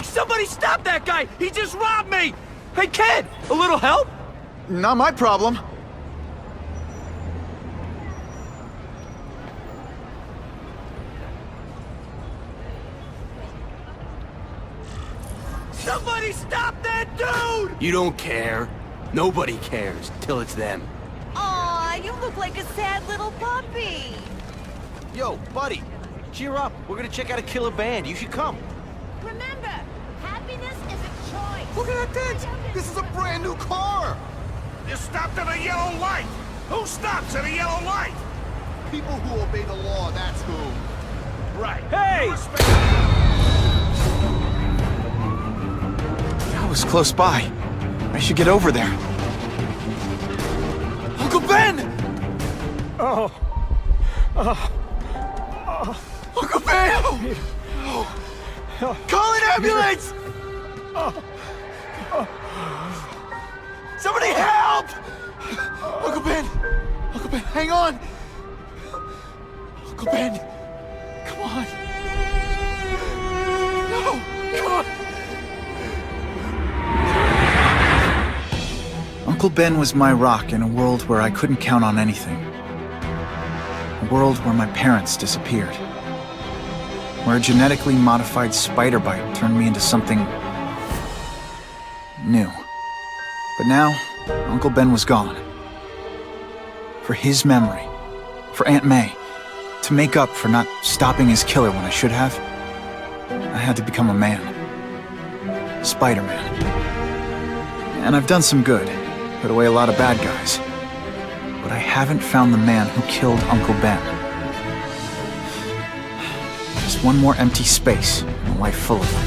Somebody stop that guy! He just robbed me! Hey, kid! A little help? Not my problem. Somebody stop that dude! You don't care. Nobody cares till it's them. Aw, you look like a sad little puppy. Yo, buddy, cheer up. We're gonna check out a killer band. You should come. Remember, happiness is a choice. Look at that dent! This is a brand new car! You stopped at a yellow light! Who stops at a yellow light? People who obey the law, that's who. Right. Hey! That was close by. I should get over there. Uncle Ben! Uncle Ben! Call an ambulance! Somebody help! Uncle Ben! Uncle Ben, hang on! Uncle Ben! Come on! No! Come on! Uncle Ben was my rock in a world where I couldn't count on anything. A world where my parents disappeared. Where a genetically modified spider bite turned me into something new. But now, Uncle Ben was gone. For his memory, for Aunt May, to make up for not stopping his killer when I should have, I had to become a man. Spider-Man. And I've done some good, put away a lot of bad guys. But I haven't found the man who killed Uncle Ben. Just one more empty space in a life full of them.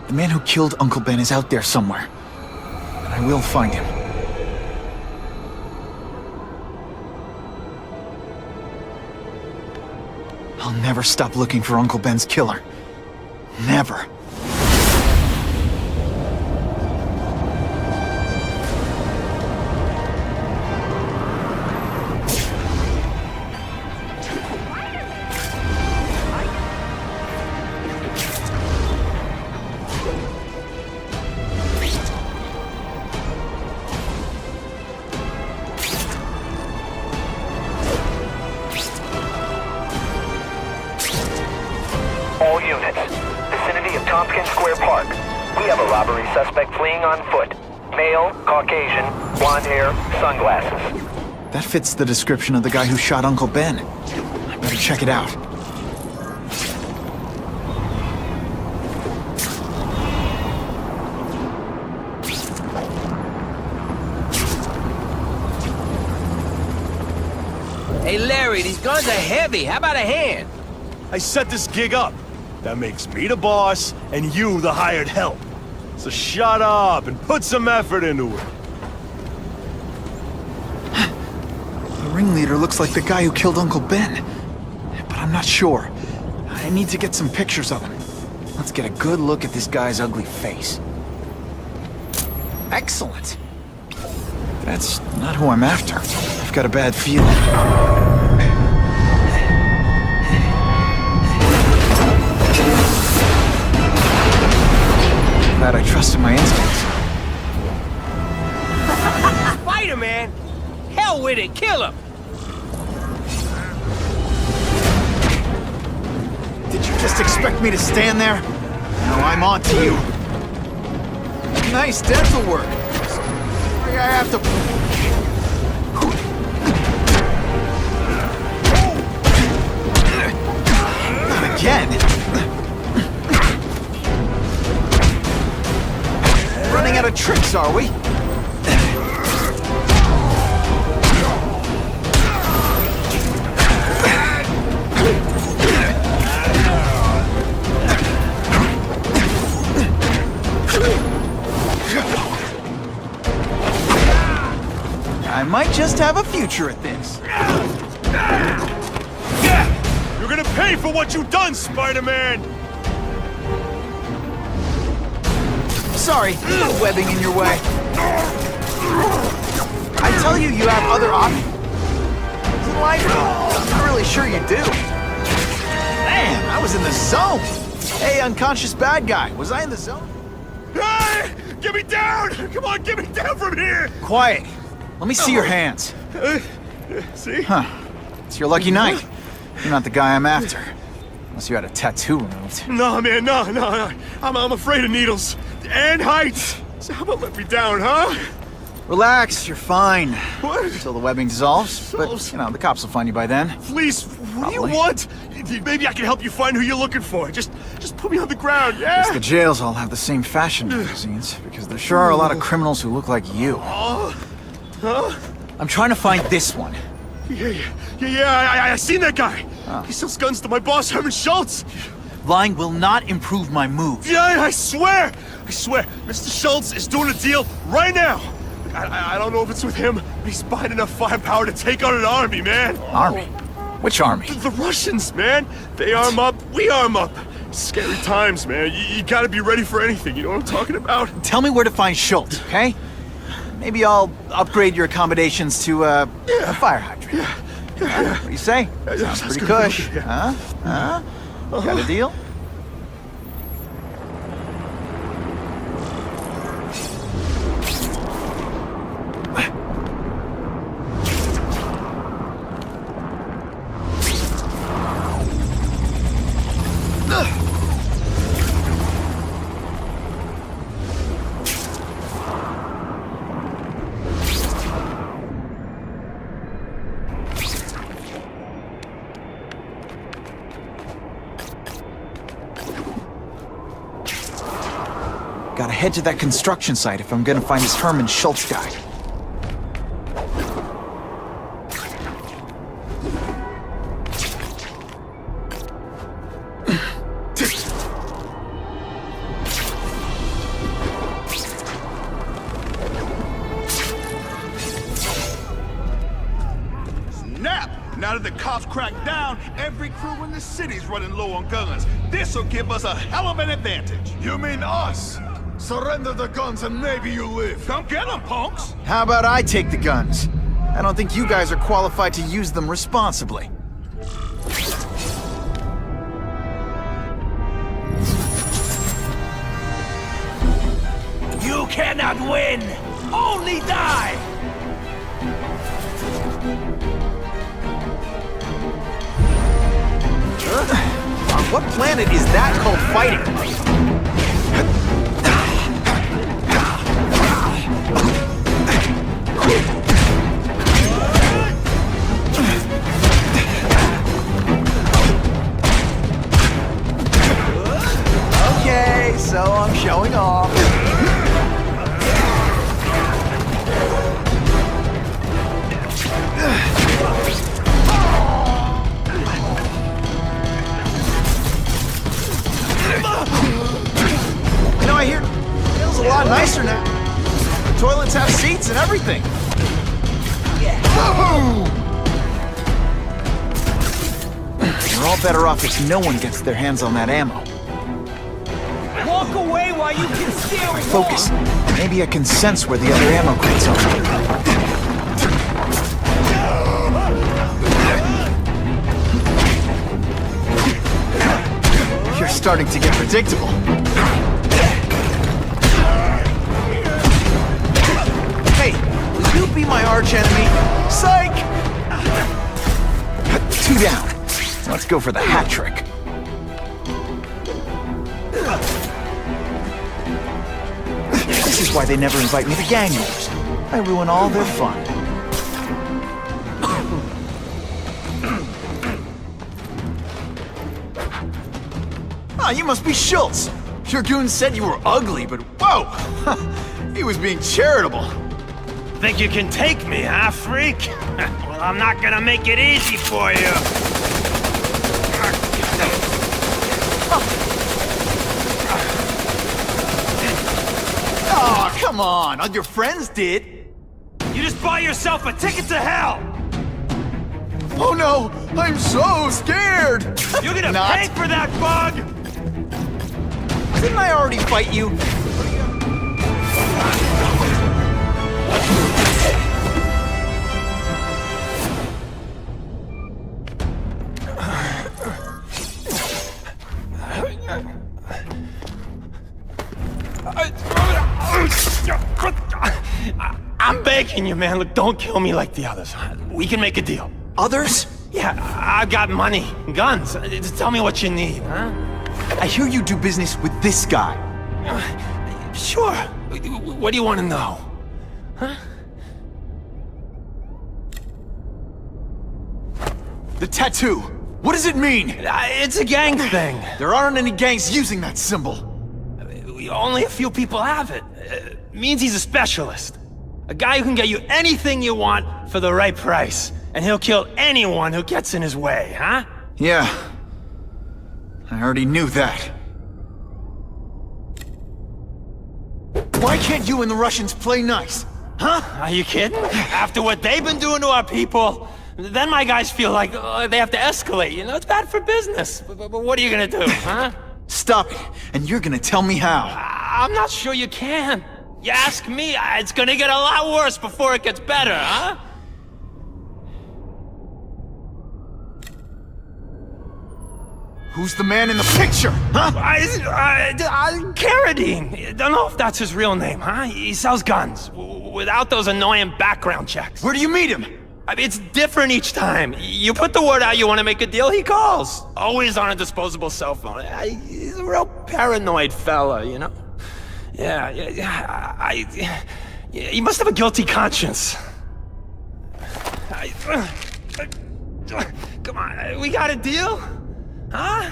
The man who killed Uncle Ben is out there somewhere. And I will find him. I'll never stop looking for Uncle Ben's killer. Never. All units, vicinity of Tompkins Square Park. We have a robbery suspect fleeing on foot. Male, Caucasian, blonde hair, sunglasses. That fits the description of the guy who shot Uncle Ben. I better check it out. Hey, Larry, these guns are heavy. How about a hand? I set this gig up. That makes me the boss and you the hired help. So shut up and put some effort into it. The ringleader looks like the guy who killed Uncle Ben. But I'm not sure. I need to get some pictures of him. Let's get a good look at this guy's ugly face. Excellent. That's not who I'm after. I've got a bad feeling. Glad I trusted my instincts. Spider-Man? Hell with it, kill him! Did you just expect me to stand there? Now I'm on to you. Nice dental work. Sorry I have to... Not again. Running out of tricks, are we? might just have a future at this. Yeah! You're gonna pay for what you've done, Spider-Man! Sorry, no webbing in your way. I tell you, you have other options in life. I'm not really sure you do. Man, I was in the zone. Hey, unconscious bad guy, was I in the zone? Hey! Get me down! Come on, get me down from here! Quiet. Let me see your hands. See? Huh. It's your lucky night. You're not the guy I'm after. Unless you had a tattoo removed. No, man, no. I'm afraid of needles. And heights. So how about let me down, huh? Relax, you're fine. What? Until the webbing dissolves. But, you know, the cops will find you by then. Please, what do you Probably. want? Maybe I can help you find who you're looking for. Just put me on the ground, yeah? Guess the jails all have the same fashion magazines, because there sure are a lot of criminals who look like you. Huh? I'm trying to find this one. Yeah, I seen that guy. Oh. He sells guns to my boss, Herman Schultz. Lying will not improve my mood. Yeah, I swear. Mr. Schultz is doing a deal right now. I don't know if it's with him, but he's buying enough firepower to take on an army, man. Army? Which army? The Russians, man. They arm up, we arm up. Scary times, man. You gotta be ready for anything, you know what I'm talking about? Tell me where to find Schultz, okay? Maybe I'll upgrade your accommodations to a fire hydrant. What do you say? Sounds pretty good. cush. Yeah. Huh? Got a deal? Gotta head to that construction site if I'm gonna find this Herman Schultz guy. Snap! Now that the cops cracked down, every crew in the city's running low on guns. This'll give us a hell of an advantage. You mean us? Surrender the guns and maybe you live. Come get them, punks! How about I take the guns? I don't think you guys are qualified to use them responsibly. You cannot win! Only die! On what planet is that called fighting? Okay, so I'm showing off. You know, I hear it feels a lot nicer now. The toilets have seats and everything. We're all better off if no one gets their hands on that ammo. Walk away while you can still walk! Focus. Maybe I can sense where the other ammo crates are. You're starting to get predictable. Hey, will you be my arch enemy? Psych! 2 down. Let's go for the hat trick. This is why they never invite me to gang wars. I ruin all their fun. Ah, you must be Schultz. Your goon said you were ugly, but whoa! He was being charitable. Think you can take me, huh, freak? Well, I'm not gonna make it easy for you. Oh, come on. All your friends did. You just bought yourself a ticket to hell! Oh no! I'm so scared! You're gonna Not. pay for that, bug! Didn't I already fight you? I'm begging you, man. Look, don't kill me like the others. We can make a deal. Others? Yeah, I've got money, guns. Just tell me what you need, huh? I hear you do business with this guy. Sure. What do you want to know? Huh? The tattoo. What does it mean? It's a gang thing. There aren't any gangs using that symbol. Only a few people have it. Means he's a specialist. A guy who can get you anything you want for the right price. And he'll kill anyone who gets in his way, huh? Yeah. I already knew that. Why can't you and the Russians play nice? Huh? Are you kidding? After what they've been doing to our people, then my guys feel like they have to escalate, you know? It's bad for business. But what are you gonna do, huh? Stop it, and you're gonna tell me how. I'm not sure you can. You ask me, it's gonna get a lot worse before it gets better, huh? Who's the man in the picture, huh? Carradine. Don't know if that's his real name, huh? He sells guns, without those annoying background checks. Where do you meet him? I mean, it's different each time. You put the word out you want to make a deal, he calls. Always on a disposable cell phone. He's a real paranoid fella, you know? Yeah, he must have a guilty conscience. Come on, we got a deal? Huh?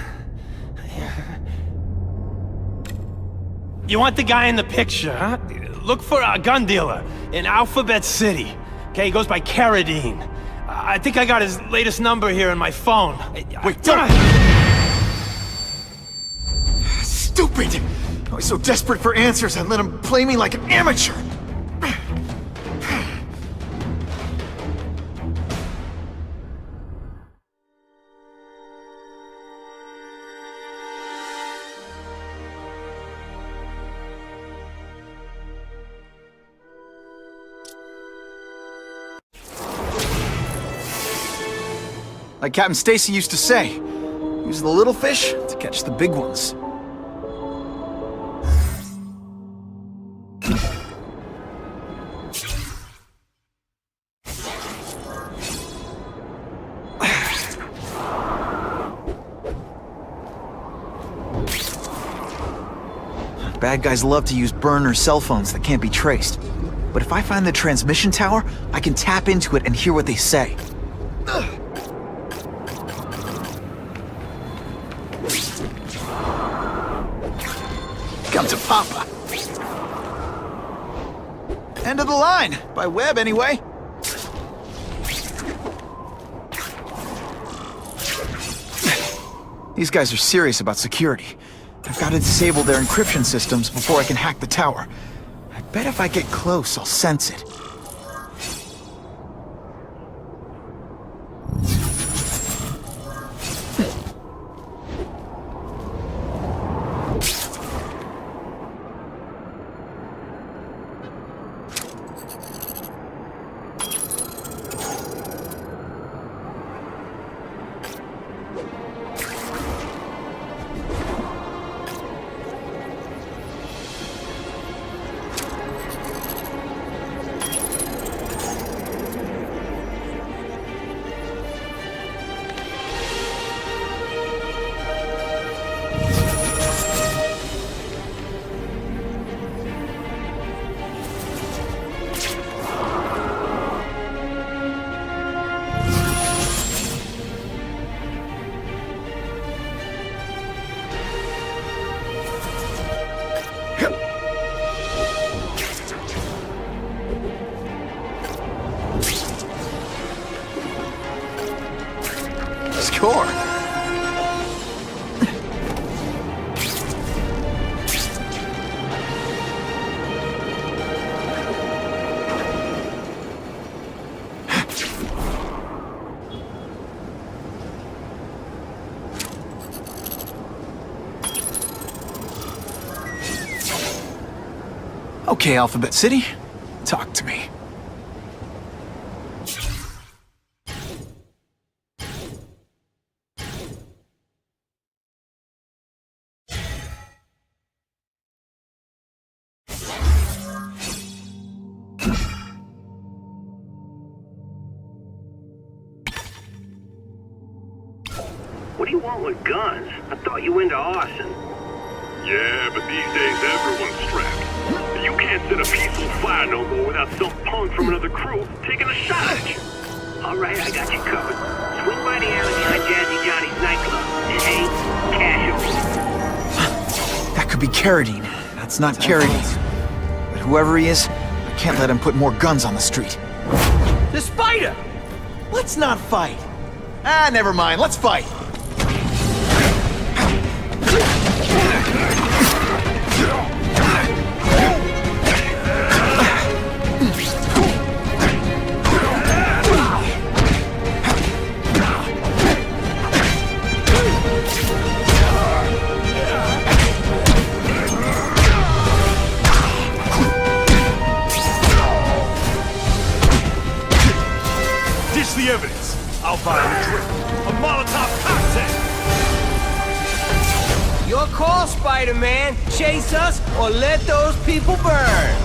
You want the guy in the picture, huh? Look for a gun dealer in Alphabet City. Okay, he goes by Carradine. I think I got his latest number here in my phone. Wait, don't! Stupid! I was so desperate for answers, I let him play me like an amateur! Like Captain Stacy used to say, use the little fish to catch the big ones. Bad guys love to use burner cell phones that can't be traced. But if I find the transmission tower, I can tap into it and hear what they say. Come to Papa. End of the line, by web anyway. These guys are serious about security. I've got to disable their encryption systems before I can hack the tower. I bet if I get close, I'll sense it. Okay, Alphabet City. Talk to me. What do you want with guns? I thought you were into arson. Yeah, but these days everyone's strapped. You can't set a peaceful fire no more without some punk from another crew taking a shot at you. All right, I got you covered. Swing by the alley behind Jazzy Johnny's nightclub. Hey, cash over. That could be Carradine. That's not Carradine. But whoever he is, I can't let him put more guns on the street. The spider! Let's not fight. Ah, never mind. Let's fight. Ditch the evidence. I'll buy a drink. A Molotov cocktail. Your call, Spider-Man. Chase us or let those people burn.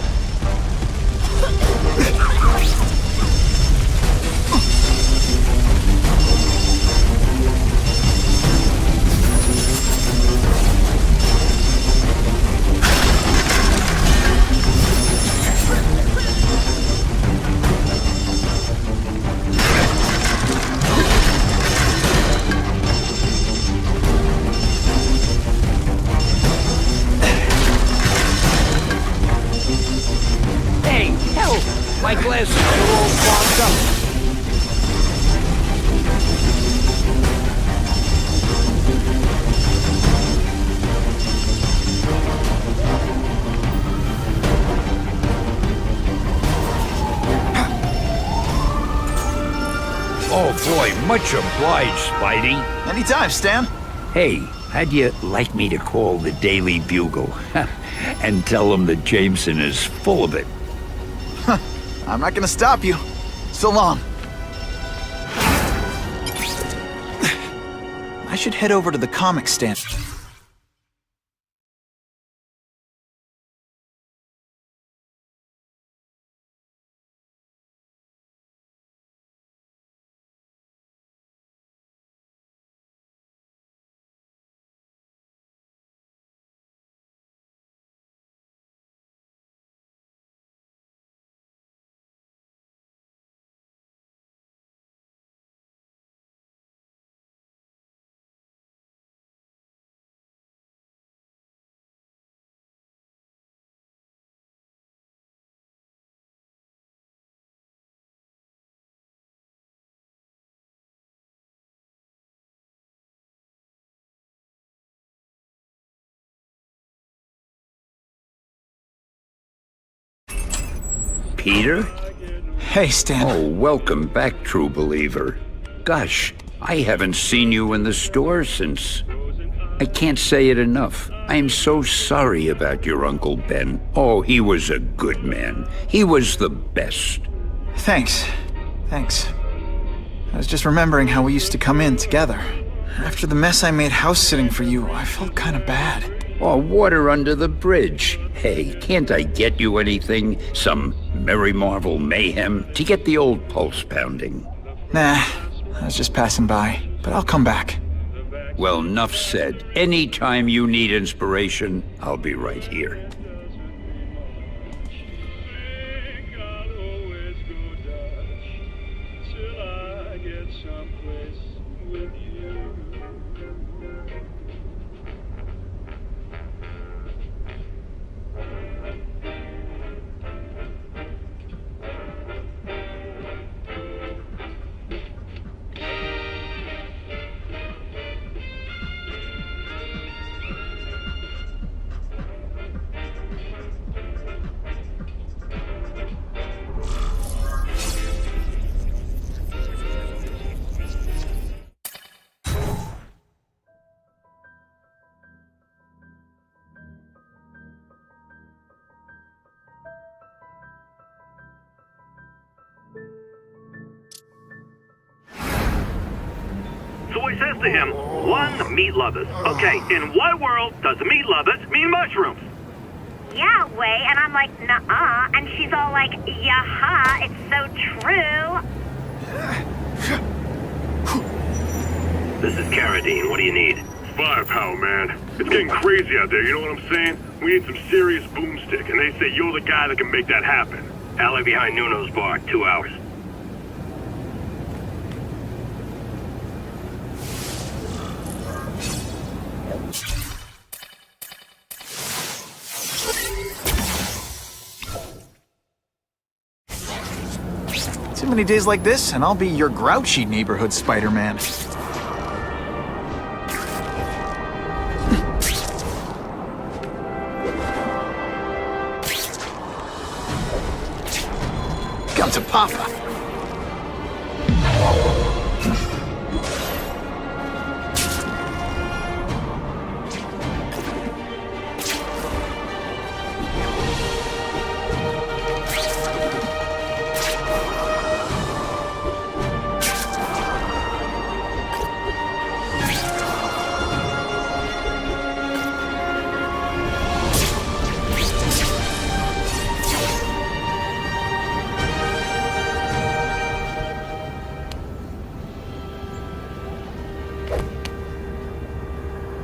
Hey, help! My glasses are all fogged up. Oh boy, much obliged, Spidey. Anytime, Stan. Hey, how'd you like me to call the Daily Bugle and tell them that Jameson is full of it? I'm not gonna stop you. So long. I should head over to the comic stand. Peter? Hey, Stan. Oh, welcome back, true believer. Gosh, I haven't seen you in the store since... I can't say it enough. I am so sorry about your Uncle Ben. Oh, he was a good man. He was the best. Thanks. Thanks. I was just remembering how we used to come in together. After the mess I made house sitting for you, I felt kind of bad. Oh, water under the bridge. Hey, can't I get you anything? Some Merry Marvel mayhem to get the old pulse pounding? Nah, I was just passing by, but I'll come back. Well, enough said. Anytime you need inspiration, I'll be right here. to him, one, meat lovers. Okay, in what world does meat lovers mean mushrooms? Yeah, way, and I'm like, nuh-uh, and she's all like, yaha, it's so true. This is Carradine, what do you need? Firepower, man. It's getting crazy out there, you know what I'm saying? We need some serious boomstick, and they say you're the guy that can make that happen. Alley behind Nuno's bar, 2 hours. Too many days like this, and I'll be your grouchy neighborhood Spider-Man. Come to Papa.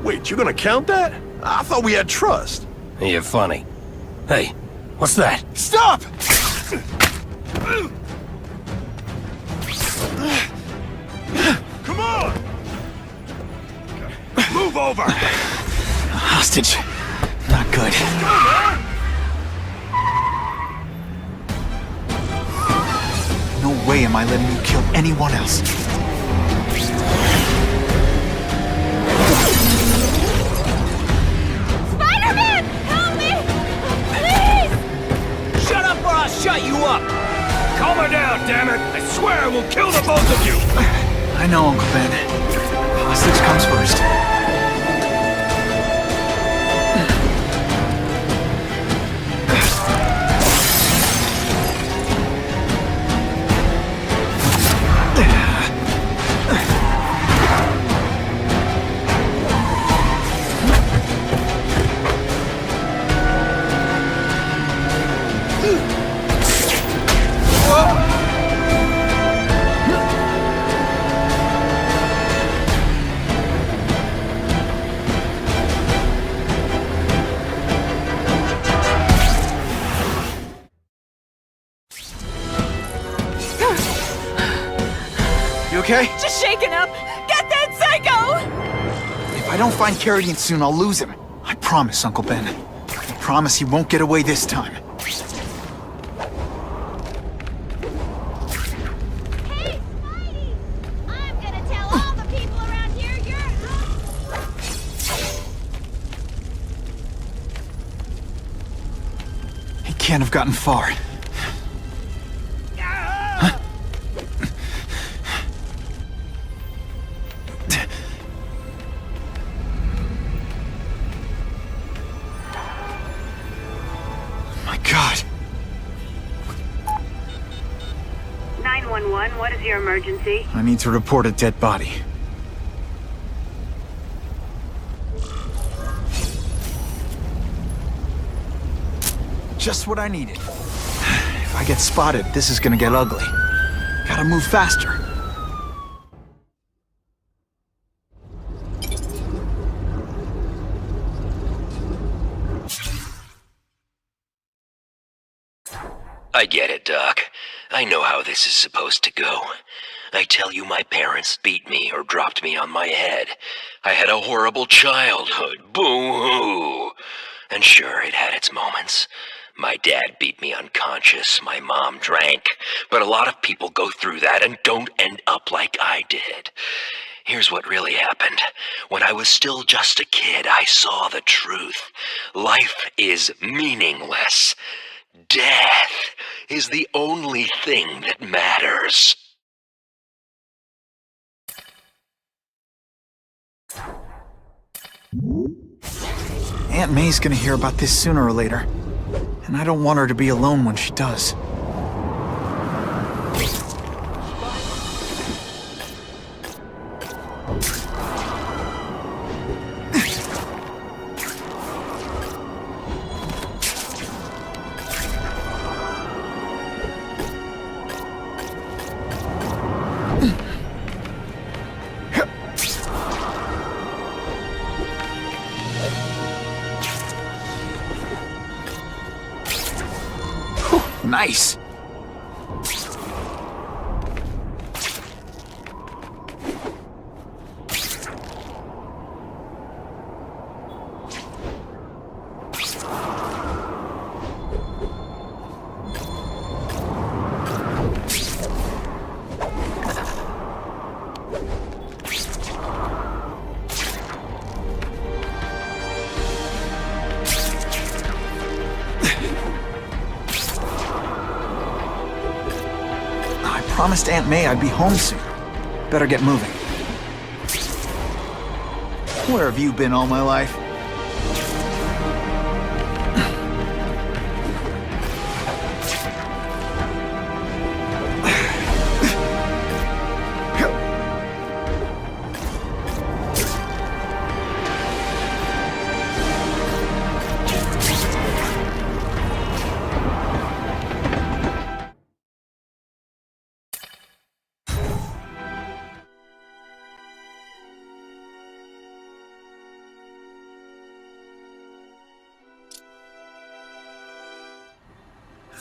Wait, you gonna count that? I thought we had trust. You're funny. Hey, what's that? Stop! Come on! Move over! Hostage. Not good. No way am I letting you kill anyone else. Spider-Man! Help me! Please! Shut up or I'll shut you up! Calm her down, damn it! I swear I will kill the both of you! I know, Uncle Ben. Hostage comes first. You okay? Just shaken up! Get that psycho! If I don't find Carradine soon, I'll lose him. I promise, Uncle Ben. I promise he won't get away this time. Hey, Spidey! I'm gonna tell all the people around here you're... He can't have gotten far. My God. 911, what is your emergency? I need to report a dead body. Just what I needed. If I get spotted, this is gonna get ugly. Gotta move faster. I get it, Doc. I know how this is supposed to go. I tell you, my parents beat me or dropped me on my head. I had a horrible childhood. Boo-hoo! And sure, it had its moments. My dad beat me unconscious, my mom drank, but a lot of people go through that and don't end up like I did. Here's what really happened. When I was still just a kid, I saw the truth. Life is meaningless. Death is the only thing that matters. Aunt May's gonna hear about this sooner or later. And I don't want her to be alone when she does. Nice. I promised Aunt May I'd be home soon. Better get moving. Where have you been all my life?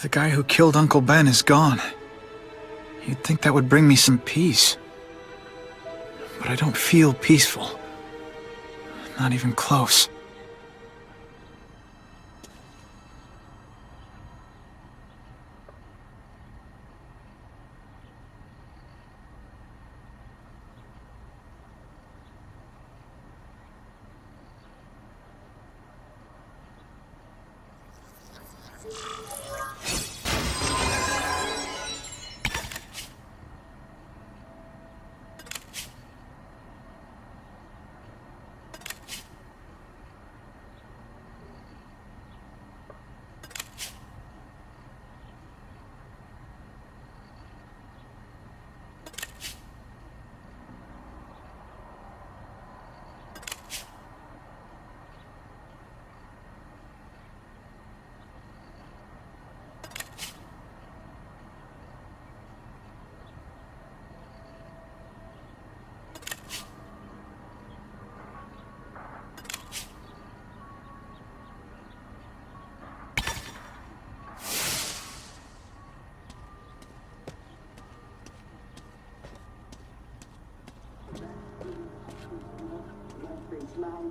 The guy who killed Uncle Ben is gone. You'd think that would bring me some peace. But I don't feel peaceful. Not even close.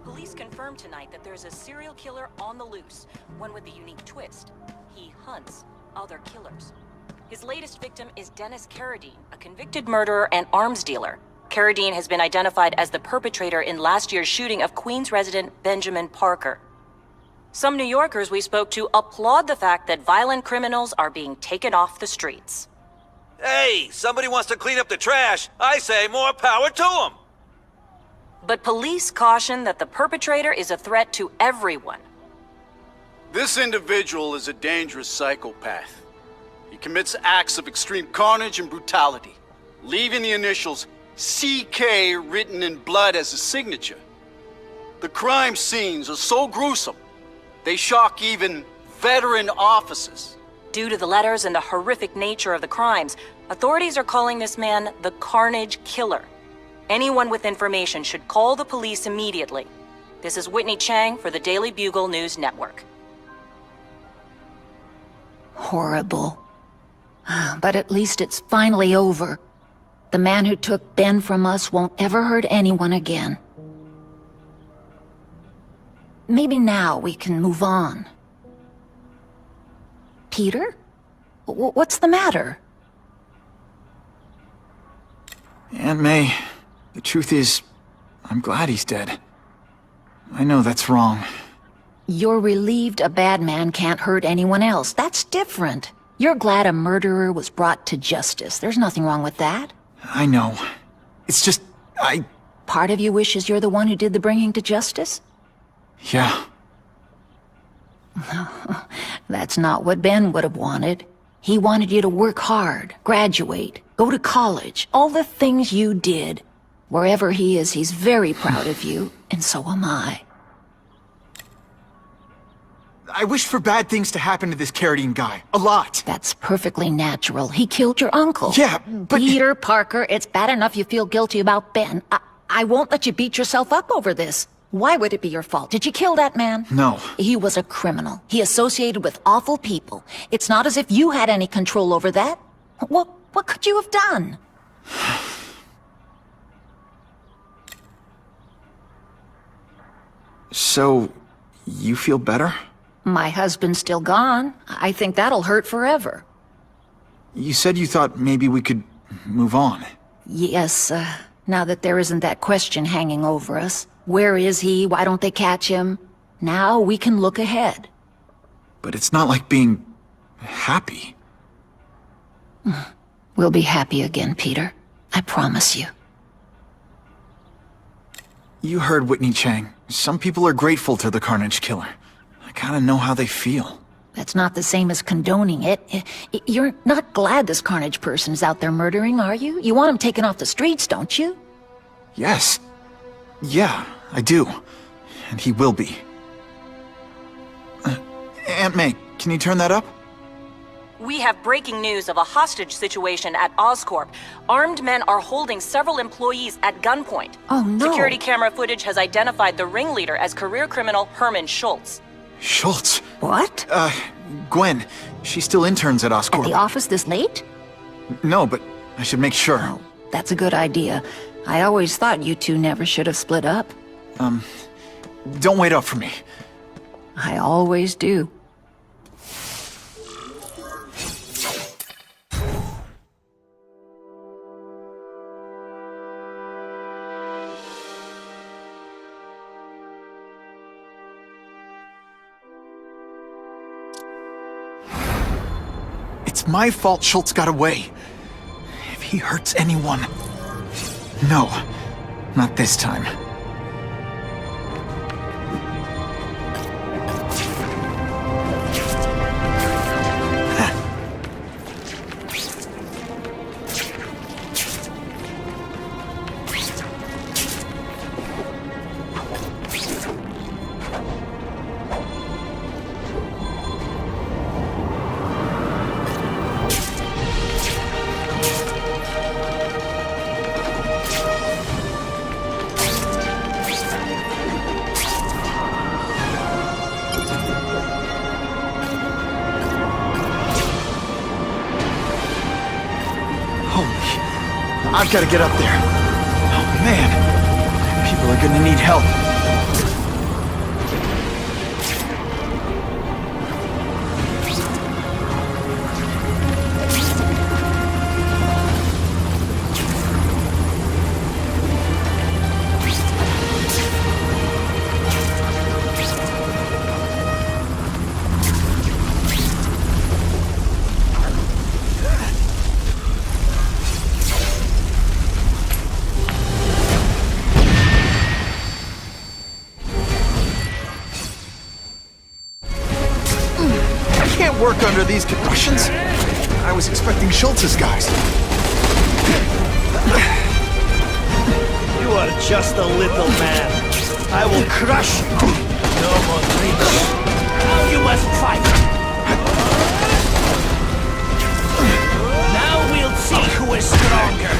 Police confirmed tonight that there's a serial killer on the loose, one with a unique twist. He hunts other killers. His latest victim is Dennis Carradine, a convicted murderer and arms dealer. Carradine has been identified as the perpetrator in last year's shooting of Queens resident Benjamin Parker. Some New Yorkers we spoke to applaud the fact that violent criminals are being taken off the streets. Hey, somebody wants to clean up the trash. I say more power to them. But police caution that the perpetrator is a threat to everyone. This individual is a dangerous psychopath. He commits acts of extreme carnage and brutality, leaving the initials CK written in blood as a signature. The crime scenes are so gruesome, they shock even veteran officers. Due to the letters and the horrific nature of the crimes, authorities are calling this man the Carnage Killer. Anyone with information should call the police immediately. This is Whitney Chang for the Daily Bugle News Network. Horrible. But at least it's finally over. The man who took Ben from us won't ever hurt anyone again. Maybe now we can move on. Peter? What's the matter? Aunt May, the truth is, I'm glad he's dead. I know that's wrong. You're relieved a bad man can't hurt anyone else. That's different. You're glad a murderer was brought to justice. There's nothing wrong with that. I know. It's just, Part of you wishes you're the one who did the bringing to justice? Yeah. That's not what Ben would have wanted. He wanted you to work hard, graduate, go to college, all the things you did. Wherever he is, he's very proud of you, and so am I. I wish for bad things to happen to this Carradine guy. A lot. That's perfectly natural. He killed your uncle. Yeah, but... Peter Parker, it's bad enough you feel guilty about Ben. I won't let you beat yourself up over this. Why would it be your fault? Did you kill that man? No. He was a criminal. He associated with awful people. It's not as if you had any control over that. What could you have done? So, you feel better? My husband's still gone. I think that'll hurt forever. You said you thought maybe we could move on. Yes, now that there isn't that question hanging over us. Where is he? Why don't they catch him? Now we can look ahead. But it's not like being happy. We'll be happy again, Peter. I promise you. You heard Whitney Chang. Some people are grateful to the Carnage Killer. I kinda know how they feel. That's not the same as condoning it. You're not glad this Carnage person's out there murdering, are you? You want him taken off the streets, don't you? Yes. Yeah, I do. And he will be. Aunt May, can you turn that up? We have breaking news of a hostage situation at Oscorp. Armed men are holding several employees at gunpoint. Oh, no. Security camera footage has identified the ringleader as career criminal Herman Schultz. Schultz? What? Gwen. She still interns at Oscorp. At the office this late? No, but I should make sure. Oh, that's a good idea. I always thought you two never should have split up. Don't wait up for me. I always do. It's my fault Schultz got away. If he hurts anyone... No, not this time. I've got to get up there. Oh, man. People are gonna need help. Work under these conditions? I was expecting Schultz's guys. You are just a little man. I will crush you. No more reach. Now you must fight. Now we'll see who is stronger.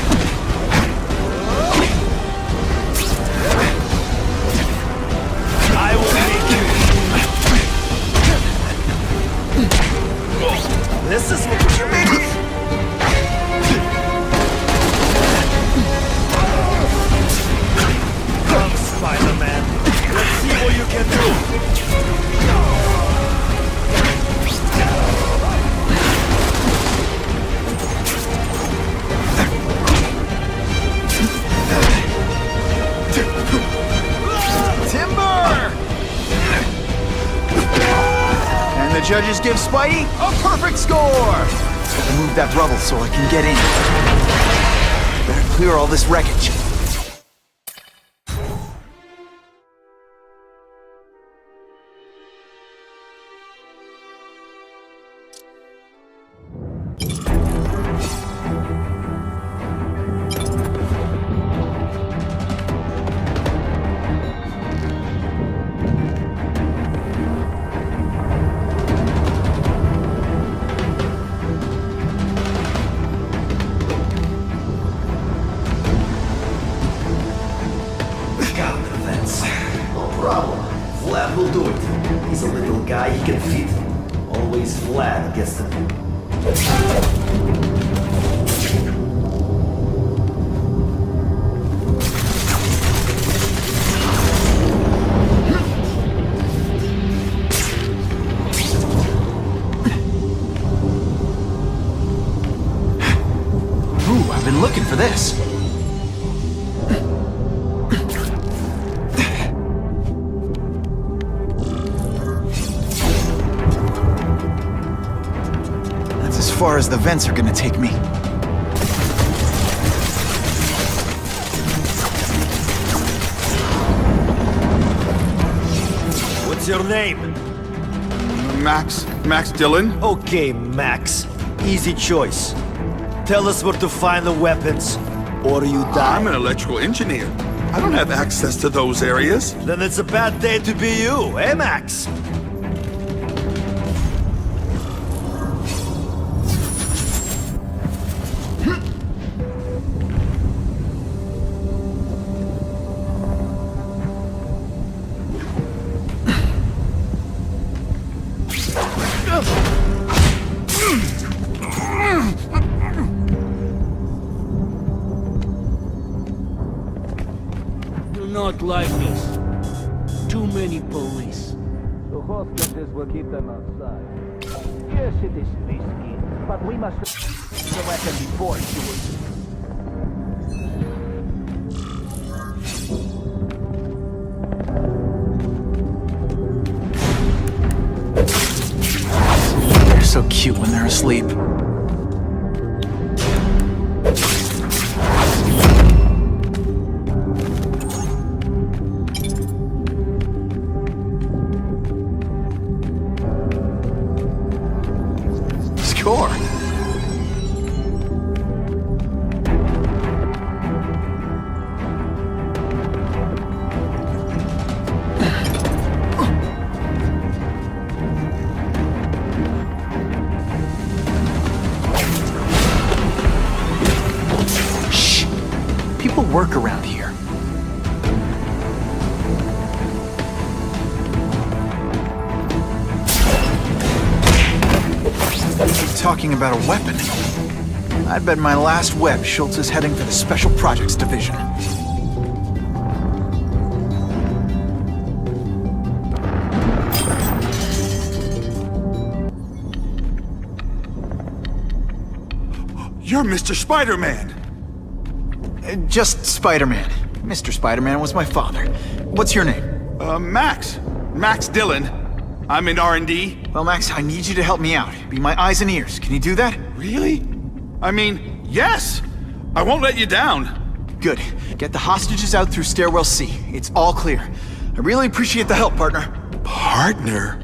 I will make you. This is what you made me. Come, Spider-Man. Let's see what you can do. The judges give Spidey a perfect score! Move that rubble so I can get in. Better clear all this wreckage. can fit. Always flat against the... Ooh, I've been looking for this. That's as far as the vents are gonna take me. What's your name? Max Dillon? Okay, Max. Easy choice. Tell us where to find the weapons, or you die. I'm an electrical engineer. I don't have access to those areas. Then it's a bad day to be you, eh, Max? Not like this. Too many police. The hostages will keep them outside. Yes, it is risky, but we must the weapon before shooting. They're so cute when they're asleep. Score. Shh. People work around here. Talking about a weapon. I'd bet my last web Schultz is heading for the Special Projects Division. You're Mr. Spider-Man! Just Spider-Man. Mr. Spider-Man was my father. What's your name? Max. Max Dillon. I'm in R&D. Well, Max, I need you to help me out. Be my eyes and ears. Can you do that? Really? I mean, yes! I won't let you down. Good. Get the hostages out through Stairwell C. It's all clear. I really appreciate the help, partner. Partner?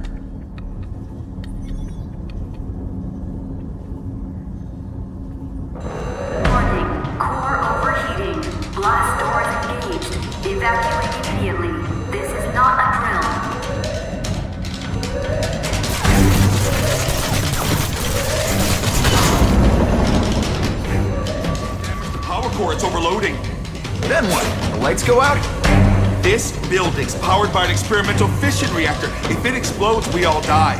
Warning. Core overheating. Blast doors engaged. Evacuate immediately. This is not a drill. Power core, it's overloading. Then what? The lights go out? This building's powered by an experimental fission reactor. If it explodes, we all die.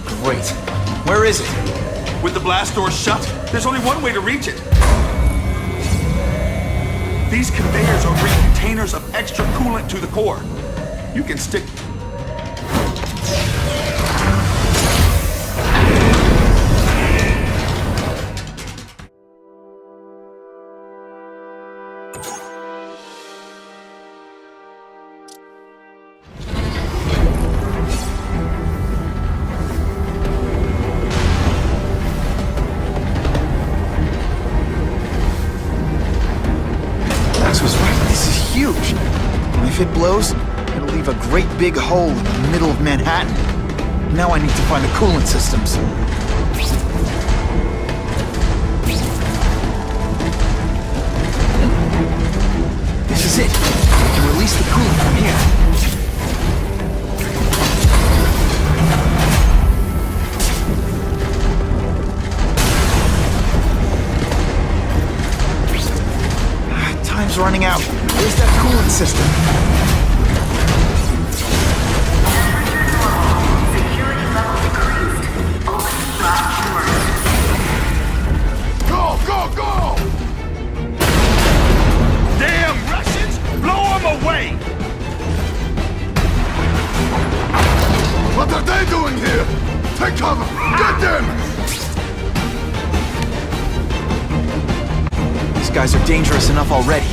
Great. Where is it? With the blast doors shut, there's only one way to reach it. These conveyors are bringing containers of extra coolant to the core. You can stick... Was right. This is huge. And if it blows, it'll leave a great big hole in the middle of Manhattan. Now I need to find the coolant systems. This is it. I can release the coolant from here. Time's running out. Where's that coolant system? Security level Take cover! Get them! These guys are dangerous enough already.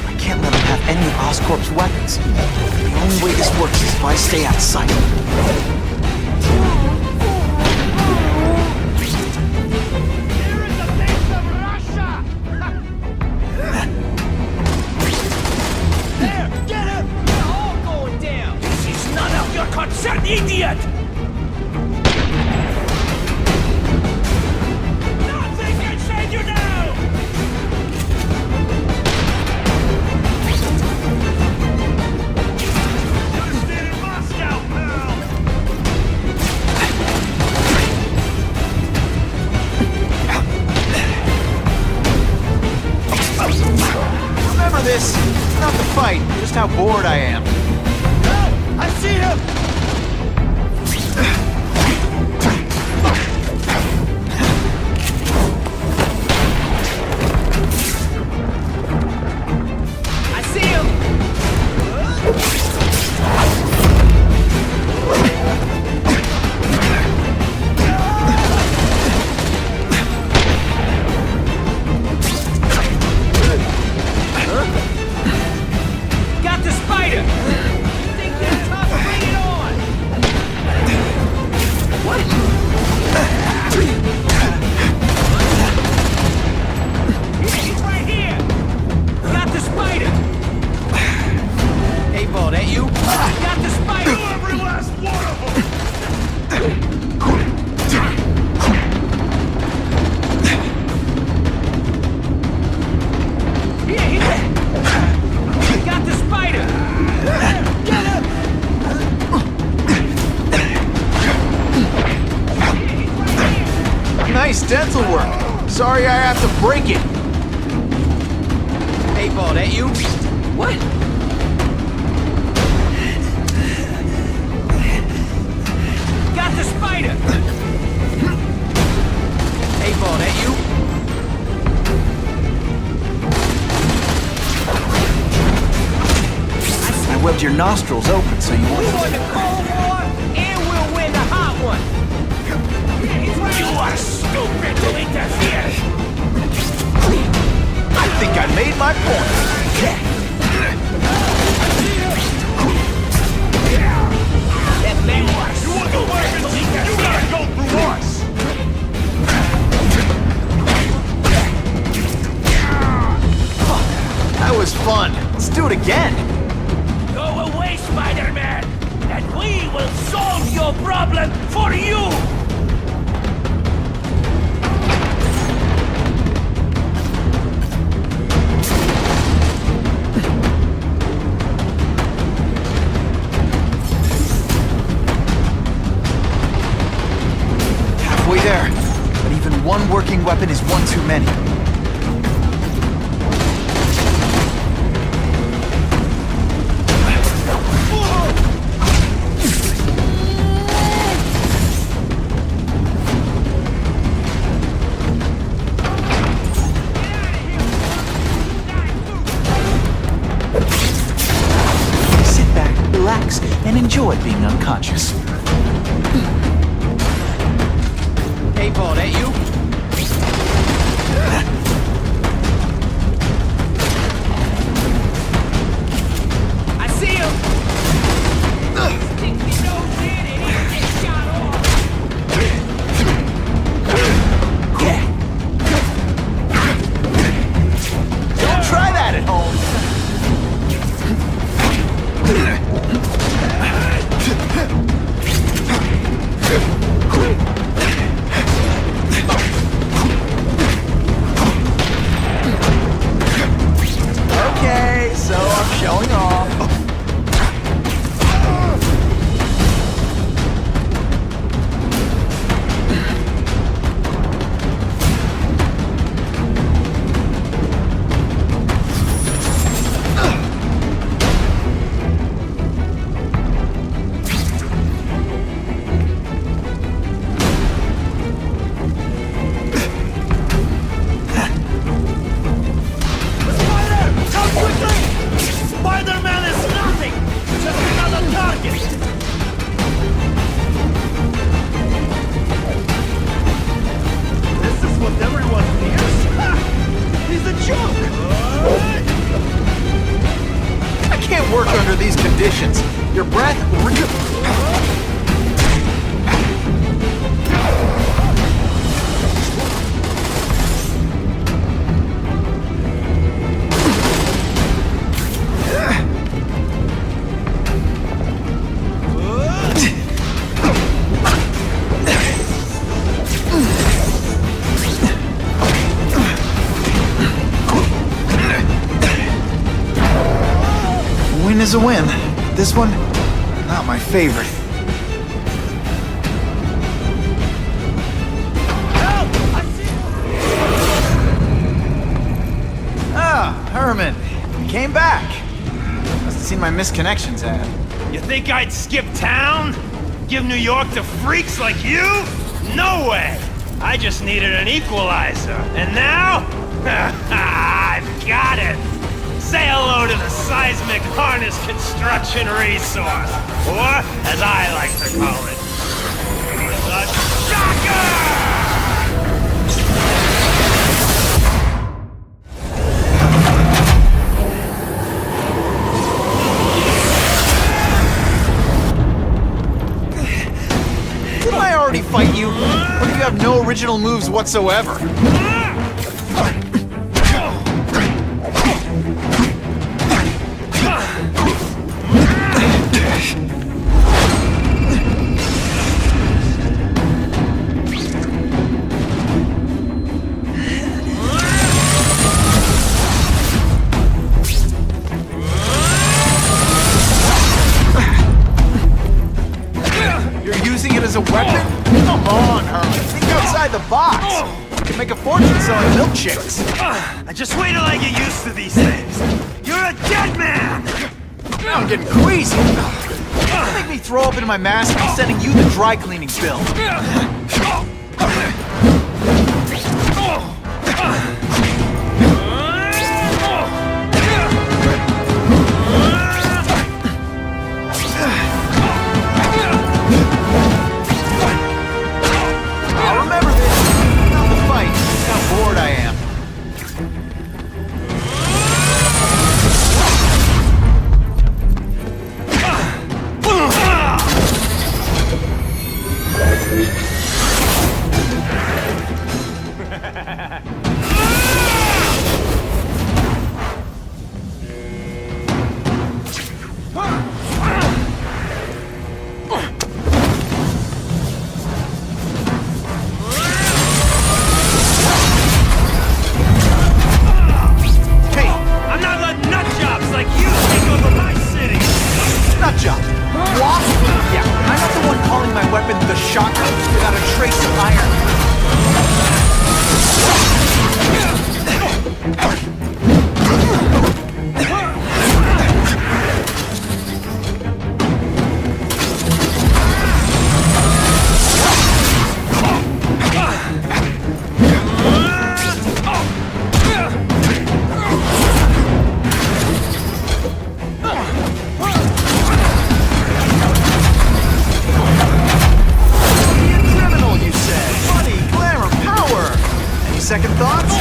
I can't let them have any of Oscorp's weapons. The only way this works is if I stay out of sight. Concerned idiot! Nothing can save you now! Should've stayed in Moscow, pal! Remember this, it's not the fight, just how bored I am. I see him! I see him! Got the spider! Think they're tough? Bring it on! What? He's right here! Got the spider! Hey, Ball, that you? Got the spider! Every last one of them! Here! Got the spider! Get him! Nice dental work. Sorry I have to break it. Hey, Ball, that you? What? Got the spider! Hey, Ball, that you? I webbed your nostrils open so you We won't... won the Cold War, and we'll win the hot one! You are stupid to interfere! I think I made my point. That man was stupid to interfere! You gotta go through us! That was fun. Let's do it again. Go away, Spider-Man, and we will solve your problem for you! Halfway there. But even one working weapon is one too many. Sit back, relax, and enjoy being unconscious. Hey, Ball, that you? I see him! Stick your nose in and he'll get shot off! Don't try that at home. is a win. This one, not my favorite. Ah, Herman. You came back. Must have seen my misconnections ad. You think I'd skip town? Give New York to freaks like you? No way! I just needed an equalizer. And now? I've got it! Say hello to the seismic harness construction resource. Or, as I like to call it, the shocker! Didn't I already fight you? What if you have no original moves whatsoever? As a weapon? Come on, Herman. Think outside the box. You can make a fortune selling milkshakes. Just wait till I get used to these things. You're a dead man! I'm getting queasy. Don't make me throw up into my mask. I'm sending you the dry cleaning bill. Second thoughts?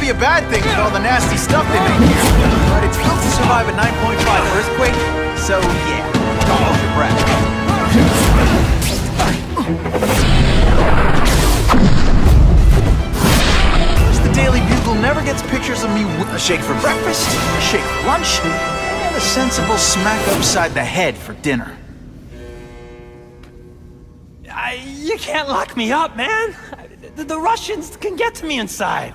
A bad thing with all the nasty stuff they make here, but it's built to survive a 9.5 earthquake, so yeah, don't hold your breath. The Daily Bugle never gets pictures of me with a shake for breakfast, a shake for lunch, and a sensible smack upside the head for dinner. You can't lock me up, man. The Russians can get to me inside.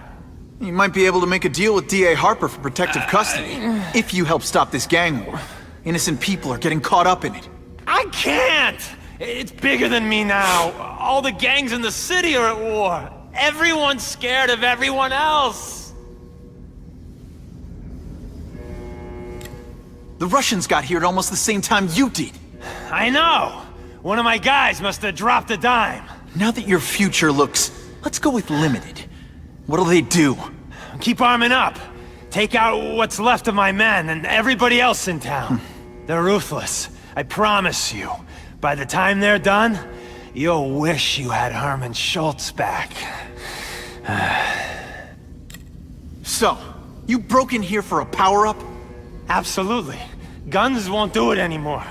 You might be able to make a deal with D.A. Harper for protective custody, if you help stop this gang war. Innocent people are getting caught up in it. I can't! It's bigger than me now. All the gangs in the city are at war. Everyone's scared of everyone else. The Russians got here at almost the same time you did. I know. One of my guys must have dropped a dime. Now that your future looks, let's go with limited. What'll they do? Keep arming up. Take out what's left of my men and everybody else in town. They're ruthless. I promise you. By the time they're done, you'll wish you had Herman Schultz back. So, you broke in here for a power-up? Absolutely. Guns won't do it anymore.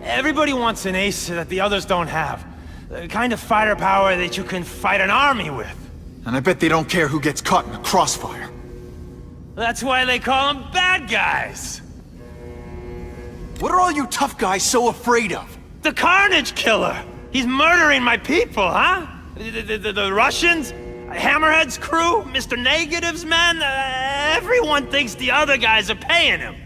Everybody wants an ace that the others don't have. The kind of firepower that you can fight an army with. And I bet they don't care who gets caught in the crossfire. That's why they call them bad guys. What are all you tough guys so afraid of? The Carnage Killer! He's murdering my people, huh? The Russians? Hammerhead's crew? Mr. Negative's men? Everyone thinks the other guys are paying him.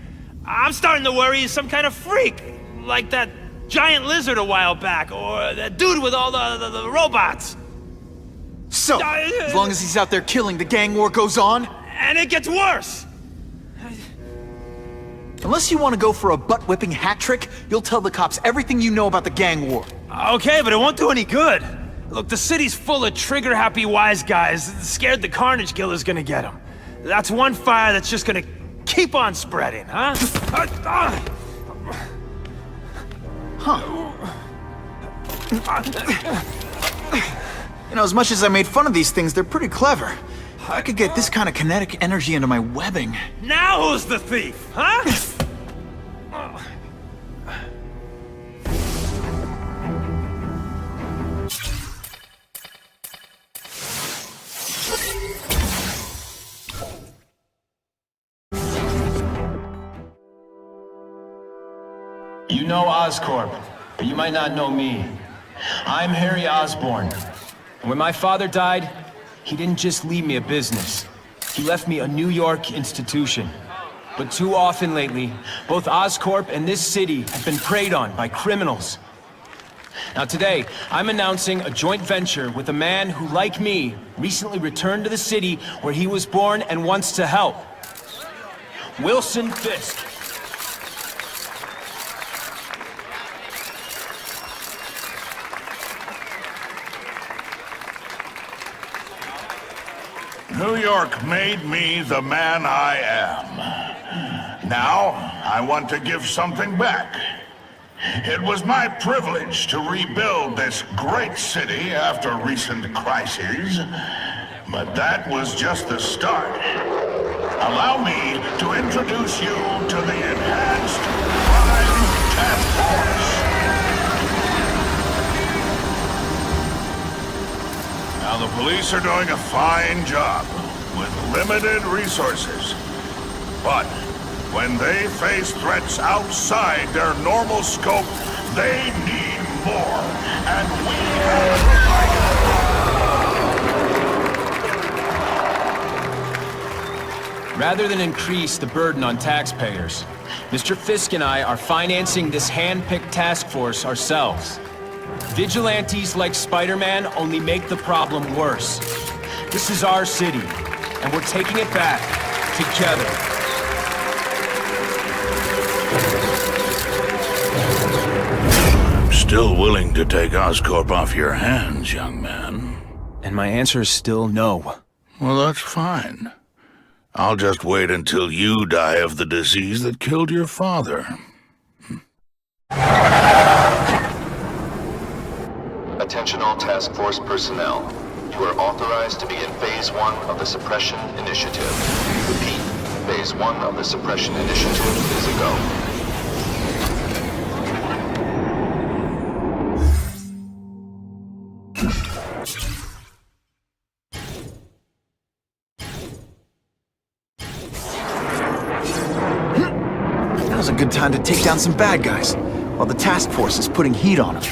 I'm starting to worry he's some kind of freak. Like that giant lizard a while back, or that dude with all the robots. So, as long as he's out there killing, the gang war goes on? And it gets worse! Unless you want to go for a butt-whipping hat trick, you'll tell the cops everything you know about the gang war. Okay, but it won't do any good. Look, the city's full of trigger-happy wise guys scared the Carnage Killer's gonna get them. That's one fire that's just gonna keep on spreading, huh? You know, as much as I made fun of these things, they're pretty clever. I could get this kind of kinetic energy into my webbing. Now who's the thief, huh? You know Oscorp, but you might not know me. I'm Harry Osborn. When my father died, he didn't just leave me a business. He left me a New York institution. But too often lately, both Oscorp and this city have been preyed on by criminals. Now today, I'm announcing a joint venture with a man who, like me, recently returned to the city where he was born and wants to help. Wilson Fisk. New York made me the man I am. Now, I want to give something back. It was my privilege to rebuild this great city after recent crises, but that was just the start. Allow me to introduce you to the Enhanced Crime Task Force. Now, the police are doing a fine job with limited resources. But when they face threats outside their normal scope, they need more. And we have Rather than increase the burden on taxpayers, Mr. Fisk and I are financing this hand-picked task force ourselves. Vigilantes like Spider-Man only make the problem worse. This is our city, and we're taking it back, together. I'm still willing to take Oscorp off your hands, young man. And my answer is still no. Well, that's fine. I'll just wait until you die of the disease that killed your father. Attention all task force personnel. You are authorized to begin Phase 1 of the Suppression Initiative. Repeat, Phase 1 of the Suppression Initiative is a go. Now's a good time to take down some bad guys, while the task force is putting heat on them.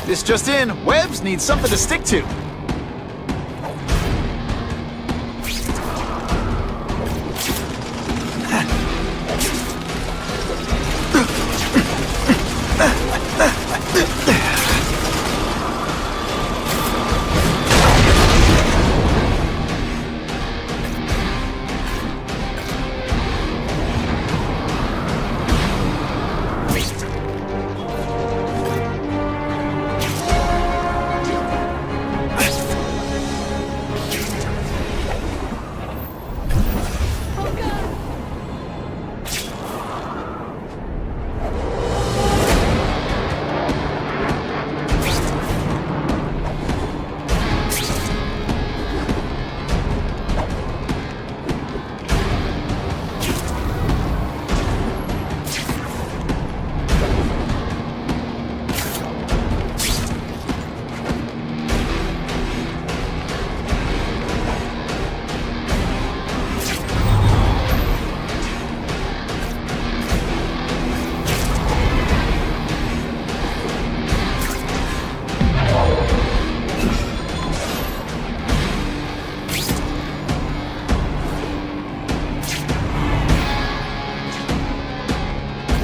This just in, Webbs needs something to stick to.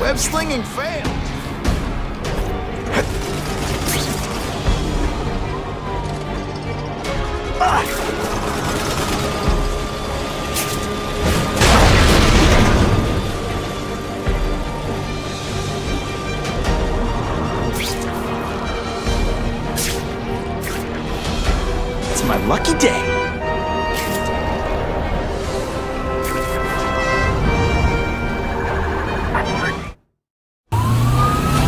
Web slinging failed. It's my lucky day.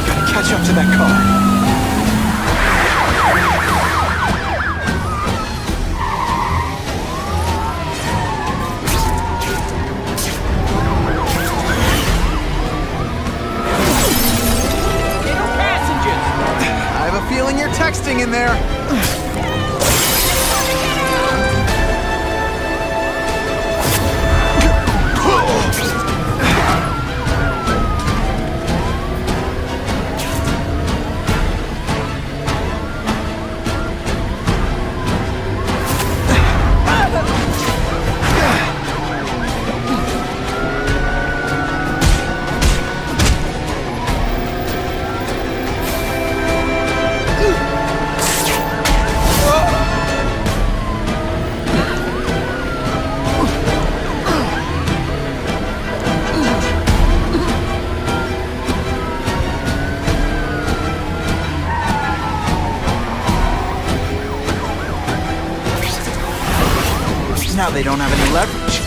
Gotta catch up to that car. I have a feeling you're texting in there. Now they don't have any leverage.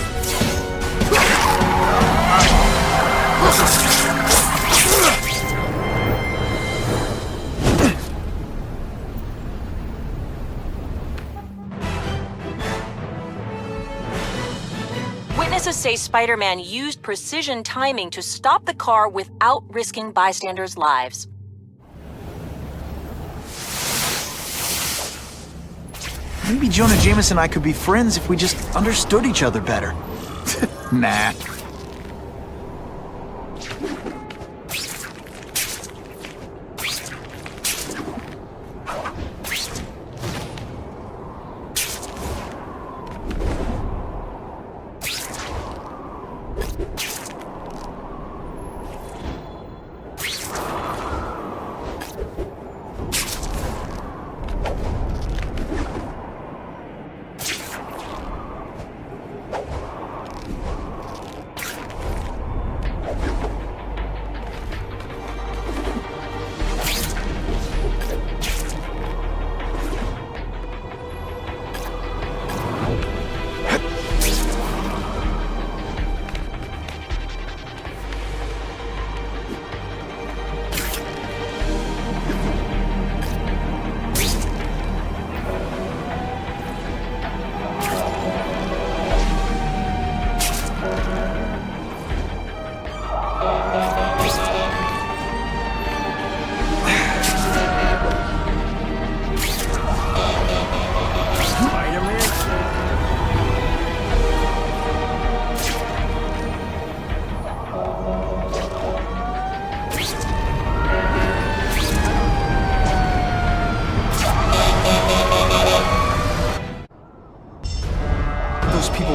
Witnesses say Spider-Man used precision timing to stop the car without risking bystanders' lives. Maybe Jonah Jameson and I could be friends if we just understood each other better. Nah.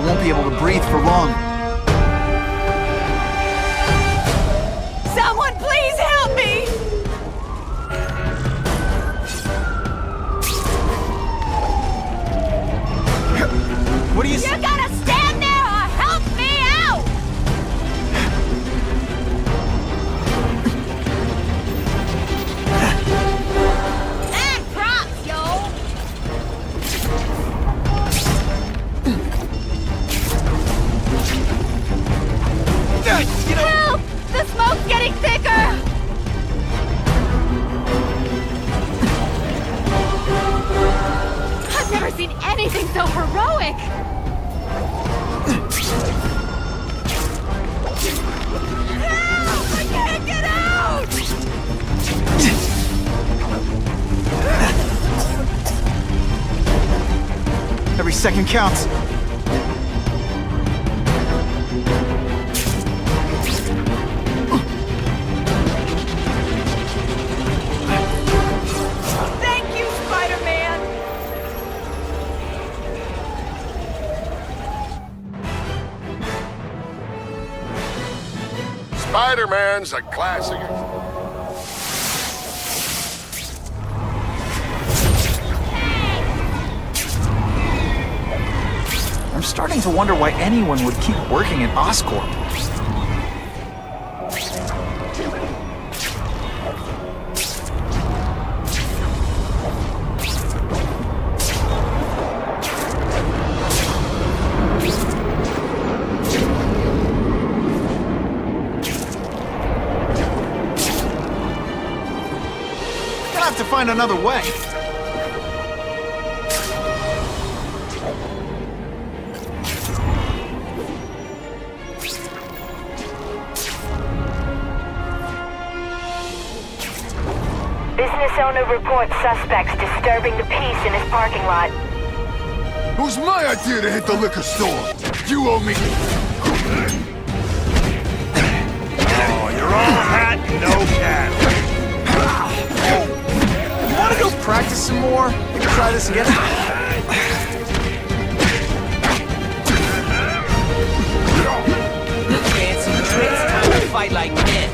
Won't be able to breathe for long. Someone please help me! What do you You gotta stand there or help me out! And props, yo! Help! The smoke's getting thicker! I've never seen anything so heroic! Help! I can't get out! Every second counts. Thank you, Spider-Man! Spider-Man's a classic. I'm starting to wonder why anyone would keep working at Oscorp. Gonna have to find another way. Business owner reports suspects disturbing the peace in his parking lot. It was my idea to hit the liquor store. You owe me. Oh, you're all hat, no cat. You wanna go practice some more? Maybe try this again? Fancy tricks, time to fight like men.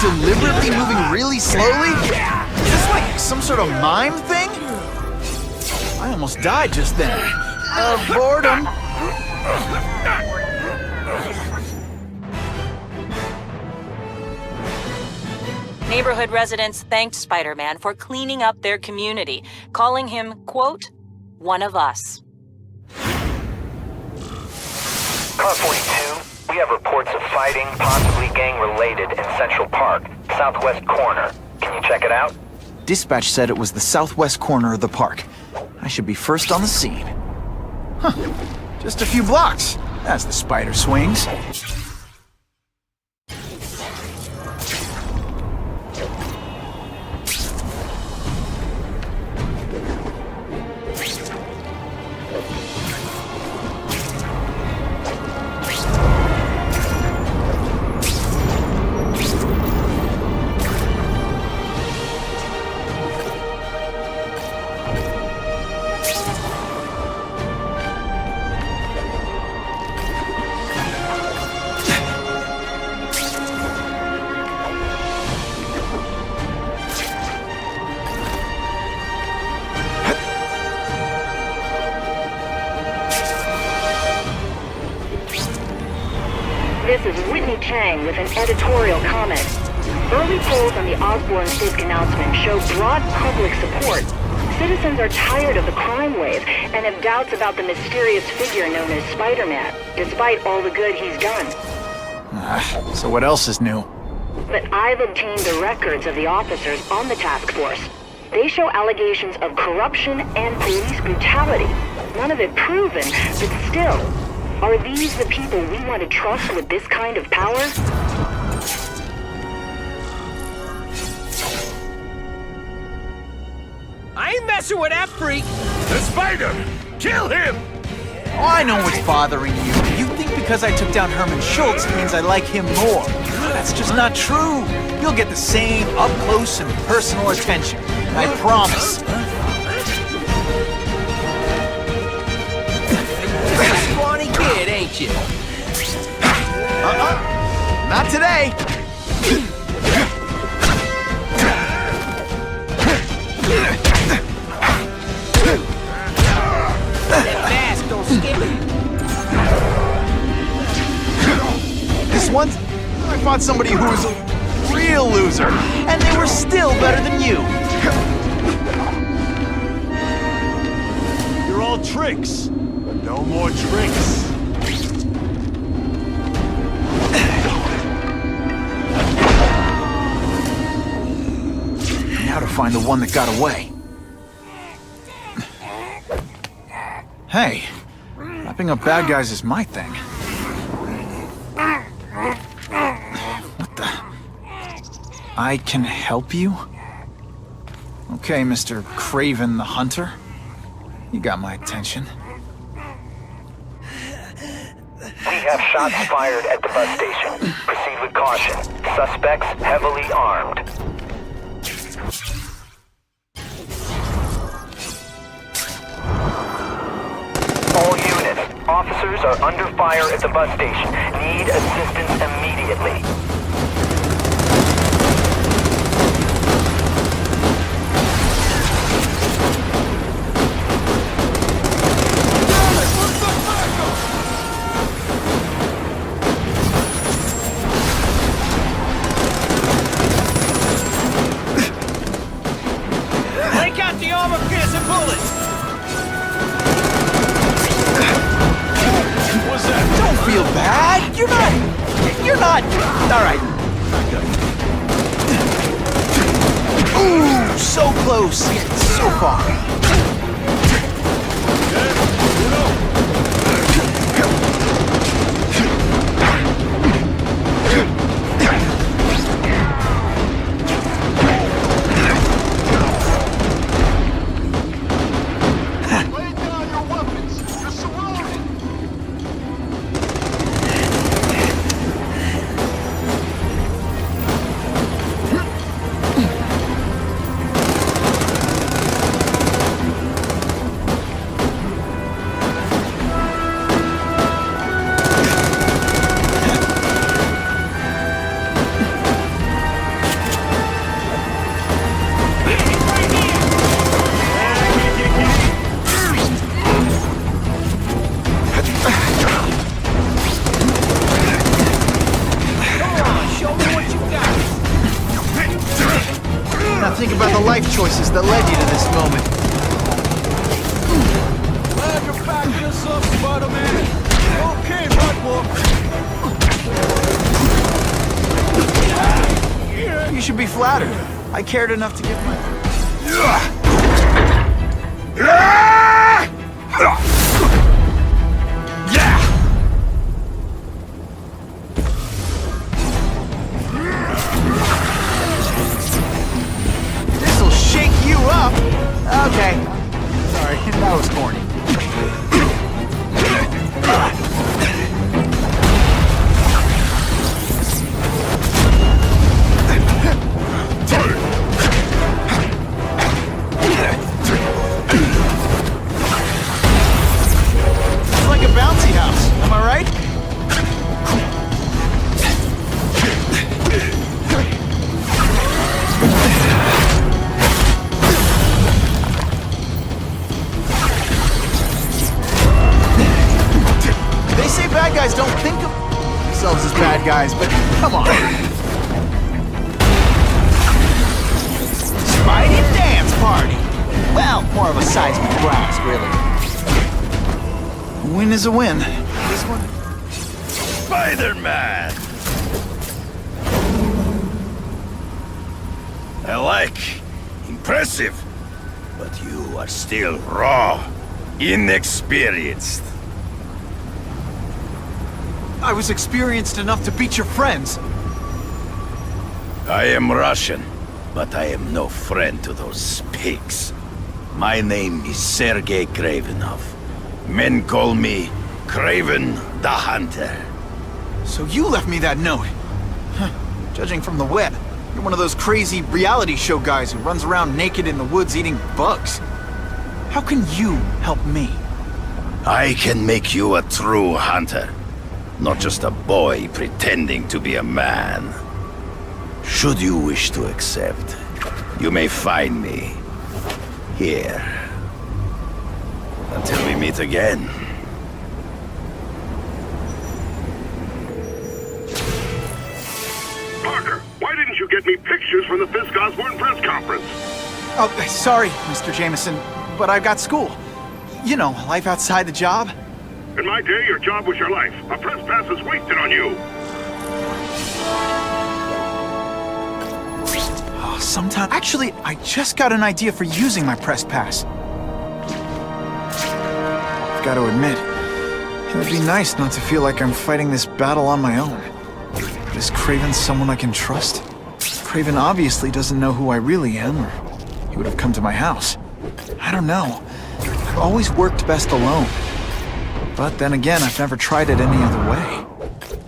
Deliberately moving really slowly? Is this like some sort of mime thing? I almost died just then. Of boredom. Neighborhood residents thanked Spider-Man for cleaning up their community, calling him, quote, one of us. Car 42, we have reports of fighting, possibly gang-related, in Central Park, southwest corner. Can you check it out? Dispatch said it was the southwest corner of the park. I should be first on the scene. Huh. Just a few blocks, as the spider swings. This is Whitney Chang with an editorial comment. Early polls on the Osborn Fisk announcement show broad public support. Citizens are tired of the crime wave and have doubts about the mysterious figure known as Spider-Man, despite all the good he's done. So what else is new? But I've obtained the records of the officers on the task force. They show allegations of corruption and police brutality. None of it proven, but still. Are these the people we want to trust with this kind of power? I ain't messing with that freak. The spider! Kill him! Oh, I know what's bothering you. You think because I took down Herman Schultz means I like him more. That's just not true. You'll get the same up-close and personal attention. I promise. Scrawny kid, ain't you? Not today. That mask don't skip it. This once, I fought somebody who was a real loser, and they were still better than you. You're all tricks. No more tricks. Now to find the one that got away. Hey, wrapping up bad guys is my thing. What the? I can help you? Okay, Mr. Craven the Hunter. You got my attention. We have shots fired at the bus station. Proceed with caution. Suspects heavily armed. All units, officers are under fire at the bus station. Need assistance immediately. Break out the armor-piercing bullets! What's that? Don't feel bad. You're not. All right. Ooh, so close, yet so far. Think about the life choices that led you to this moment. Glad you're backing us up, Spider-Man. Okay, Buttwolf. You should be flattered. I cared enough to give my... Okay. Sorry, that was corny. It's like a bouncy house, am I right? Bad guys don't think of themselves as bad guys, but come on. Spidey dance party. Well, more of a seismic blast, really. A win is a win. This one? Spider-Man! I like. Impressive. But you are still raw. Inexperienced. I was experienced enough to beat your friends. I am Russian, but I am no friend to those pigs. My name is Sergei Kravenov. Men call me Kraven the Hunter. So you left me that note. Huh. Judging from the web, you're one of those crazy reality show guys who runs around naked in the woods eating bugs. How can you help me? I can make you a true hunter. Not just a boy pretending to be a man. Should you wish to accept, you may find me here. Until we meet again. Parker, why didn't you get me pictures from the Fisk Osborn press conference? Oh, sorry, Mr. Jameson, but I've got school. You know, life outside the job. In my day, your job was your life. A press pass is wasted on you. Oh, sometimes... Actually, I just got an idea for using my press pass. I've got to admit, it would be nice not to feel like I'm fighting this battle on my own. Is Kraven someone I can trust? Kraven obviously doesn't know who I really am, or he would have come to my house. I don't know. I've always worked best alone. But then again, I've never tried it any other way.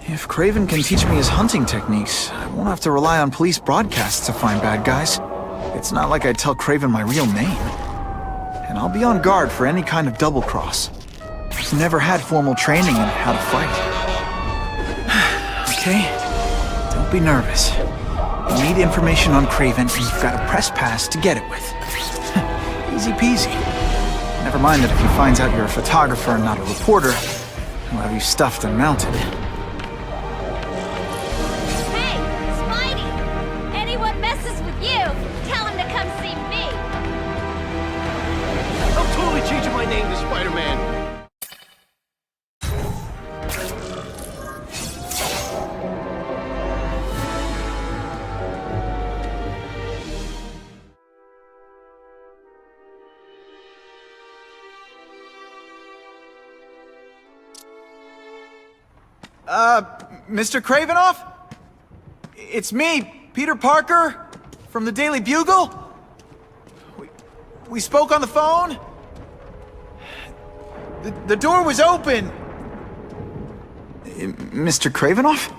If Craven can teach me his hunting techniques, I won't have to rely on police broadcasts to find bad guys. It's not like I'd tell Craven my real name. And I'll be on guard for any kind of double-cross. I've never had formal training in how to fight. Okay? Don't be nervous. You need information on Craven, and you've got a press pass to get it with. Easy peasy. Never mind that if he finds out you're a photographer and not a reporter, he'll have you stuffed and mounted. Hey, Spidey! Anyone messes with you, tell him to come see me! I'm totally changing my name to Spider-Man. Mr. Cravenoff? It's me, Peter Parker, from the Daily Bugle. We spoke on the phone. The door was open. Mr. Cravenoff?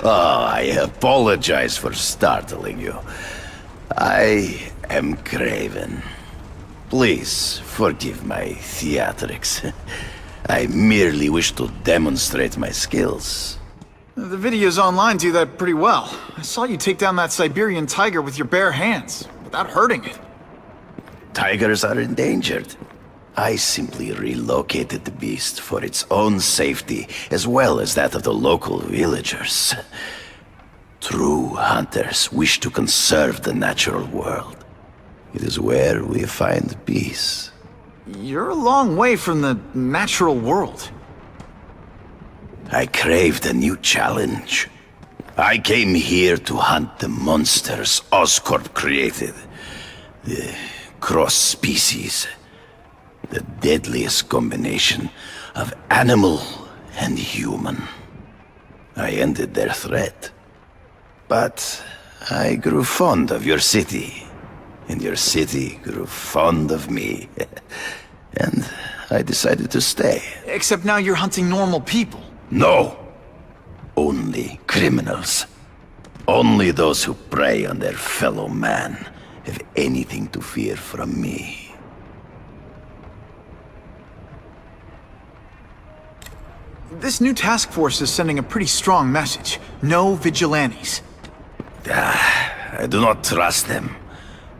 Oh, I apologize for startling you. I am Craven. Please forgive my theatrics. I merely wish to demonstrate my skills. The videos online do that pretty well. I saw you take down that Siberian tiger with your bare hands, without hurting it. Tigers are endangered. I simply relocated the beast for its own safety, as well as that of the local villagers. True hunters wish to conserve the natural world. It is where we find peace. You're a long way from the natural world. I craved a new challenge. I came here to hunt the monsters Oscorp created. The cross-species. The deadliest combination of animal and human. I ended their threat. But I grew fond of your city. And your city grew fond of me. And I decided to stay. Except now you're hunting normal people. No! Only criminals. Only those who prey on their fellow man have anything to fear from me. This new task force is sending a pretty strong message. No vigilantes. I do not trust them.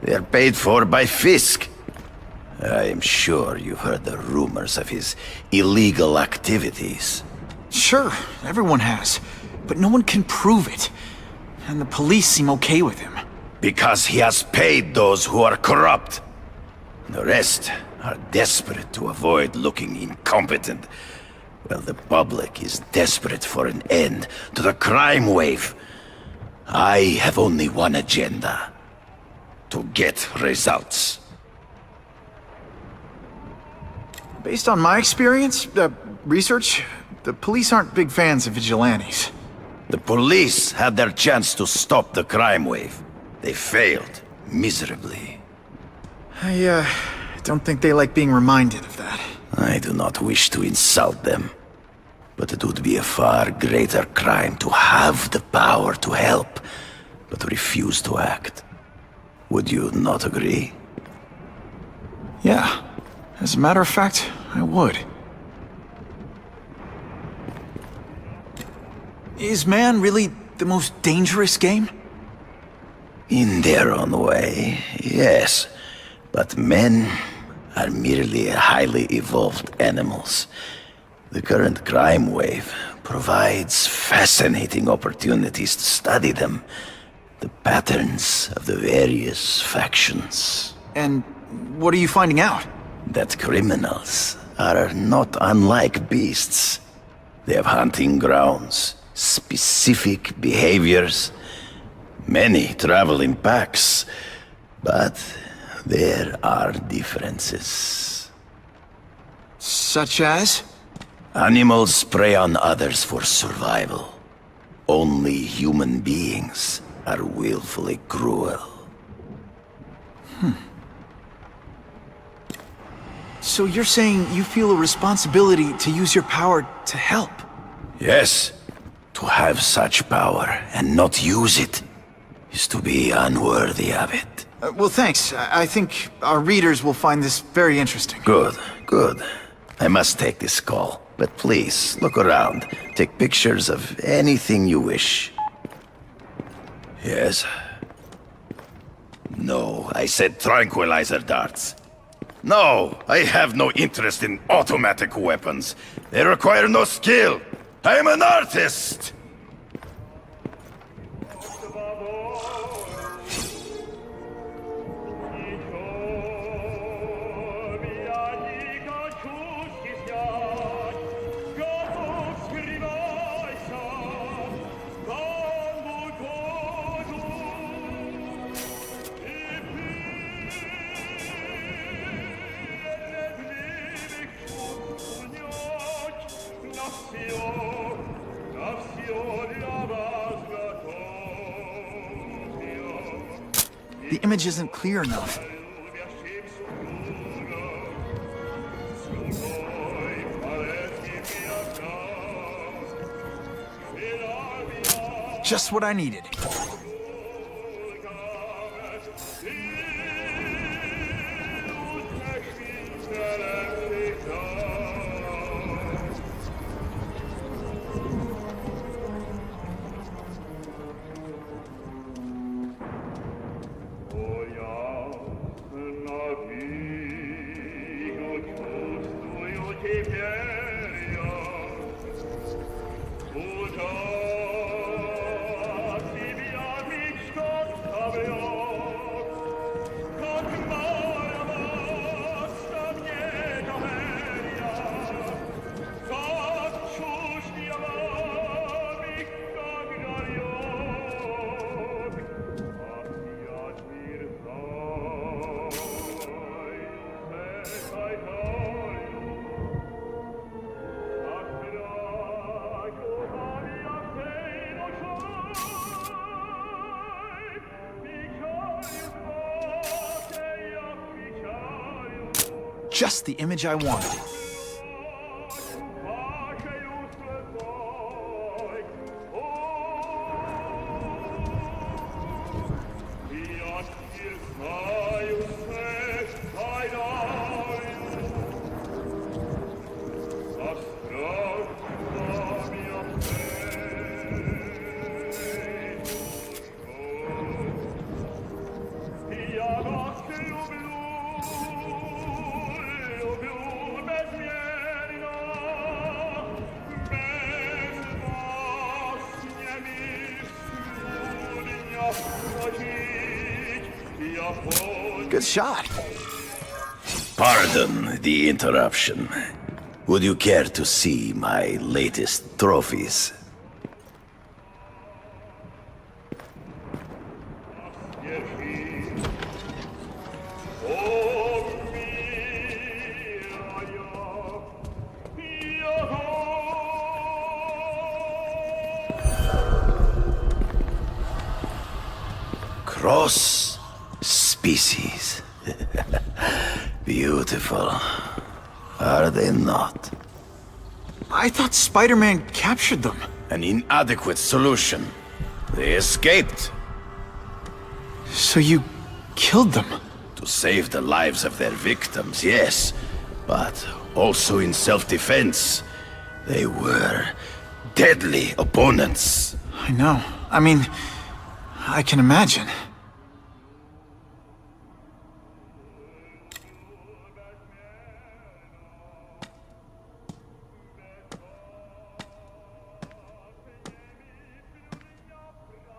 They are paid for by Fisk. I am sure you've heard the rumors of his illegal activities. Sure, everyone has. But no one can prove it. And the police seem okay with him. Because he has paid those who are corrupt. The rest are desperate to avoid looking incompetent. Well, the public is desperate for an end to the crime wave. I have only one agenda. To get results. Based on my experience, research, the police aren't big fans of vigilantes. The police had their chance to stop the crime wave. They failed miserably. I don't think they like being reminded of that. I do not wish to insult them. But it would be a far greater crime to have the power to help, but refuse to act. Would you not agree? Yeah. As a matter of fact, I would. Is man really the most dangerous game? In their own way, yes. But men are merely highly evolved animals. The current crime wave provides fascinating opportunities to study them. The patterns of the various factions. And what are you finding out? That criminals are not unlike beasts. They have hunting grounds, specific behaviors, Many travel in packs, but there are differences. Such as? Animals prey on others for survival. Only human beings are willfully cruel. So you're saying you feel a responsibility to use your power to help? Yes. To have such power and not use it is to be unworthy of it. Well, thanks. I think our readers will find this very interesting. Good, good. I must take this call, but please, look around. Take pictures of anything you wish. Yes? No, I said tranquilizer darts. No, I have no interest in automatic weapons. They require no skill. I am an artist! The image isn't clear enough. Just what I needed. Just the image I wanted. Good shot. Pardon the interruption. Would you care to see my latest trophies? Cross species. Beautiful. Are they not? I thought Spider-Man captured them. An inadequate solution. They escaped. So you killed them? To save the lives of their victims, yes. But also in self-defense. They were deadly opponents. I know. I mean, I can imagine.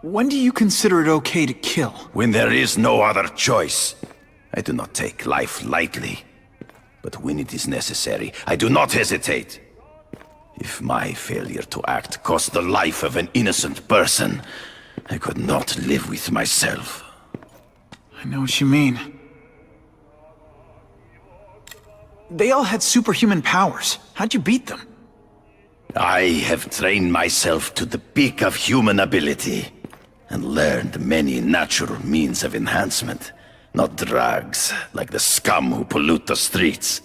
When do you consider it okay to kill? When there is no other choice. I do not take life lightly. But when it is necessary, I do not hesitate. If my failure to act cost the life of an innocent person, I could not live with myself. I know what you mean. They all had superhuman powers. How'd you beat them? I have trained myself to the peak of human ability, and learned many natural means of enhancement. Not drugs, like the scum who pollute the streets,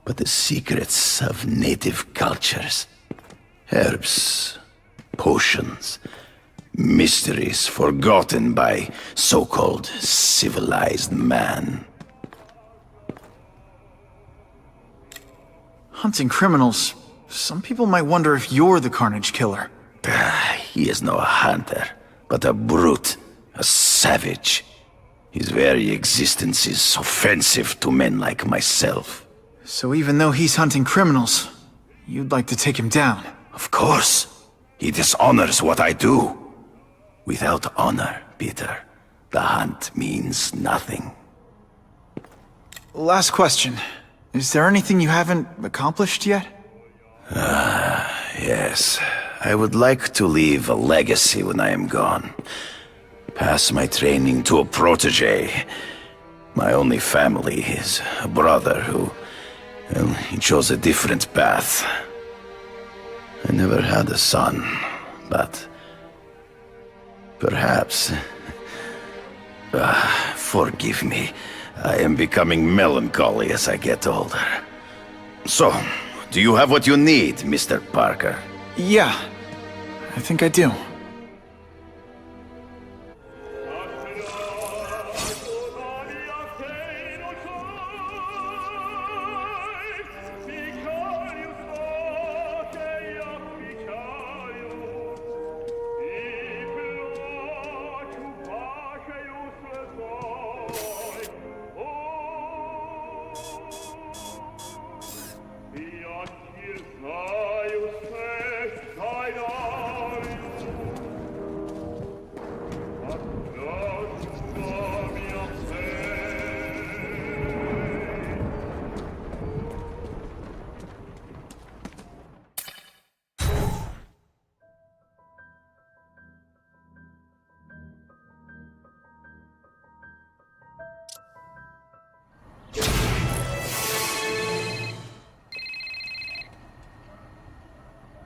but the secrets of native cultures. Herbs, potions, mysteries forgotten by so-called civilized man. Hunting criminals. Some people might wonder if you're the Carnage Killer. He is no hunter, but a brute, a savage. His very existence is offensive to men like myself. So even though he's hunting criminals, you'd like to take him down? Of course. He dishonors what I do. Without honor, Peter, the hunt means nothing. Last question. Is there anything you haven't accomplished yet? Yes. I would like to leave a legacy when I am gone. Pass my training to a protege. My only family is a brother who... well, he chose a different path. I never had a son, but... perhaps... forgive me. I am becoming melancholy as I get older. So, do you have what you need, Mr. Parker? Yeah, I think I do.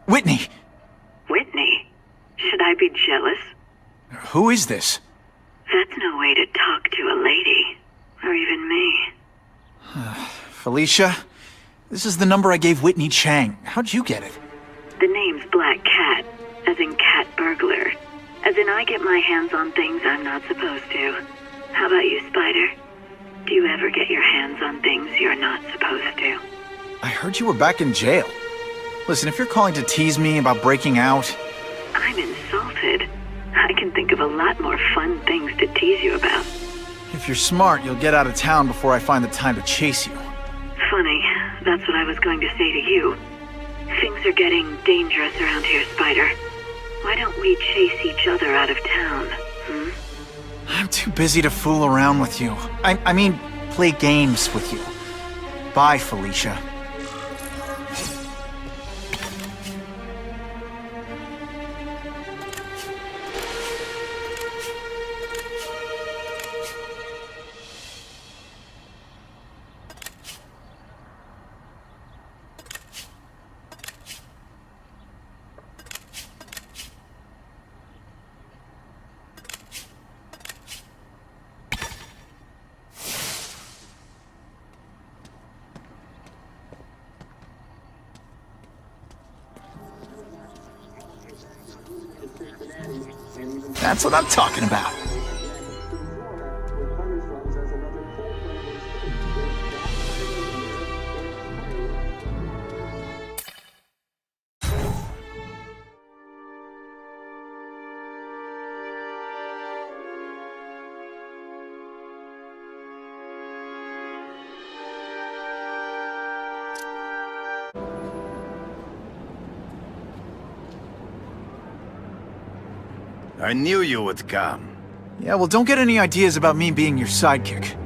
Whitney! Whitney? Should I be jealous? Who is this? That's no way to talk to a lady. Or even me. Felicia? This is the number I gave Whitney Chang. How'd you get it? The name's Black Cat, as in cat burglar. As in I get my hands on things I'm not supposed to. How about you, Spider? Do you ever get your hands on things you're not supposed to? I heard you were back in jail. Listen, if you're calling to tease me about breaking out... I'm insulted. I can think of a lot more fun things to tease you about. If you're smart, you'll get out of town before I find the time to chase you. Funny, that's what I was going to say to you. Things are getting dangerous around here, Spider. Why don't we chase each other out of town, hmm? I'm too busy to fool around with you. I mean, play games with you. Bye, Felicia. That's what I'm talking about. I knew you would come. Yeah, well, don't get any ideas about me being your sidekick.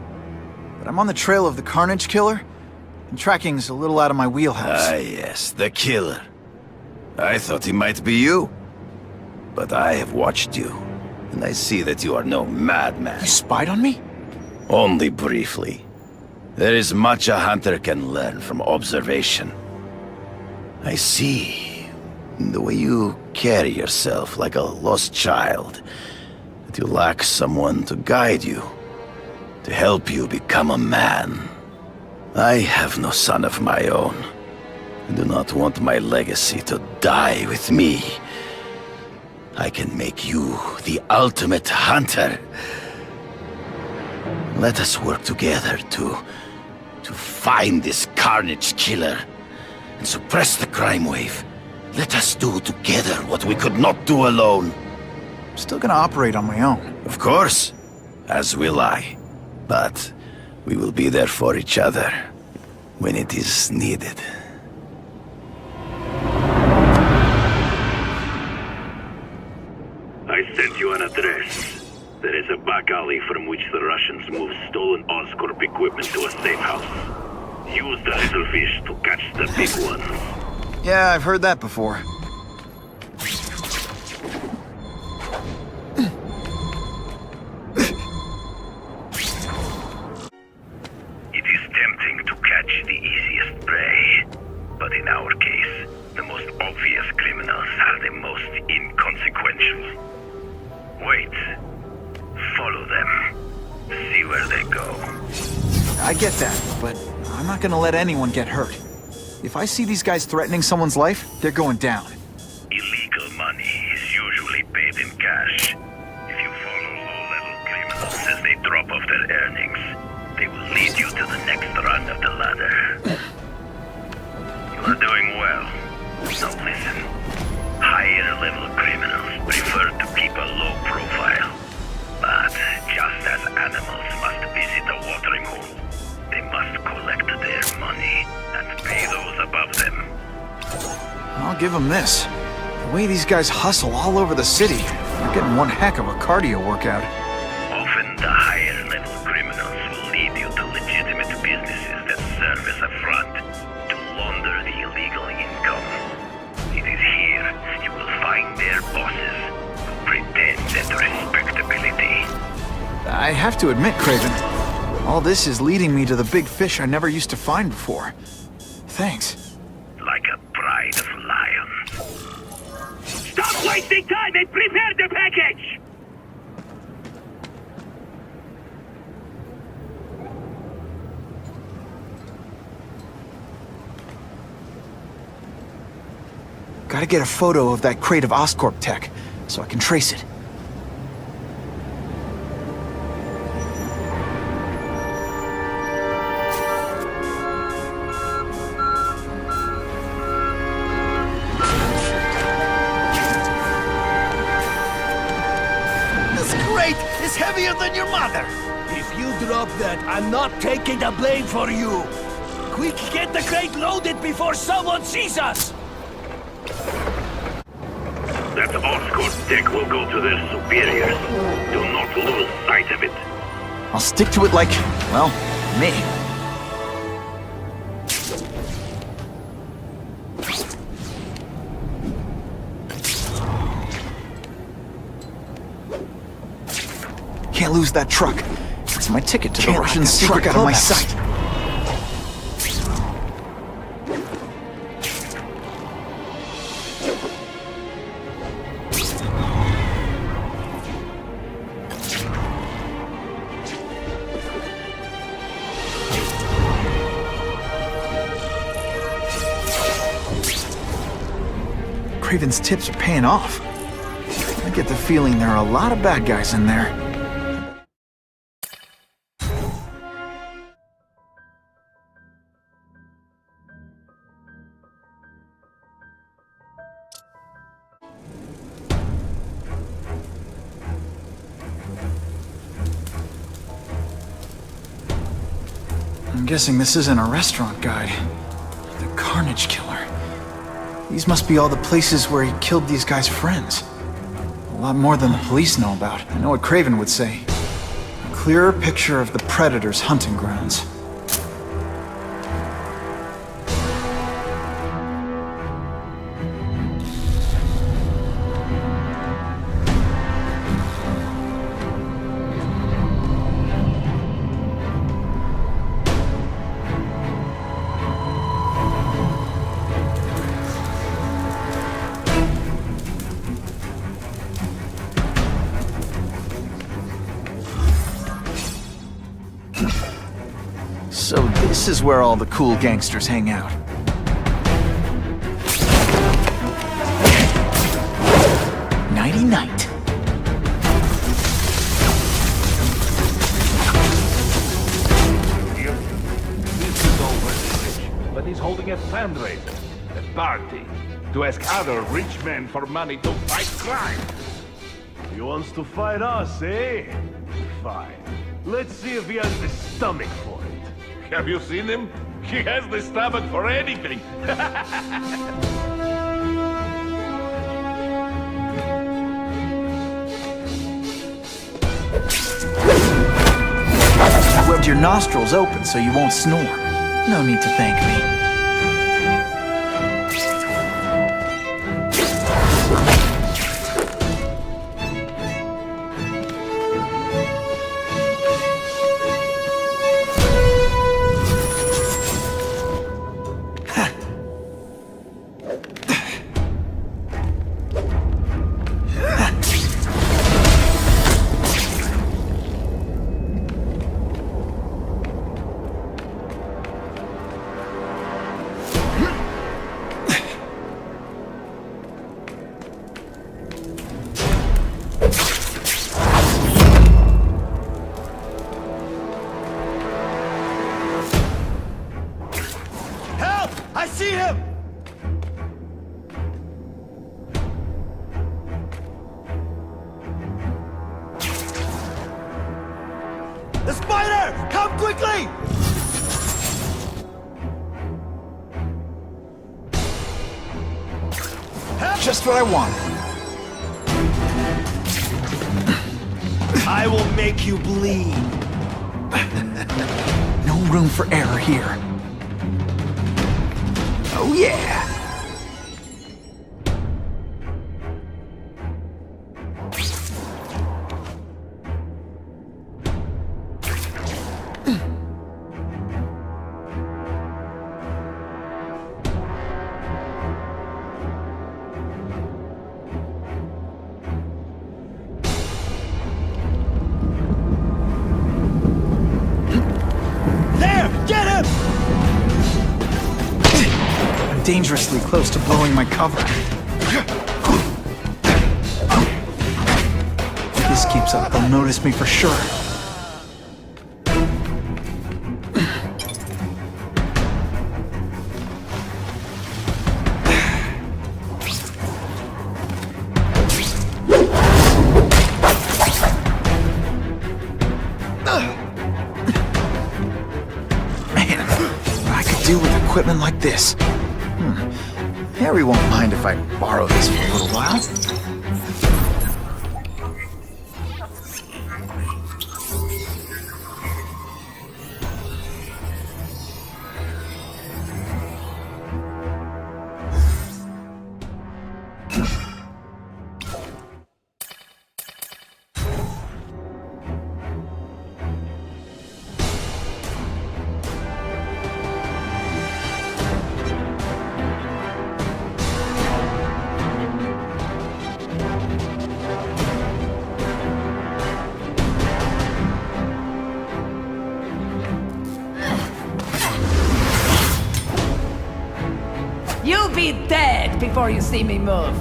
But I'm on the trail of the Carnage Killer, and tracking's a little out of my wheelhouse. Ah, yes, the killer. I thought he might be you. But I have watched you. and I see that you are no madman. You spied on me? Only briefly. There is much a hunter can learn from observation. I see in the way you carry yourself like a lost child, that you lack someone to guide you, to help you become a man. I have no son of my own. I do not want my legacy to die with me. I can make you the ultimate hunter. Let us work together to find this carnage killer and suppress the crime wave. Let us do together what we could not do alone. I'm still gonna operate on my own. Of course, as will I. But we will be there for each other when it is needed. I sent you an address. There is a back alley from which the Russians move stolen Oscorp equipment to a safe house. Use the little fish to catch the big ones. Yeah, I've heard that before. It is tempting to catch the easiest prey, but in our case, the most obvious criminals are the most inconsequential. Wait. Follow them. See where they go. I get that, but I'm not gonna let anyone get hurt. If I see these guys threatening someone's life, they're going down. Illegal money is usually paid in cash. If you follow low-level criminals as they drop off their earnings, they will lead you to the next rung of the ladder. You are doing well. Now listen. Higher-level criminals prefer to keep a low profile. But just as animals must visit a watering hole, they must collect their money and pay those above them. I'll give them this. The way these guys hustle all over the city, they're getting one heck of a cardio workout. Often the higher-level criminals will lead you to legitimate businesses that serve as a front to launder the illegal income. It is here you will find their bosses who pretend at respectability. I have to admit, Craven, all this is leading me to the big fish I never used to find before. Thanks. Like a pride of lions. Stop wasting time and prepare the package! Gotta get a photo of that crate of Oscorp tech, so I can trace it. This crate is heavier than your mother! If you drop that, I'm not taking the blame for you! Quick, get the crate loaded before someone sees us! That Oscorp tech will go to their superiors. Do not lose sight of it. I'll stick to it like, well, me. Can't lose that truck. It's my ticket to the Russian secret out of my sight. Craven's tips are paying off. I get the feeling there are a lot of bad guys in there. I'm guessing this isn't a restaurant guide. The Carnage Killer. These must be all the places where he killed these guys' friends. A lot more than the police know about. I know what Craven would say. A clearer picture of the Predator's hunting grounds. is where all the cool gangsters hang out. Nighty-night. This is over village, but he's holding a fundraiser, a party, to ask other rich men for money to fight crime. He wants to fight us, eh? Fine. Let's see if he has the stomach for it. Have you seen him? He has the stomach for anything. I rubbed your nostrils open so you won't snore. No need to thank me. I see him! The spider! Come quickly! Just what I want. I will make you bleed. No room for error here. Oh yeah! There! Get him! Dangerously close to blowing my cover. If this keeps up, they'll notice me for sure. Man, what I could do with equipment like this. Harry won't mind if I borrow this for a little while. You'll be dead before you see me move.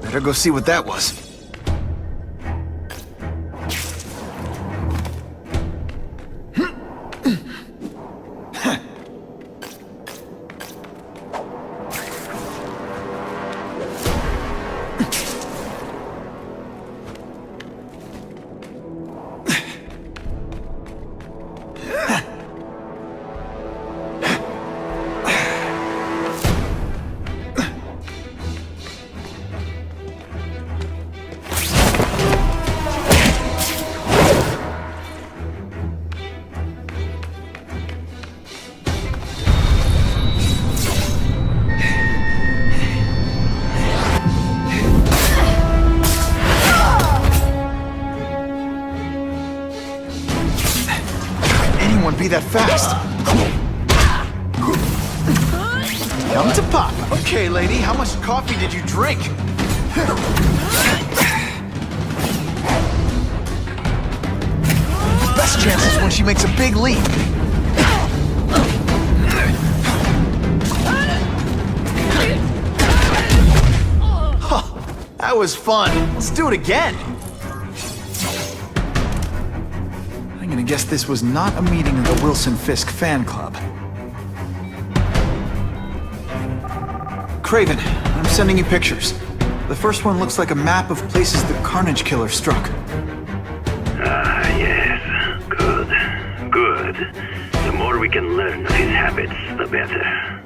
Better go see what that was. Be that fast. Come to pop. Okay, lady, how much coffee did you drink? she makes a big leap. That was fun. Let's do it again. I'm gonna guess this was not a meeting of the Wilson Fisk fan club. Craven, I'm sending you pictures. The first one looks like a map of places the Carnage Killer struck. Ah, yes. Good. Good. The more we can learn of his habits, the better.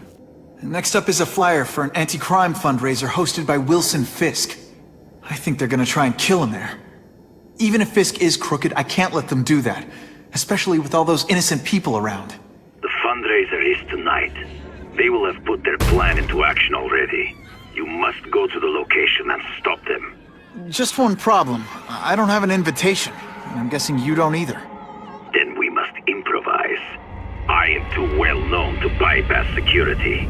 Next up is a flyer for an anti-crime fundraiser hosted by Wilson Fisk. I think they're gonna try and kill him there. Even if Fisk is crooked, I can't let them do that. Especially with all those innocent people around. The fundraiser is tonight. They will have put their plan into action already. You must go to the location and stop them. Just one problem. I don't have an invitation. I'm guessing you don't either. Then we must improvise. I am too well known to bypass security.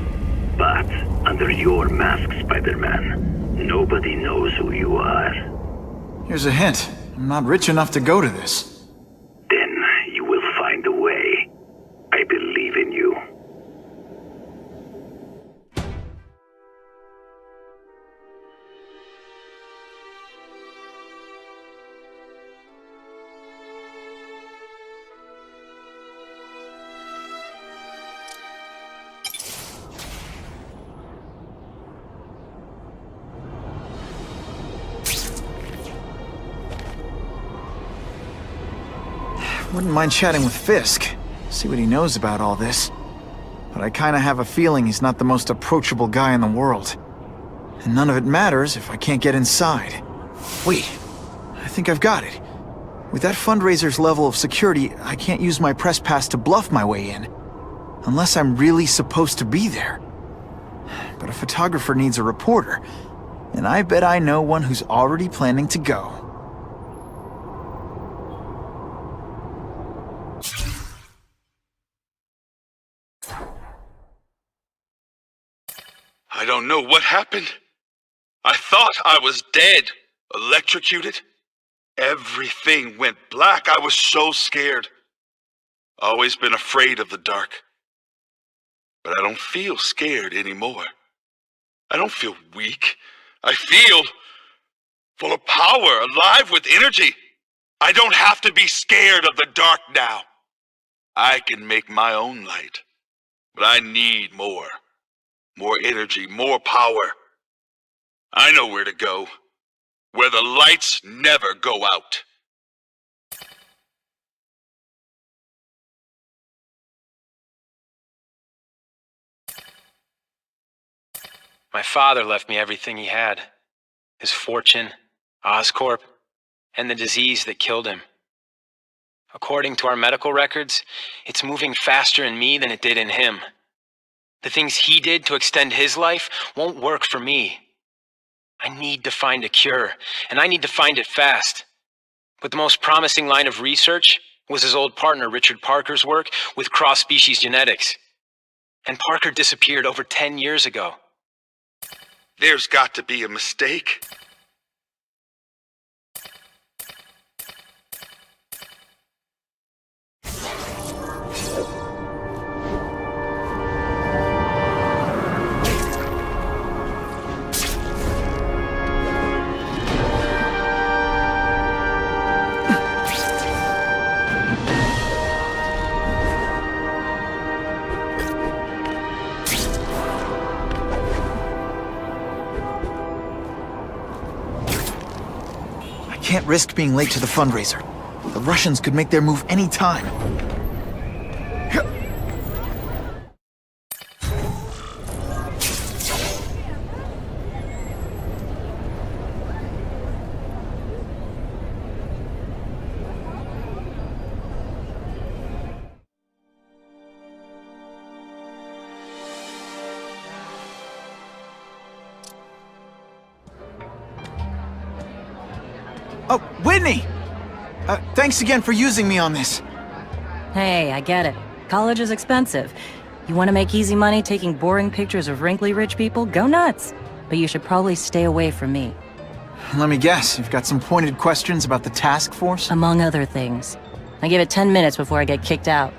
But under your mask, Spider-Man, nobody knows who you are. Here's a hint. I'm not rich enough to go to this. Then you will find a way. I believe in you. Wouldn't mind chatting with Fisk, see what he knows about all this. But I kinda have a feeling he's not the most approachable guy in the world. And none of it matters if I can't get inside. Wait, I think I've got it. With that fundraiser's level of security, I can't use my press pass to bluff my way in. Unless I'm really supposed to be there. But a photographer needs a reporter, and I bet I know one who's already planning to go. I don't know what happened. I thought I was dead, electrocuted. Everything went black. I was so scared. Always been afraid of the dark. But I don't feel scared anymore. I don't feel weak. I feel full of power, alive with energy. I don't have to be scared of the dark now. I can make my own light. But I need more. More energy, more power. I know where to go. Where the lights never go out. My father left me everything he had. His fortune, Oscorp, and the disease that killed him. According to our medical records, it's moving faster in me than it did in him. The things he did to extend his life won't work for me. I need to find a cure, and I need to find it fast. But the most promising line of research was his old partner Richard Parker's work with cross-species genetics. And Parker disappeared over 10 years ago. There's got to be a mistake. Can't risk being late to the fundraiser. The Russians could make their move any time. Oh, Whitney! Thanks again for using me on this. Hey, I get it. College is expensive. You want to make easy money taking boring pictures of wrinkly rich people? Go nuts! But you should probably stay away from me. Let me guess, you've got some pointed questions about the task force? Among other things. I give it 10 minutes before I get kicked out.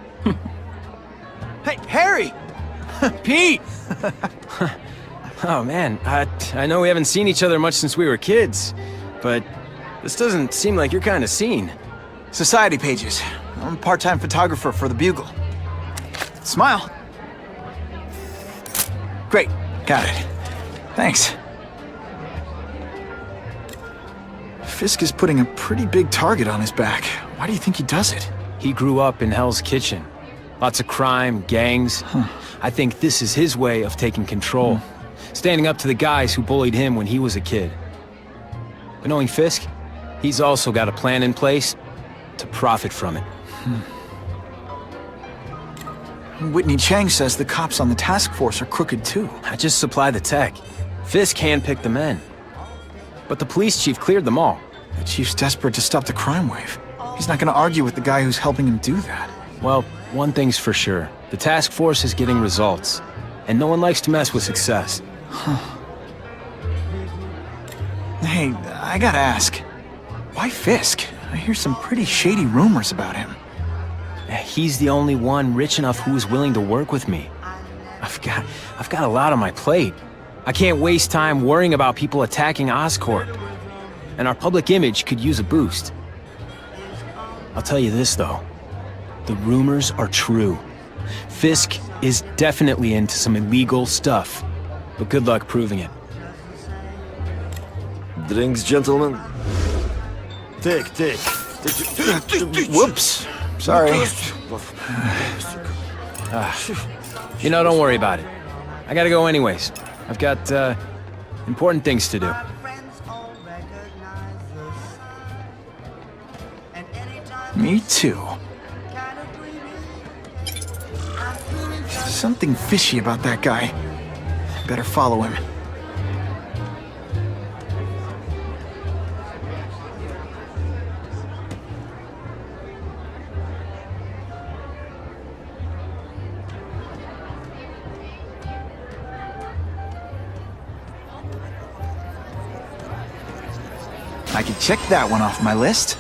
Hey, Harry! Pete! Oh man, I know we haven't seen each other much since we were kids, but this doesn't seem like your kind of scene. Society pages. I'm a part-time photographer for the Bugle. Smile. Great, got it. Thanks. Fisk is putting a pretty big target on his back. Why do you think he does it? He grew up in Hell's Kitchen. Lots of crime, gangs. I think this is his way of taking control. Standing up to the guys who bullied him when he was a kid. But knowing Fisk, he's also got a plan in place to profit from it. Whitney Chang says the cops on the task force are crooked too. I just supply the tech. Fisk handpicked the men. But the police chief cleared them all. The chief's desperate to stop the crime wave. He's not gonna argue with the guy who's helping him do that. Well, one thing's for sure. The task force is getting results. And no one likes to mess with success. Hey, I gotta ask. Why Fisk? I hear some pretty shady rumors about him. He's the only one rich enough who is willing to work with me. I've got a lot on my plate. I can't waste time worrying about people attacking Oscorp. And our public image could use a boost. I'll tell you this, though. The rumors are true. Fisk is definitely into some illegal stuff. But good luck proving it. Drinks, gentlemen? Take. Whoops. Sorry. You know, don't worry about it. I gotta go anyways. I've got, important things to do. Me too. Something fishy about that guy. Better follow him. I can check that one off my list.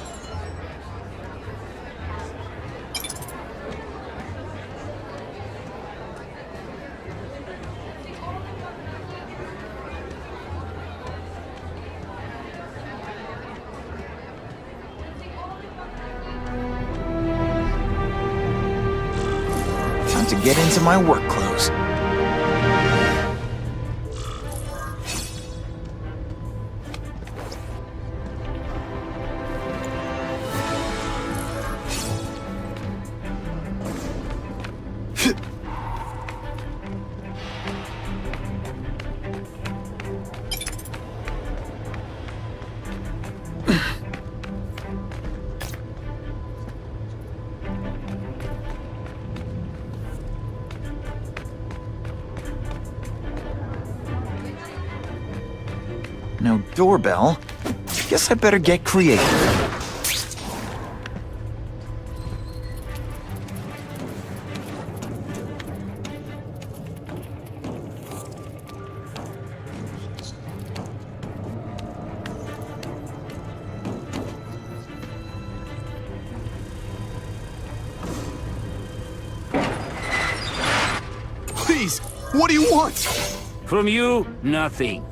Time to get into my work clothes. No doorbell. Guess I better get creative. Please, what do you want? From you, nothing.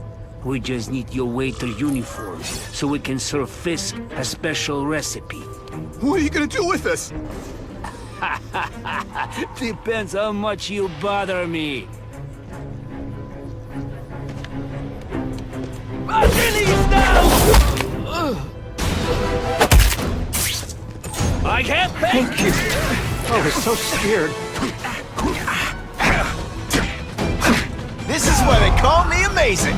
We just need your waiter uniform so we can serve Fisk a special recipe. What are you gonna do with us? Depends how much you bother me. I can't Thank you. I was so scared. This is why they call me amazing!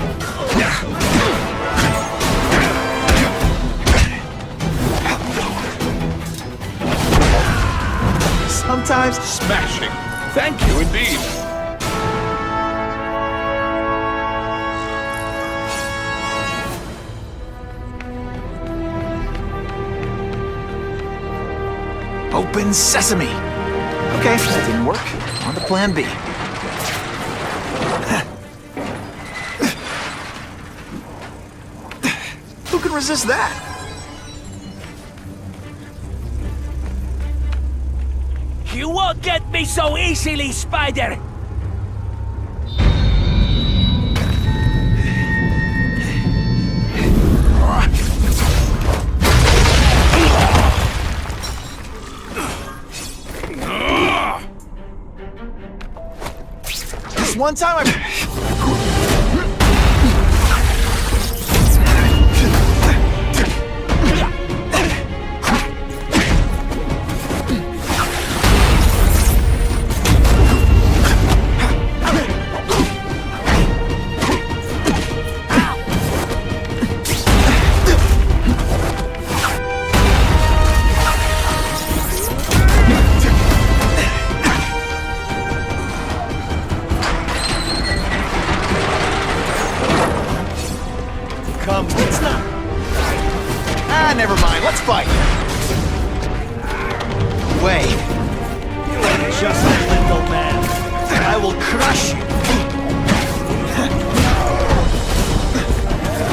Sometimes... Smashing. Thank you indeed. Open sesame. Okay, that didn't work. On to plan B. Who can resist that? You won't get me so easily, Spider! This one time never mind, let's fight! Wait. You are just a little man. I will crush you!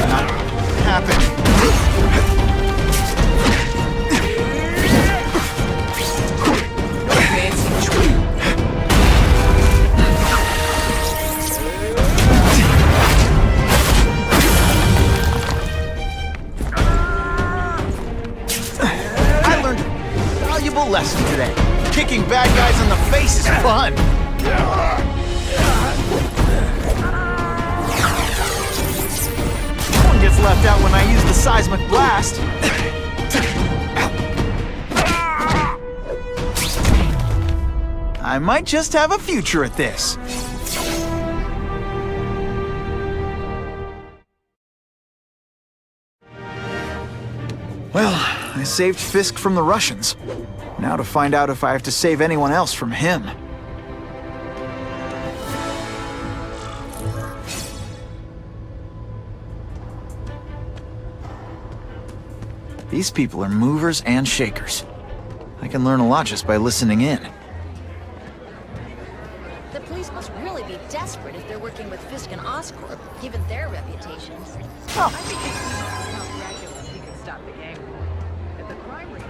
Not happen. Lesson today. Kicking bad guys in the face is fun. No one gets left out when I use the seismic blast. I might just have a future at this. Well, I saved Fisk from the Russians. Now to find out if I have to save anyone else from him. These people are movers and shakers. I can learn a lot just by listening in. The police must really be desperate if they're working with Fisk and Oscorp, given their reputations. Oh. I think it's miraculous he can stop the gang war. If the crime rate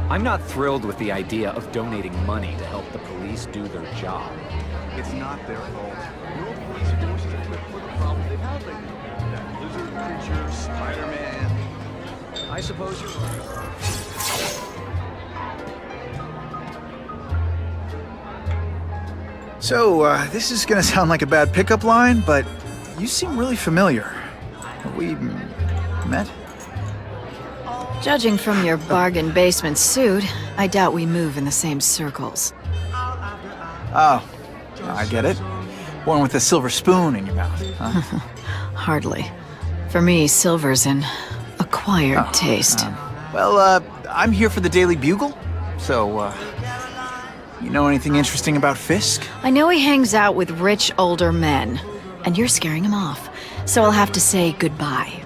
I'm not thrilled with the idea of donating money to help the police do their job. It's not their fault. Your police force is equipped for the problem they have. That lizard creature, Spider-Man. I suppose you're right. So, this is gonna sound like a bad pickup line, but you seem really familiar. Have we met? Judging from your bargain basement suit, I doubt we move in the same circles. Oh, I get it. One with a silver spoon in your mouth, huh? Hardly. For me, silver's an acquired taste. Well, I'm here for the Daily Bugle, so, you know anything interesting about Fisk? I know he hangs out with rich older men, and you're scaring him off, so I'll have to say goodbye.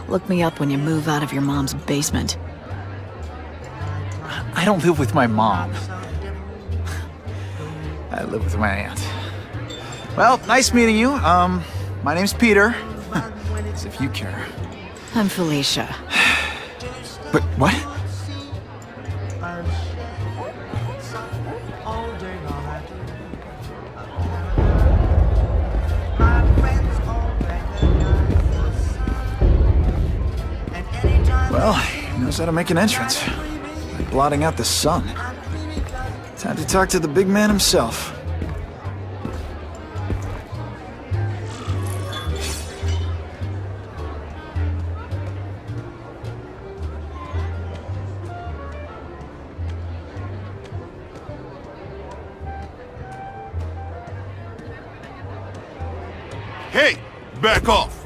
Look me up when you move out of your mom's basement. I don't live with my mom. I live with my aunt. Well, nice meeting you. My name's Peter. As if you care. I'm Felicia. But what? Well, he knows how to make an entrance. By blotting out the sun. Time to talk to the big man himself. Hey, back off!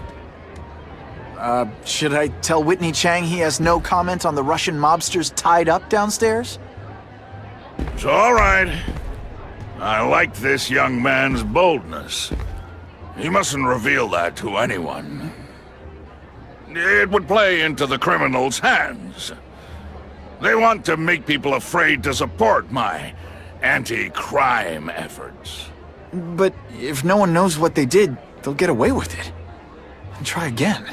Should I tell Whitney Chang he has no comment on the Russian mobsters tied up downstairs? It's all right. I like this young man's boldness. He mustn't reveal that to anyone. It would play into the criminal's hands. They want to make people afraid to support my anti-crime efforts. But if no one knows what they did, they'll get away with it. And try again.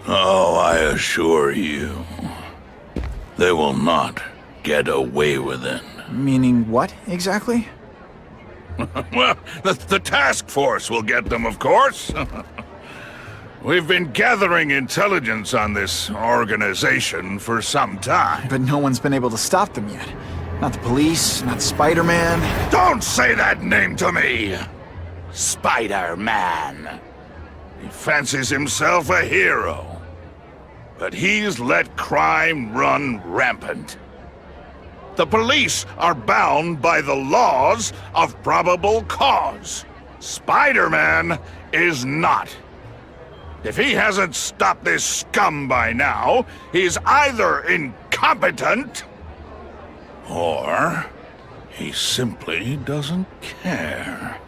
Oh, I assure you, they will not get away with it. Meaning what, exactly? Well, the task force will get them, of course. We've been gathering intelligence on this organization for some time. But no one's been able to stop them yet. Not the police, not Spider-Man. Don't say that name to me! Spider-Man. He fancies himself a hero. But he's let crime run rampant. The police are bound by the laws of probable cause. Spider-Man is not. If he hasn't stopped this scum by now, he's either incompetent, or he simply doesn't care.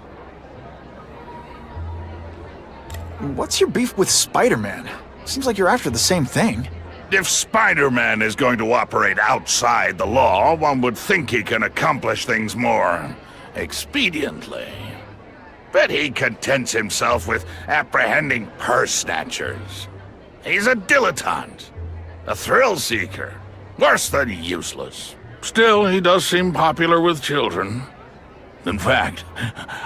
What's your beef with Spider-Man? Seems like you're after the same thing. If Spider-Man is going to operate outside the law, one would think he can accomplish things more expediently. But he contents himself with apprehending purse snatchers. He's a dilettante, a thrill-seeker, worse than useless. Still, he does seem popular with children. In fact,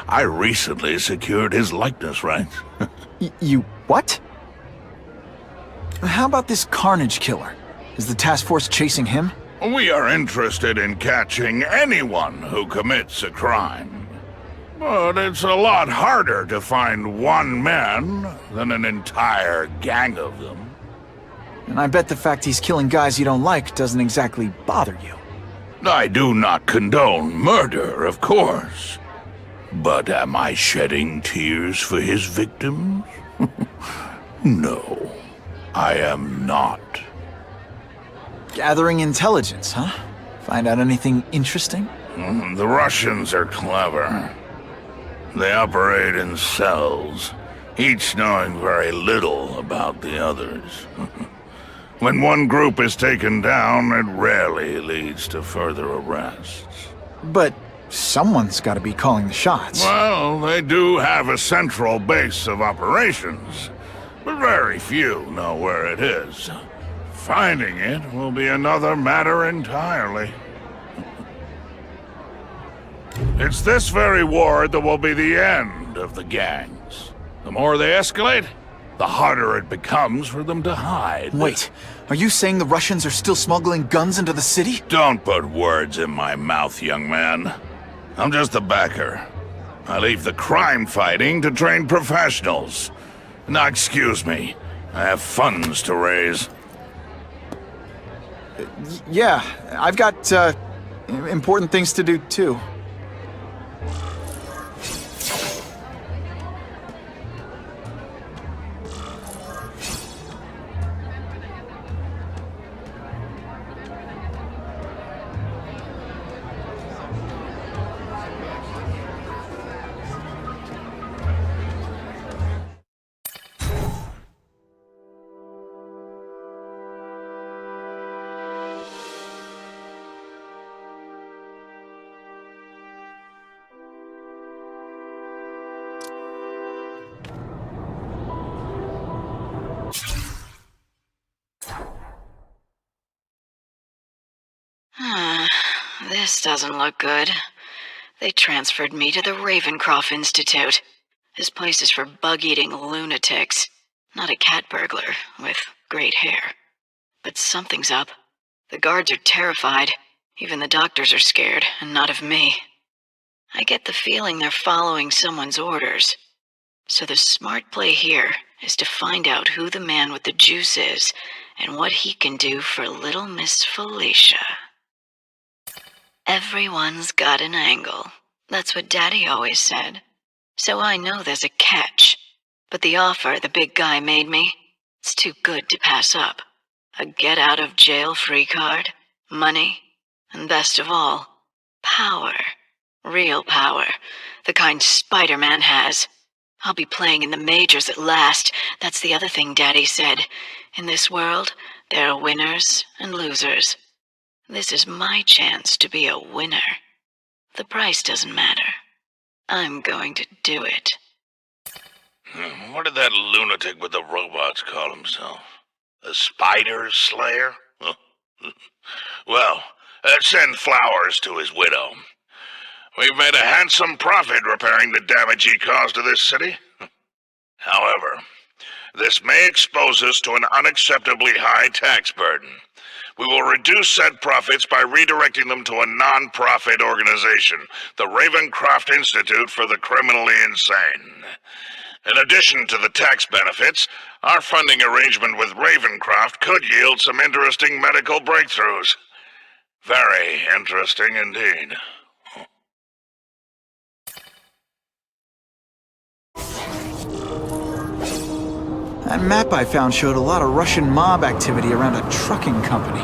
I recently secured his likeness rights. You what? How about this Carnage killer? Is the task force chasing him? We are interested in catching anyone who commits a crime. But it's a lot harder to find one man than an entire gang of them. And I bet the fact he's killing guys you don't like doesn't exactly bother you. I do not condone murder, of course. But am I shedding tears for his victims? No, I am not. Gathering intelligence, huh? Find out anything interesting? The Russians are clever. They operate in cells, each knowing very little about the others. When one group is taken down, it rarely leads to further arrests. But someone's got to be calling the shots. Well, they do have a central base of operations, but very few know where it is. Finding it will be another matter entirely. It's this very war that will be the end of the gangs. The more they escalate, the harder it becomes for them to hide. Wait, are you saying the Russians are still smuggling guns into the city? Don't put words in my mouth, young man. I'm just a backer. I leave the crime fighting to trained professionals. Now, excuse me. I have funds to raise. Yeah, I've got, important things to do, too. This doesn't look good. They transferred me to the Ravencroft Institute. This place is for bug-eating lunatics, not a cat burglar with great hair. But something's up. The guards are terrified. Even the doctors are scared, and not of me. I get the feeling they're following someone's orders. So the smart play here is to find out who the man with the juice is, and what he can do for little Miss Felicia. Everyone's got an angle. That's what Daddy always said. So I know there's a catch. But the offer the big guy made me, it's too good to pass up. A get-out-of-jail-free card, money, and best of all, power. Real power. The kind Spider-Man has. I'll be playing in the majors at last. That's the other thing Daddy said. In this world, there are winners and losers. This is my chance to be a winner. The price doesn't matter. I'm going to do it. What did that lunatic with the robots call himself? A spider slayer? Well, send flowers to his widow. We've made a handsome profit repairing the damage he caused to this city. However, this may expose us to an unacceptably high tax burden. We will reduce said profits by redirecting them to a non-profit organization, the Ravencroft Institute for the Criminally Insane. In addition to the tax benefits, our funding arrangement with Ravencroft could yield some interesting medical breakthroughs. Very interesting indeed. That map I found showed a lot of Russian mob activity around a trucking company.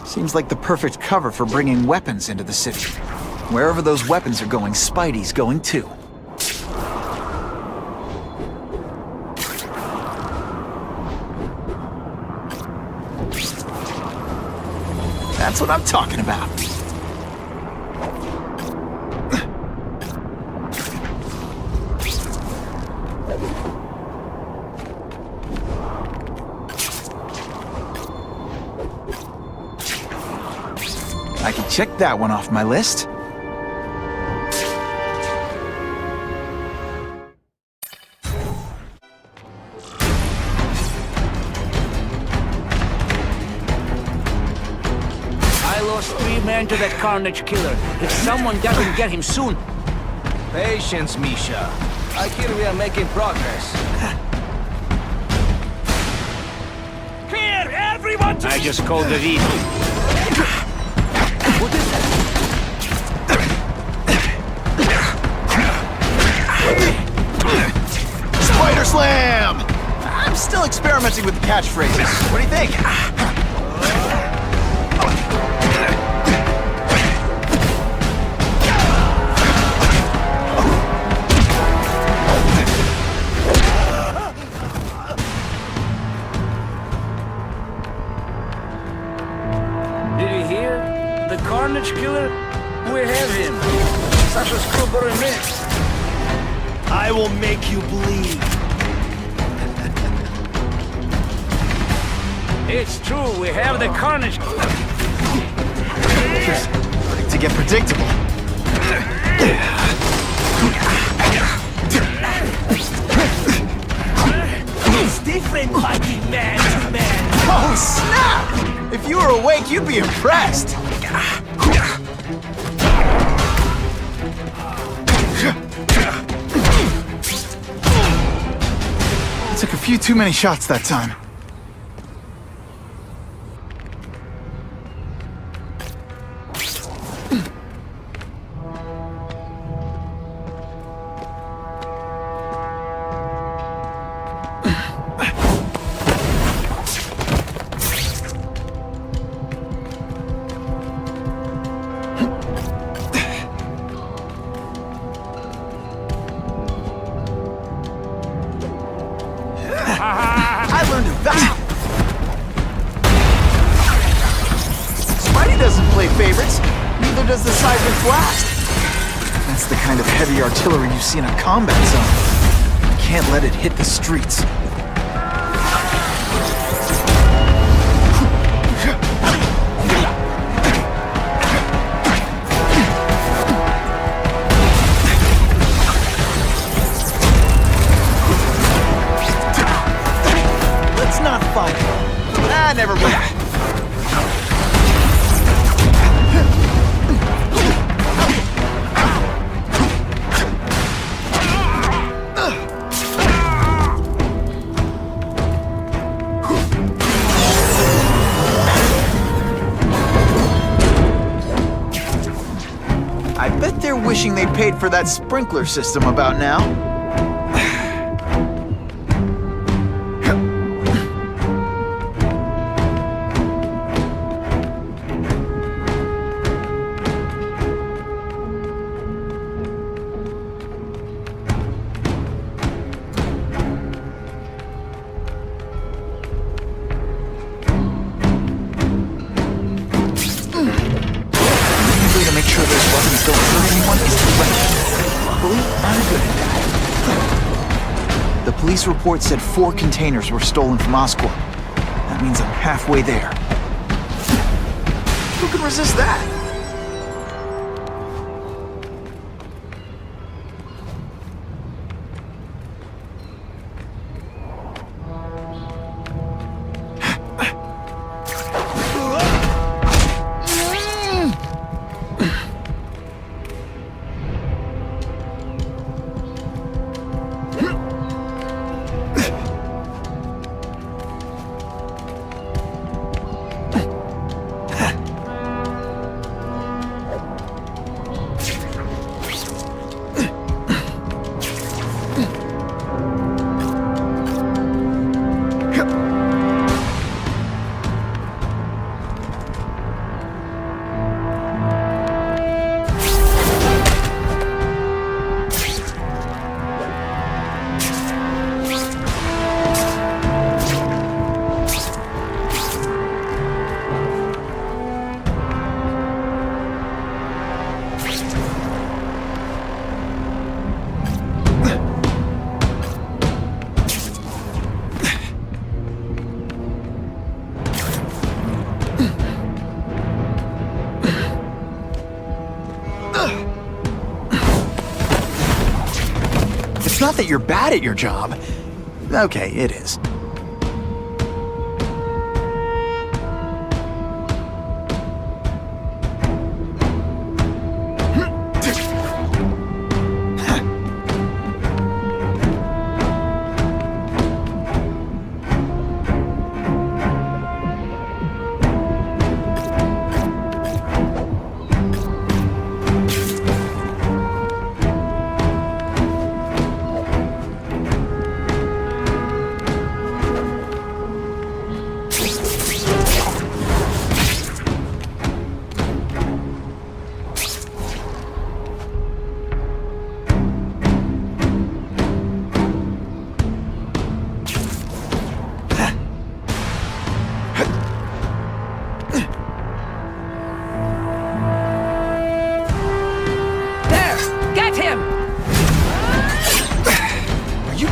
Seems like the perfect cover for bringing weapons into the city. Wherever those weapons are going, Spidey's going too. That's what I'm talking about. I can check that one off my list. I lost 3 men to that Carnage killer. If someone doesn't get him soon... Patience, Misha. I hear we are making progress. Clear! Everyone to... I just called the vehicle. What is that? Spider Slam! I'm still experimenting with the catchphrases. What do you think? Did you hear? The Carnage killer? We have him. Such a screwball mix. I will make you bleed. It's true, we have the Carnage. Starting to get predictable. It's different fighting man to man. Oh, snap! If you were awake, you'd be impressed. I took a few too many shots that time. I learned a vow. Spidey doesn't play favorites. Neither does the Seismic Blast. That's the kind of heavy artillery you see in a combat zone. You can't let it hit the streets. Let's not fight. Ah, never mind. I bet they're wishing they paid for that sprinkler system about now. sure those weapons don't hurt anyone is direct. Luckily, I'm good at that. The police report said 4 containers were stolen from Oscorp. That means I'm halfway there. Who can resist that? It's not that you're bad at your job. Okay, it is.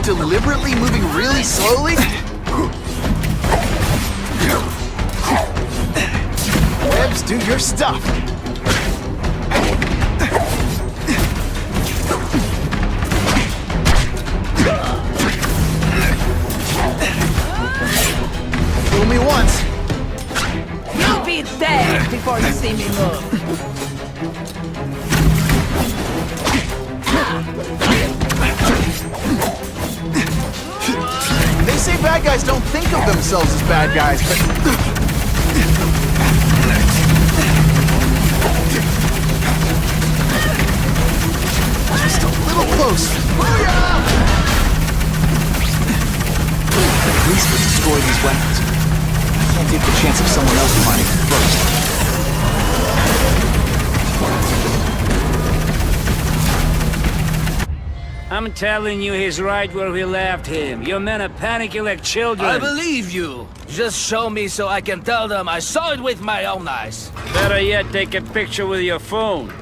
Deliberately moving really slowly? Webbs, do your stuff. Fool me once. You'll be dead before you see me move. They say bad guys don't think of themselves as bad guys, but... Just a little close. At least we destroy these weapons. I can't take the chance of someone else finding them first. I'm telling you, he's right where we left him. Your men are panicking like children. I believe you. Just show me so I can tell them I saw it with my own eyes. Better yet, take a picture with your phone.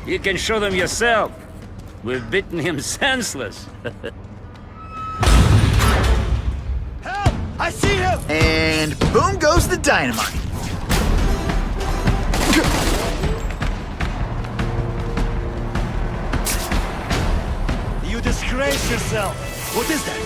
You can show them yourself. We've beaten him senseless. Help! I see him! And boom goes the dynamite. You disgrace yourself! What is that?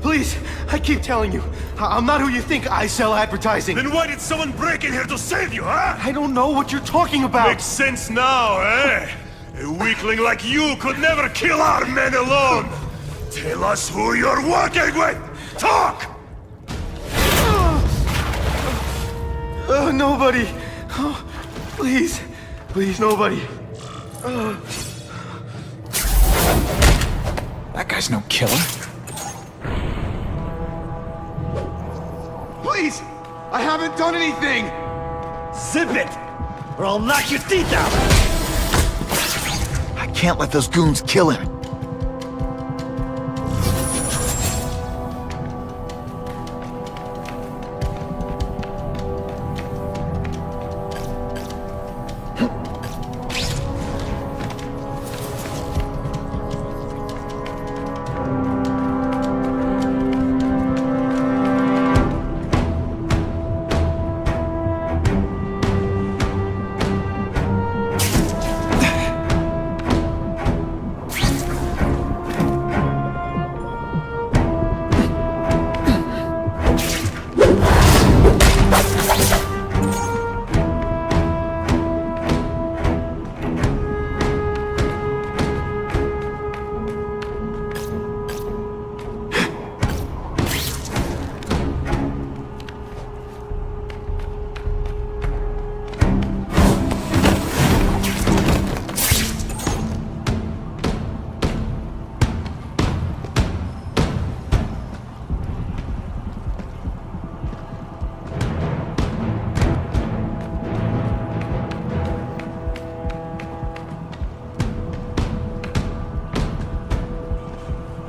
Please, I keep telling you, I'm not who you think. I sell advertising. Then why did someone break in here to save you, huh? I don't know what you're talking about. Makes sense now, eh? A weakling like you could never kill our men alone. Tell us who you're working with. Talk! Nobody. Oh, please, nobody. That guy's no killer. Please! I haven't done anything! Zip it, or I'll knock your teeth out! I can't let those goons kill him.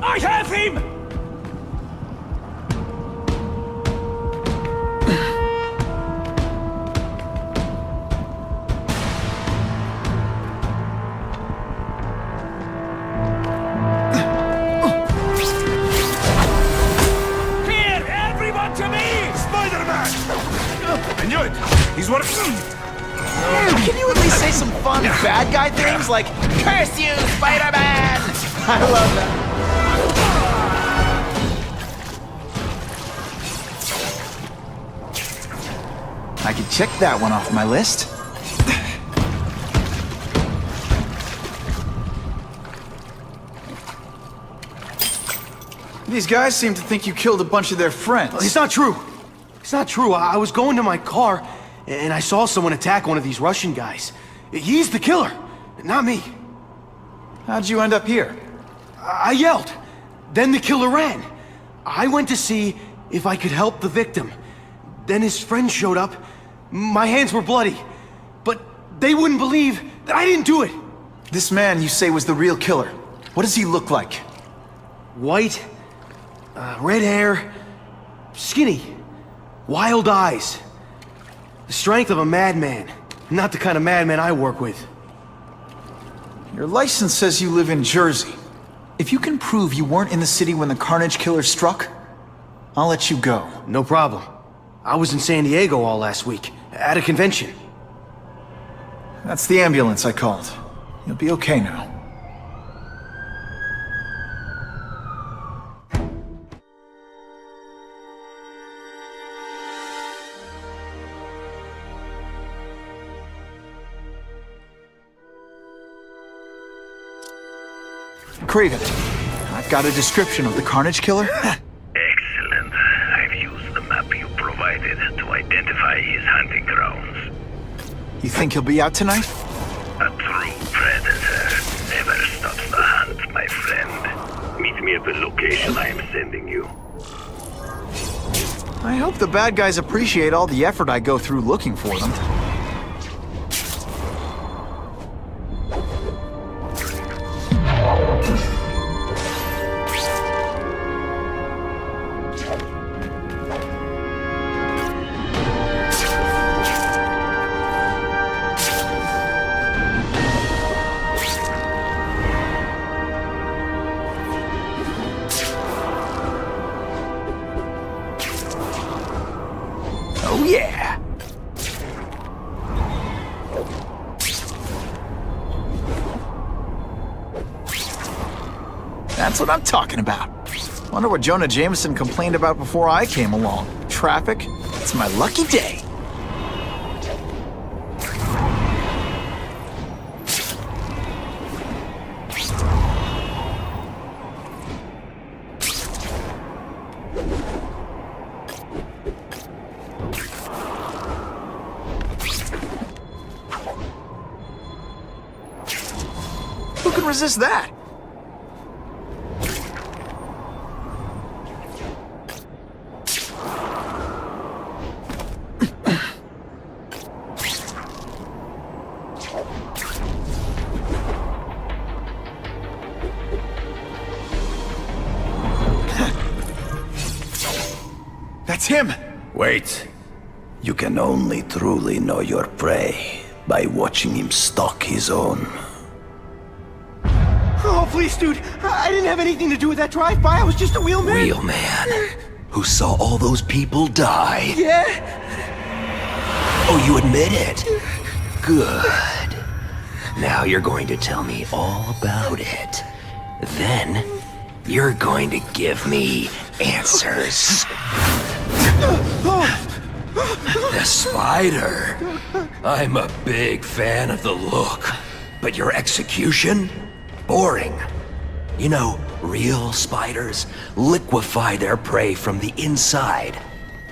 I have him! Here, everyone to me! Spider-Man! I knew it! He's one of... Can you at least say some fun bad guy things like, "Curse you, Spider-Man"? I love that. I could check that one off my list. These guys seem to think you killed a bunch of their friends. It's not true. It's not true. I was going to my car, and I saw someone attack one of these Russian guys. He's the killer, not me. How'd you end up here? I yelled. Then the killer ran. I went to see if I could help the victim. Then his friend showed up. My hands were bloody. But they wouldn't believe that I didn't do it. This man you say was the real killer. What does he look like? White, red hair, skinny, wild eyes. The strength of a madman. Not the kind of madman I work with. Your license says you live in Jersey. If you can prove you weren't in the city when the Carnage Killer struck, I'll let you go. No problem. I was in San Diego all last week, at a convention. That's the ambulance I called. You'll be okay now. Craven, I've got a description of the Carnage Killer. Excellent. I've used the map you provided to identify his hunting grounds. You think he'll be out tonight? A true predator never stops the hunt, my friend. Meet me at the location I am sending you. I hope the bad guys appreciate all the effort I go through looking for them. Oh yeah! That's what I'm talking about. Wonder what Jonah Jameson complained about before I came along. Traffic? It's my lucky day. can resist that? That's him! Wait. You can only truly know your prey by watching him stalk his own. Oh, please, dude. I didn't have anything to do with that drive-by. I was just a wheelman. Wheelman? Who saw all those people die? Yeah? Oh, you admit it? Good. Now you're going to tell me all about it. Then, you're going to give me answers. The spider. I'm a big fan of the look, but your execution? Boring. You know, real spiders liquefy their prey from the inside.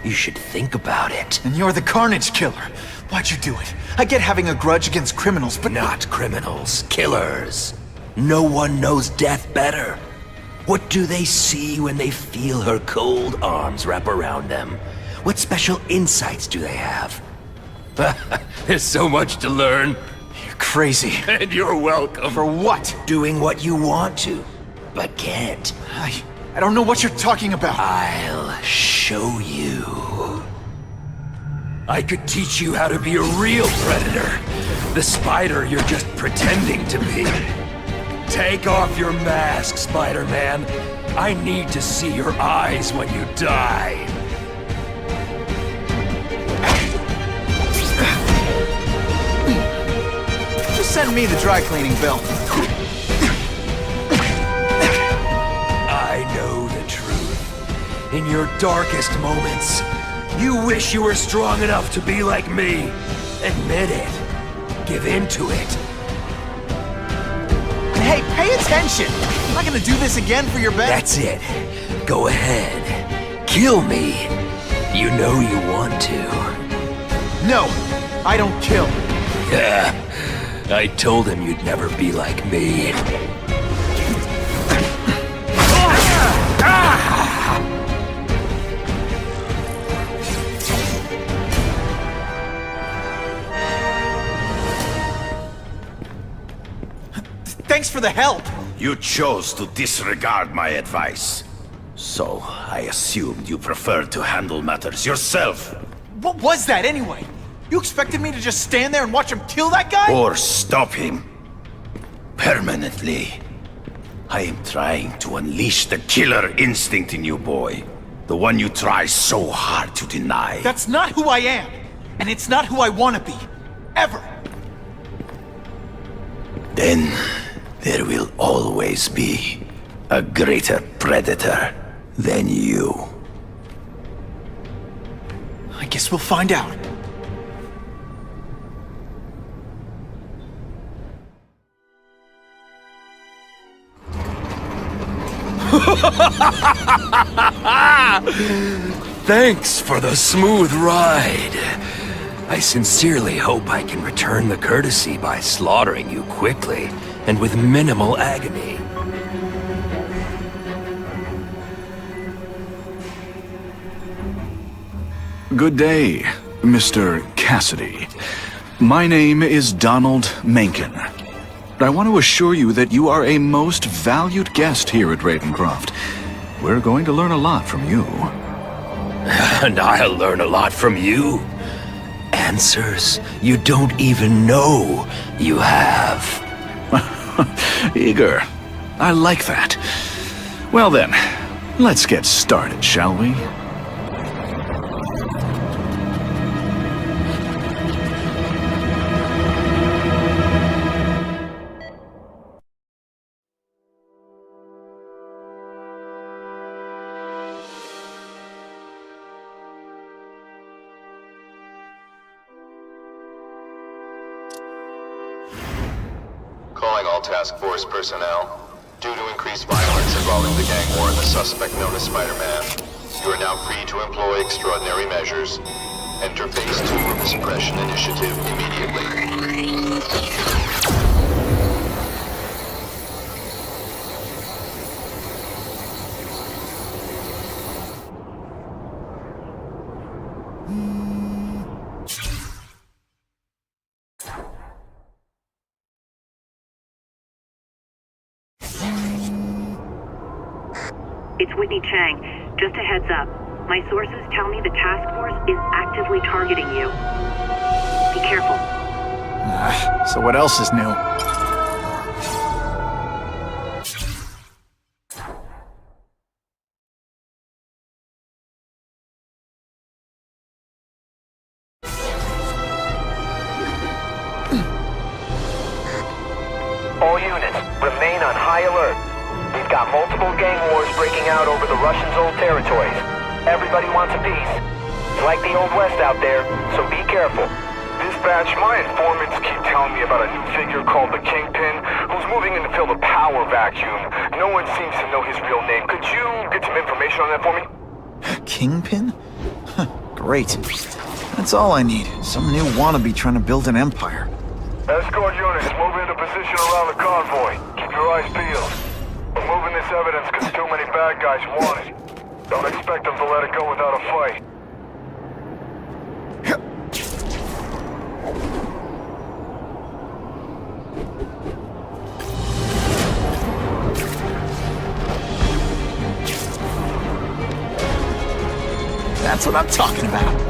You should think about it. And you're the Carnage Killer. Why'd you do it? I get having a grudge against criminals, but... Not criminals, killers. No one knows death better. What do they see when they feel her cold arms wrap around them? What special insights do they have? There's so much to learn. You're crazy. And you're welcome. For what? Doing what you want to, but can't. I don't know what you're talking about. I'll show you. I could teach you how to be a real predator. The spider you're just pretending to be. Take off your mask, Spider-Man. I need to see your eyes when you die. Just send me the dry cleaning bill. I know the truth. In your darkest moments, you wish you were strong enough to be like me. Admit it. Give in to it. Hey, pay attention! I'm not gonna do this again for your bet. That's it. Go ahead. Kill me. You know you want to. No, I don't kill. Yeah, I told him you'd never be like me. Thanks for the help. You chose to disregard my advice. So, I assumed you preferred to handle matters yourself. What was that anyway? You expected me to just stand there and watch him kill that guy? Or stop him. Permanently. I am trying to unleash the killer instinct in you, boy. The one you try so hard to deny. That's not who I am. And it's not who I want to be. Ever. Then, there will always be a greater predator than you. I guess we'll find out. Thanks for the smooth ride. I sincerely hope I can return the courtesy by slaughtering you quickly and with minimal agony. Good day, Mr. Cassidy. My name is Donald Mencken. I want to assure you that you are a most valued guest here at Ravencroft. We're going to learn a lot from you. And I'll learn a lot from you. Answers you don't even know you have. Eager. I like that. Well then, let's get started, shall we? Calling all task force personnel. Due to increased violence involving the gang war and the suspect known as Spider-Man, you are now free to employ extraordinary measures. Enter Phase 2 of the Suppression Initiative immediately. It's Whitney Chang. Just a heads up. My sources tell me the task force is actively targeting you. Be careful. So what else is new? All units, remain on high alert. We've got multiple gang wars breaking out over the Russians' old territories. Everybody wants a piece. It's like the Old West out there, so be careful. Dispatch, my informants keep telling me about a new figure called the Kingpin, who's moving in to fill the power vacuum. No one seems to know his real name. Could you get some information on that for me? Kingpin? Great. That's all I need. Some new wannabe trying to build an empire. Escort units, move into position around the convoy. Keep your eyes peeled. We're moving this evidence because too many bad guys want it. Don't expect them to let it go without a fight. That's what I'm talking about.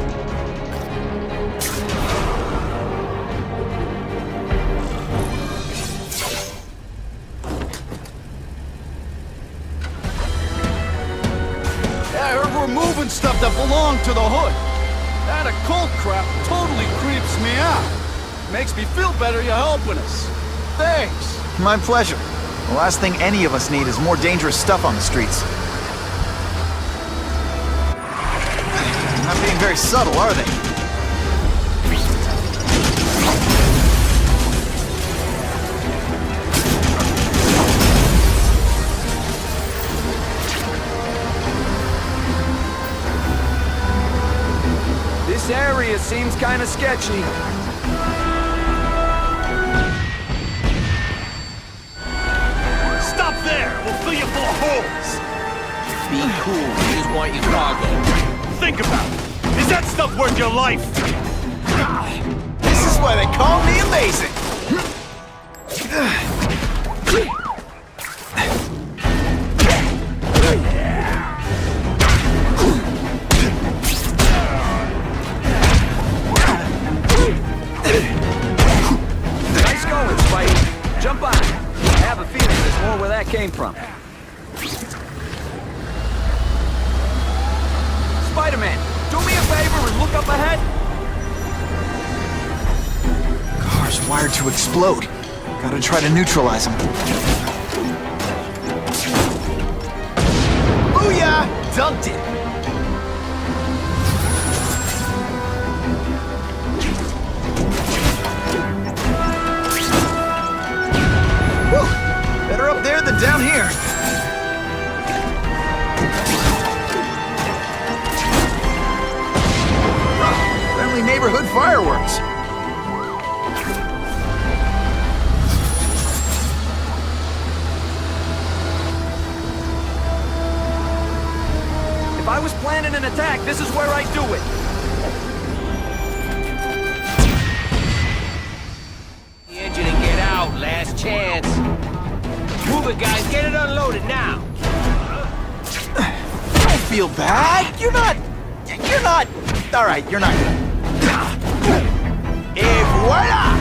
Moving stuff that belonged to the hood. That occult crap totally creeps me out. Makes me feel better you're helping us. Thanks. My pleasure. The last thing any of us need is more dangerous stuff on the streets. They're not being very subtle, are they? This area seems kind of sketchy. Stop there! We'll fill you full of holes! Be cool. We just want your cargo. Think about it. Is that stuff worth your life? This is why they call me amazing! Nice going, Spidey. Jump on. I have a feeling there's more where that came from. Spider-Man, do me a favor and look up ahead. Car's wired to explode. Gotta try to neutralize them. Booyah! Dunked it! Whew! Better up there than down here. Friendly neighborhood fireworks. If I was planning an attack, this is where I'd do it. The engine and get out. Last chance. Move it, guys. Get it unloaded now. Don't feel bad. You're not. All right, you're not. Et voila!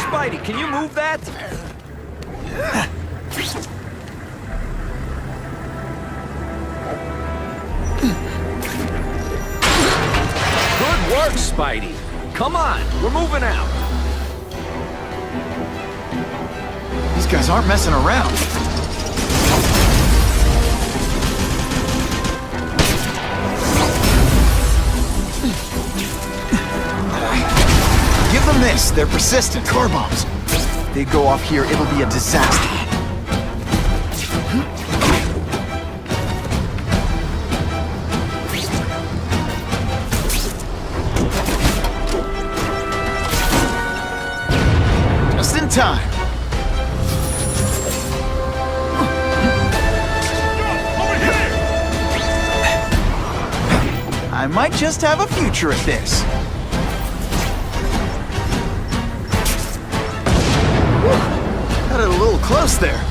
Spidey, can you move that? Good work, Spidey. Come on, we're moving out. These guys aren't messing around. Give them this. They're persistent. Car bombs. They go off here, it'll be a disaster. Just in time. Over I might just have a future at this. Whew. Got it a little close there.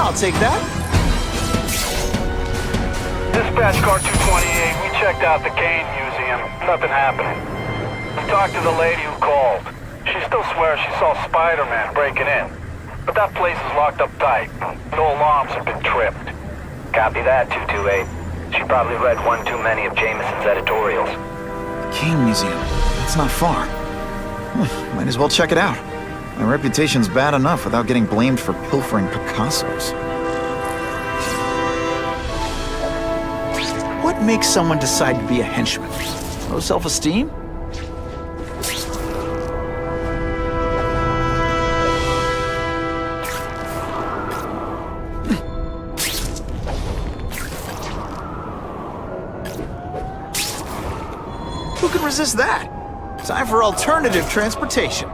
I'll take that. Dispatch car 228, we checked out the Kane Museum. Nothing happening. We talked to the lady who called. She still swears she saw Spider-Man breaking in. But that place is locked up tight. No alarms have been tripped. Copy that, 228. She probably read one too many of Jameson's editorials. The Kane Museum. That's not far. Might as well check it out. My reputation's bad enough without getting blamed for pilfering Picassos. What makes someone decide to be a henchman? Low self-esteem? Who can resist that? Time for alternative transportation.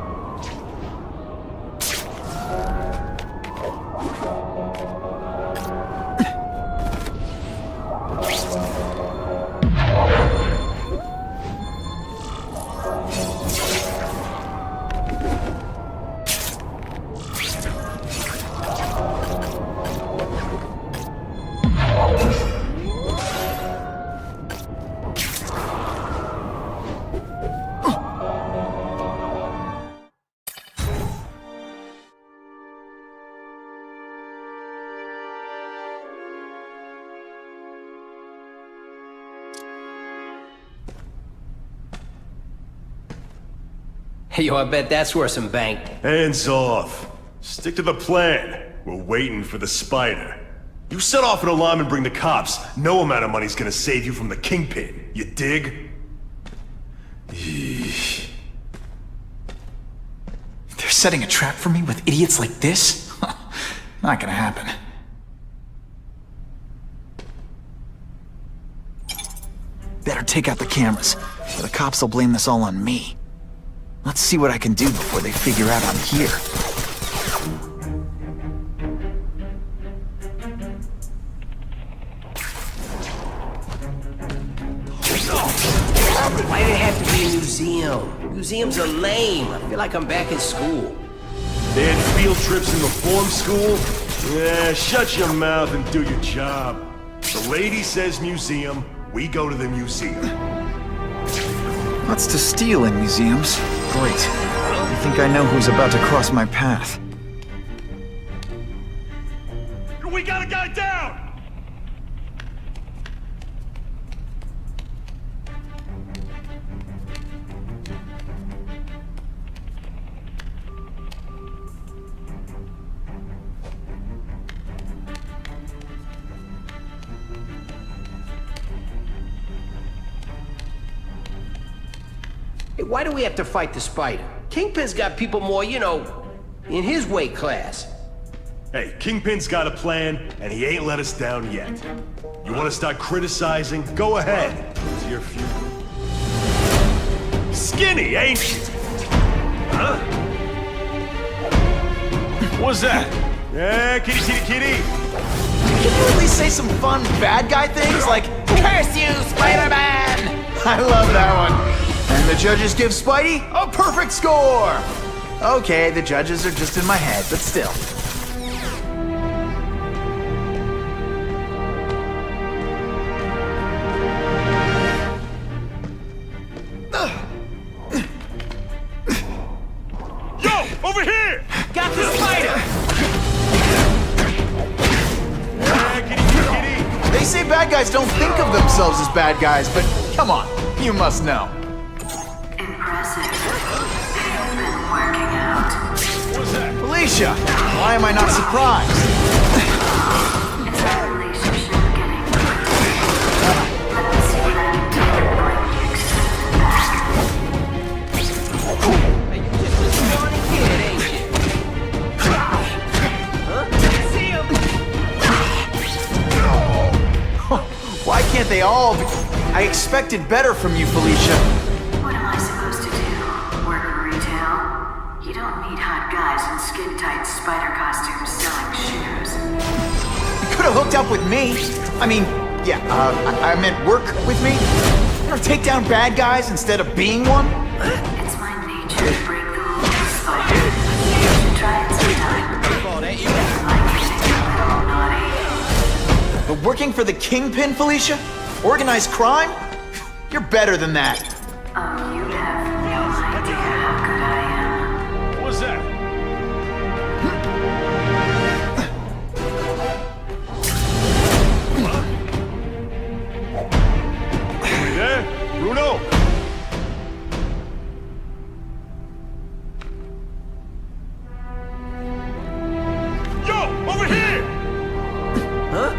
Hey, yo, I bet that's worth some bank. Hands off. Stick to the plan. We're waiting for the spider. You set off an alarm and bring the cops. No amount of money's gonna save you from the kingpin. You dig? They're setting a trap for me with idiots like this? Not gonna happen. Better take out the cameras, or the cops will blame this all on me. Let's see what I can do before they figure out I'm here. Why did it have to be a museum? Museums are lame. I feel like I'm back in school. They had field trips in the form school? Yeah, shut your mouth and do your job. The lady says museum, we go to the museum. Lots to steal in museums. Great. I think I know who's about to cross my path. We got a guy down! Hey, why do we have to fight the spider? Kingpin's got people more, you know, in his weight class. Hey, Kingpin's got a plan, and he ain't let us down yet. You want to start criticizing? Go ahead. It's your funeral. Skinny, ain't you? Huh? What's that? Yeah, kitty, kitty, kitty. Can you at least say some fun bad guy things like, "Curse you, Spider-Man"? I love that one. And the judges give Spidey a perfect score! Okay, the judges are just in my head, but still. Yo, over here! Got the spider! Yeah, kitty, kitty, kitty. They say bad guys don't think of themselves as bad guys, but come on, you must know. Felicia, why am I not surprised? all... I expected better from you, Felicia. What am I supposed to do? Work in retail? You don't need hot guys in skin-tight spider costumes selling shoes. You could have hooked up with me. I mean, yeah, I meant work with me. You know, take down bad guys instead of being one. It's my nature to break the rules, Spider. You should try it sometime. Like it, little naughty. But working for the Kingpin, Felicia? Organized crime? You're better than that. Oh, you have no idea how good I am. What was that? You there? Bruno? Yo! Over here! Huh?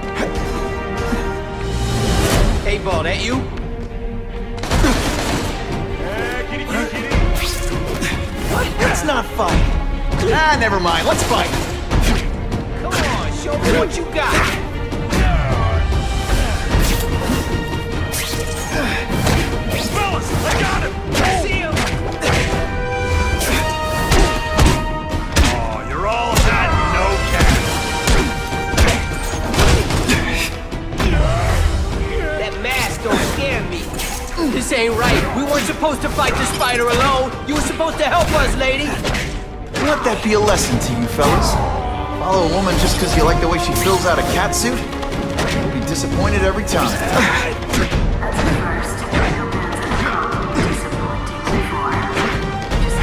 Hey, Ball, that you? What? Let's not fight. Ah, never mind. Let's fight. Come on, show me what you got. Fellas, I got him! I see him. Oh, you're all that no cat. That mask don't scare me. This ain't right. We weren't supposed to fight the spider alone. You were supposed to help us, lady. Let that be a lesson to you, fellas. Follow a woman just because you like the way she fills out a cat suit? You'll be disappointed every time. That's the first. No one's at home. Disappointing before. Just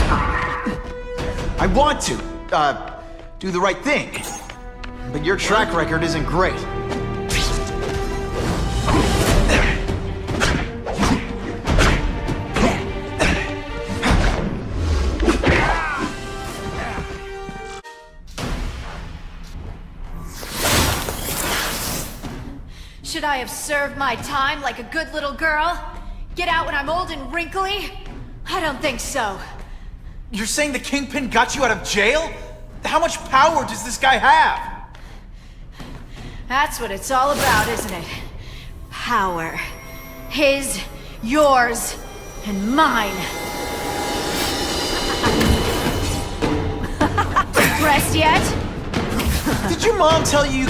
Spider. I want to, do the right thing. But your track record isn't great. Should I have served my time like a good little girl? Get out when I'm old and wrinkly? I don't think so. You're saying the Kingpin got you out of jail? How much power does this guy have? That's what it's all about, isn't it? Power. His, yours, and mine. Impressed yet? Did your mom tell you?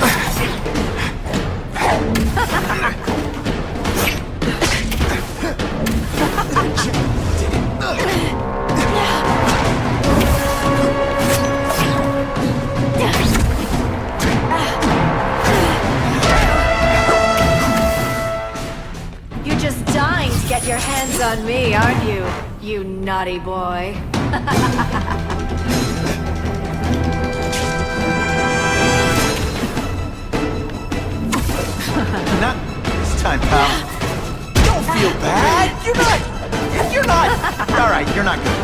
You're just dying to get your hands on me, aren't you? You naughty boy. Not this time, pal. Don't feel bad. You're not. All right, you're not good.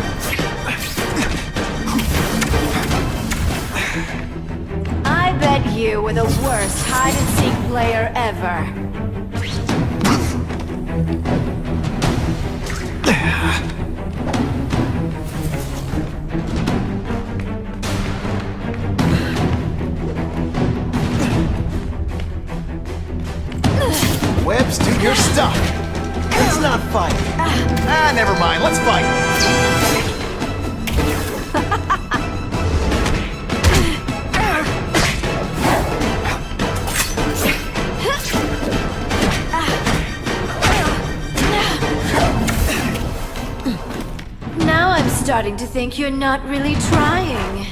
I bet you were the worst hide-and-seek player ever. Webbs, do your stuff. Let's not fight. Ah, never mind. Let's fight. Now I'm starting to think you're not really trying.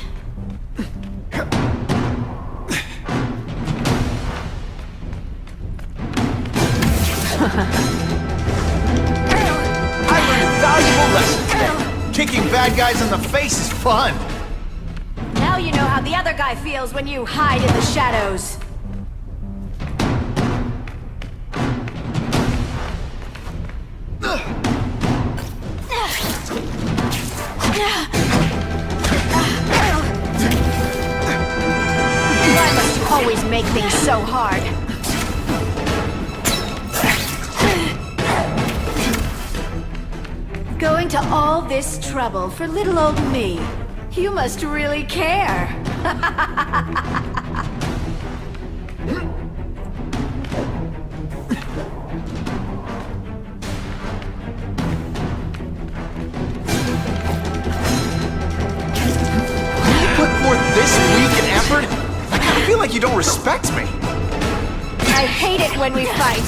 I learned a valuable lesson today. Kicking bad guys in the face is fun. Now you know how the other guy feels when you hide in the shadows. Why must you always make things so hard? Going to all this trouble for little old me. You must really care. you don't respect me. I hate it when we fight.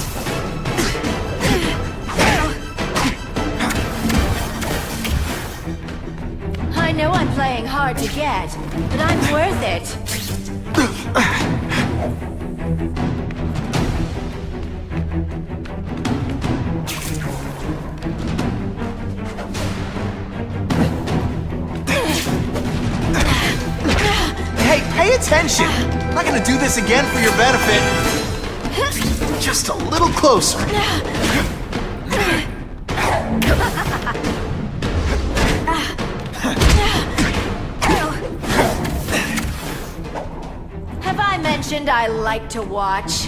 I know I'm playing hard to get, but I'm worth it. Hey, pay attention! I'm not gonna do this again for your benefit. Just a little closer. Have I mentioned I like to watch?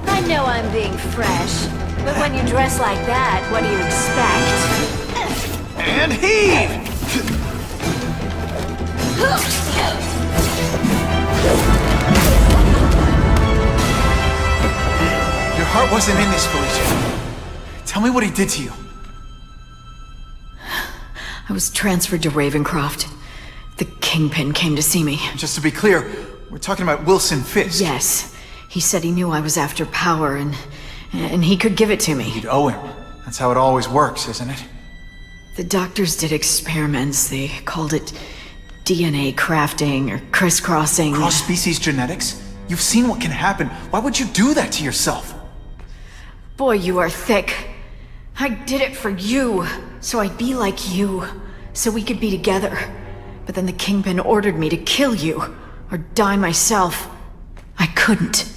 I know I'm being fresh, but when you dress like that, what do you expect? And heave! Your heart wasn't in this, Felicia. Tell me what he did to you. I was transferred to Ravencroft. The Kingpin came to see me. Just to be clear, we're talking about Wilson Fisk. Yes. He said he knew I was after power and he could give it to me. You'd owe him. That's how it always works, isn't it? The doctors did experiments. They called it DNA crafting or crisscrossing. Cross-species genetics? You've seen what can happen. Why would you do that to yourself? Boy, you are thick. I did it for you, so I'd be like you, so we could be together. But then the Kingpin ordered me to kill you, or die myself. I couldn't.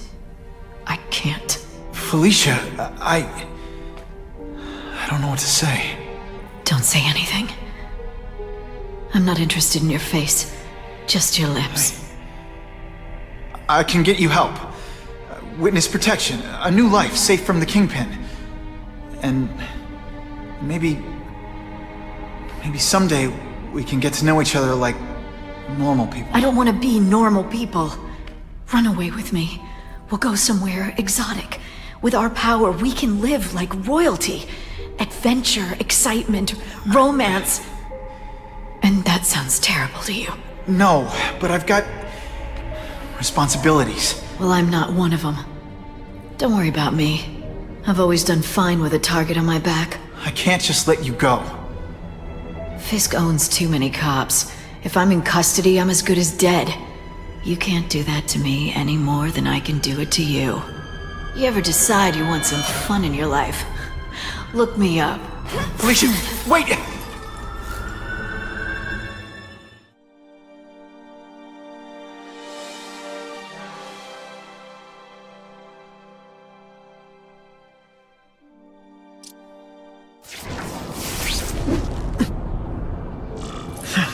I can't. Felicia, I don't know what to say. Don't say anything. I'm not interested in your face, just your lips. I can get you help. Witness protection, a new life safe from the Kingpin. And maybe someday we can get to know each other like normal people. I don't want to be normal people. Run away with me. We'll go somewhere exotic. With our power, we can live like royalty. Adventure, excitement, romance. And that sounds terrible to you. No, but I've got responsibilities. Well, I'm not one of them. Don't worry about me. I've always done fine with a target on my back. I can't just let you go. Fisk owns too many cops. If I'm in custody, I'm as good as dead. You can't do that to me any more than I can do it to you. You ever decide you want some fun in your life? Look me up. Felicia, wait!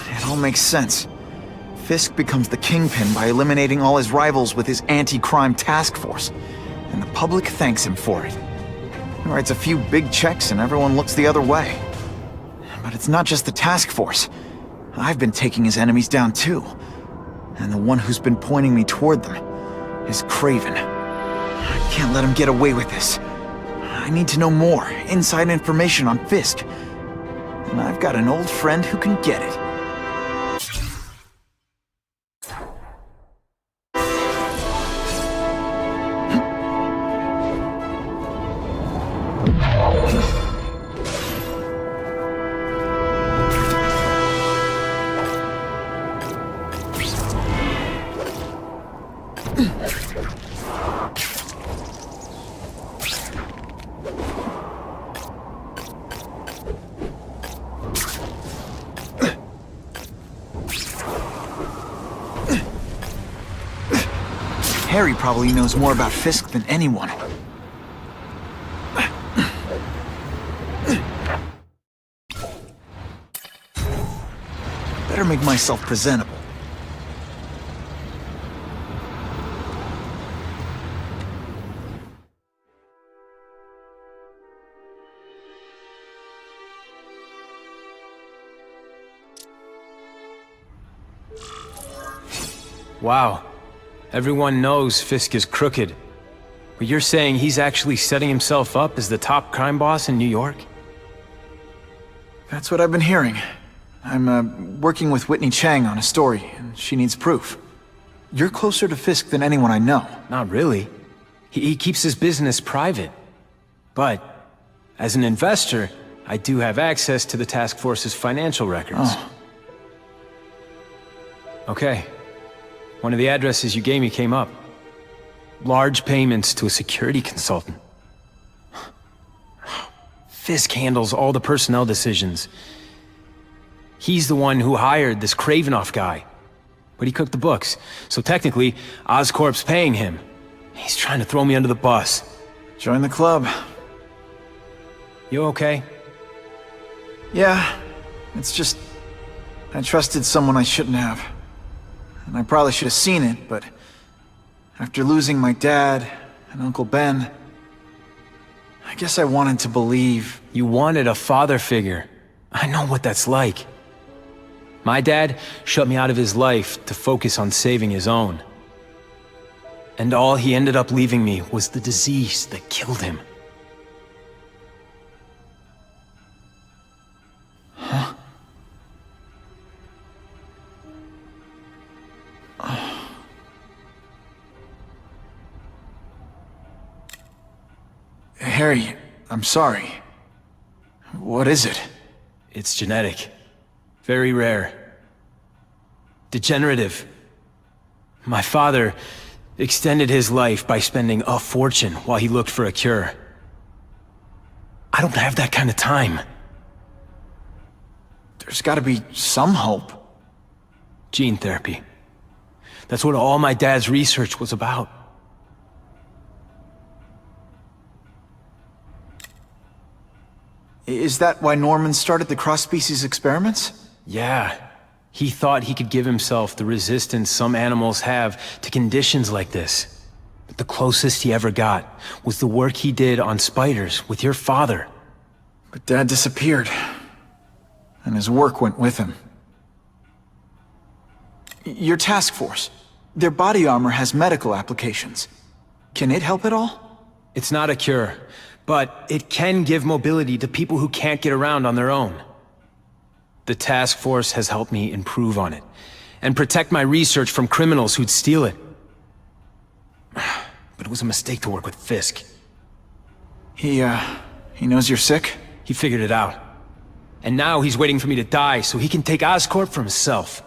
It all makes sense. Fisk becomes the Kingpin by eliminating all his rivals with his anti-crime task force. And the public thanks him for it. He writes a few big checks and everyone looks the other way. But it's not just the task force. I've been taking his enemies down too. And the one who's been pointing me toward them is Craven. I can't let him get away with this. I need to know more, inside information on Fisk. And I've got an old friend who can get it. Harry probably knows more about Fisk than anyone. make myself presentable. Wow. Everyone knows Fisk is crooked. But you're saying he's actually setting himself up as the top crime boss in New York? That's what I've been hearing. I'm working with Whitney Chang on a story, and she needs proof. You're closer to Fisk than anyone I know. Not really. He keeps his business private. But, as an investor, I do have access to the task force's financial records. Oh. Okay. One of the addresses you gave me came up. Large payments to a security consultant. Fisk handles all the personnel decisions. He's the one who hired this Kravinoff guy. But he cooked the books, so technically, Oscorp's paying him. He's trying to throw me under the bus. Join the club. You okay? Yeah, it's just... I trusted someone I shouldn't have. And I probably should have seen it, but... after losing my dad and Uncle Ben... I guess I wanted to believe... You wanted a father figure. I know what that's like. My dad shut me out of his life to focus on saving his own. And all he ended up leaving me was the disease that killed him. Huh? Harry, I'm sorry. What is it? It's genetic. Very rare. Degenerative. My father extended his life by spending a fortune while he looked for a cure. I don't have that kind of time. There's gotta be some hope. Gene therapy. That's what all my dad's research was about. Is that why Norman started the cross-species experiments? Yeah. He thought he could give himself the resistance some animals have to conditions like this. But the closest he ever got was the work he did on spiders with your father. But Dad disappeared. And his work went with him. Your task force. Their body armor has medical applications. Can it help at all? It's not a cure, but it can give mobility to people who can't get around on their own. The task force has helped me improve on it, and protect my research from criminals who'd steal it. But it was a mistake to work with Fisk. He knows you're sick? He figured it out. And now he's waiting for me to die so he can take Oscorp for himself.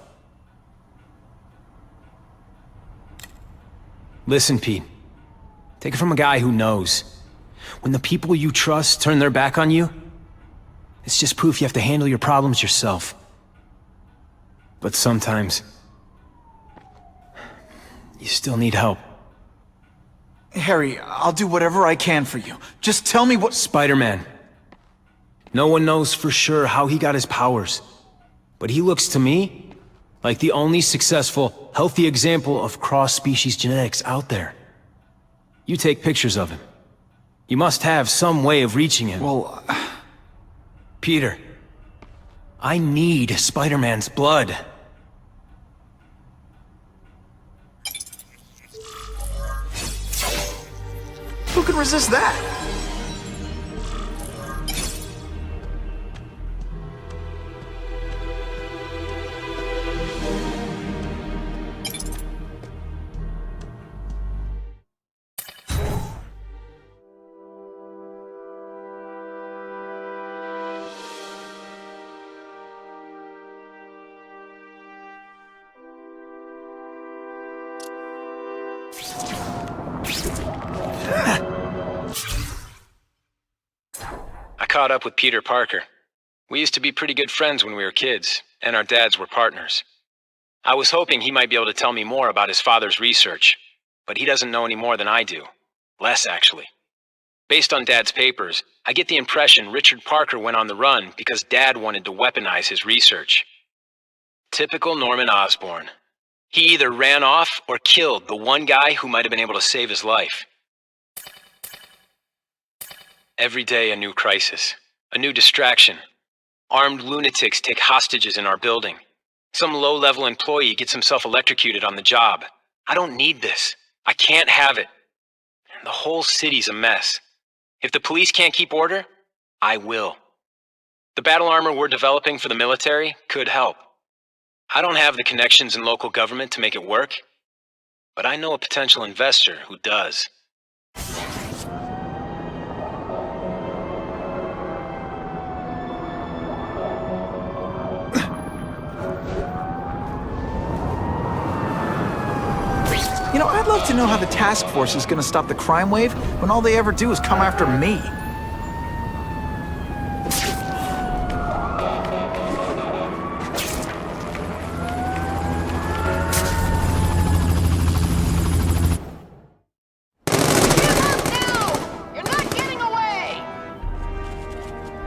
Listen, Pete. Take it from a guy who knows. When the people you trust turn their back on you, it's just proof you have to handle your problems yourself. But sometimes, you still need help. Harry, I'll do whatever I can for you. Just tell me what— Spider-Man. No one knows for sure how he got his powers. But he looks to me like the only successful, healthy example of cross-species genetics out there. You take pictures of him. You must have some way of reaching him. Well... Peter, I need Spider-Man's blood. Who can resist that? Caught up with Peter Parker. We used to be pretty good friends when we were kids, and our dads were partners. I was hoping he might be able to tell me more about his father's research, but he doesn't know any more than I do. Less, actually. Based on Dad's papers, I get the impression Richard Parker went on the run because Dad wanted to weaponize his research. Typical Norman Osborn. He either ran off or killed the one guy who might have been able to save his life. Every day a new crisis, a new distraction. Armed lunatics take hostages in our building. Some low-level employee gets himself electrocuted on the job. I don't need this. I can't have it. The whole city's a mess. If the police can't keep order, I will. The battle armor we're developing for the military could help. I don't have the connections in local government to make it work, but I know a potential investor who does. You know, I'd love to know how the task force is gonna stop the crime wave when all they ever do is come after me.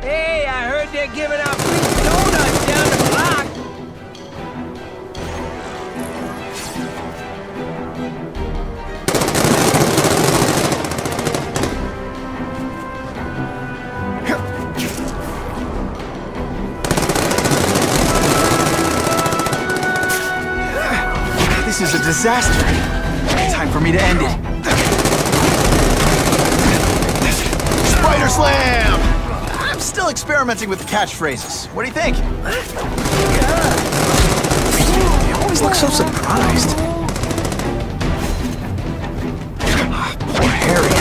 Hey, I heard they're giving out free donuts down the block. This is a disaster. Time for me to end it. Spider Slam! I'm still experimenting with the catchphrases. What do you think? You always look so surprised. Poor Harry.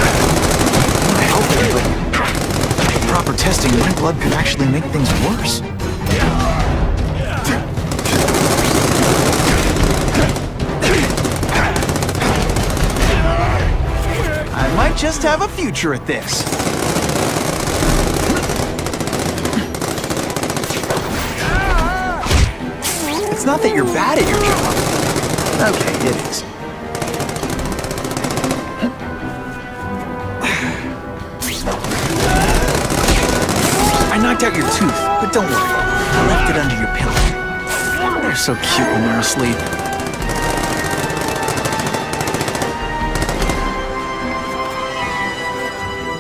I help him, but with proper testing, my blood could actually make things worse. I might just have a future at this. It's not that you're bad at your job. Okay, it is. I knocked out your tooth, but don't worry. I left it under your pillow. They're so cute when they're asleep.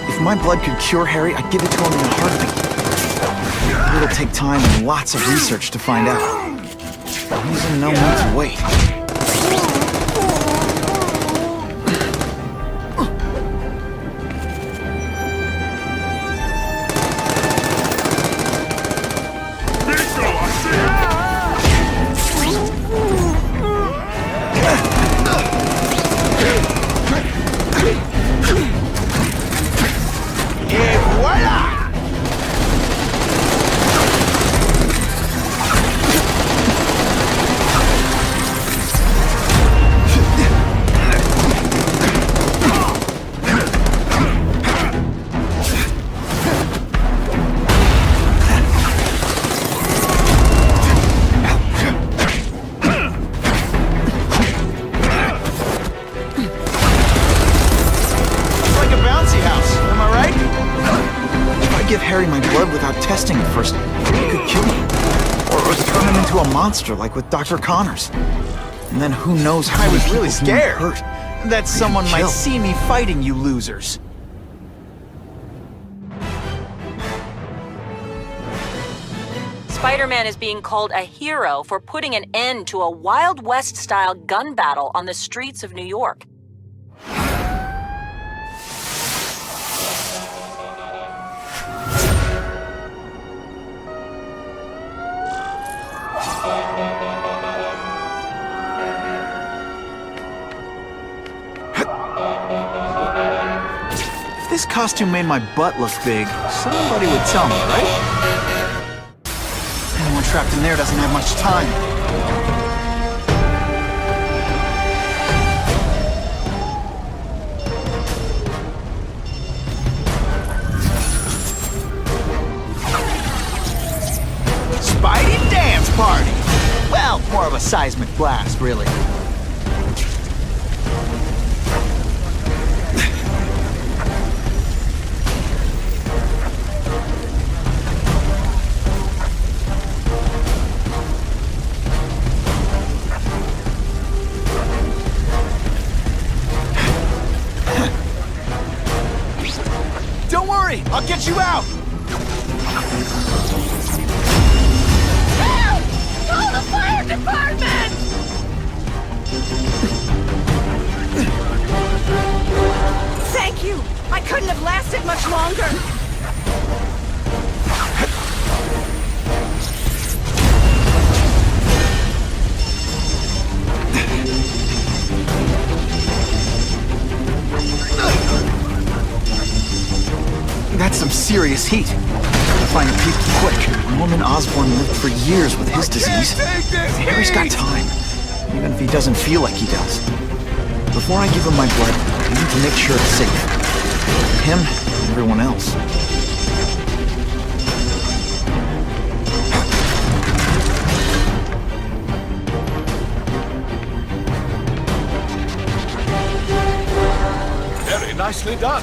If my blood could cure Harry, I'd give it to him in a heartbeat. It'll take time and lots of research to find out. He's in no mood to wait. Like with Dr. Connors. And then who knows how I was really scared that someone might see me fighting you losers. Spider-Man is being called a hero for putting an end to a Wild West-style gun battle on the streets of New York. If this costume made my butt look big, somebody would tell me, right? Anyone trapped in there doesn't have much time. Spidey dance party! Well, more of a seismic blast, really. I'll get you out! Help! Call the fire department! Thank you! I couldn't have lasted much longer! That's some serious heat. Find the peak quick. Norman Osborn lived for years with his disease. Harry's got time, even if he doesn't feel like he does. Before I give him my blood, I need to make sure it's safe. Him and everyone else. Very nicely done.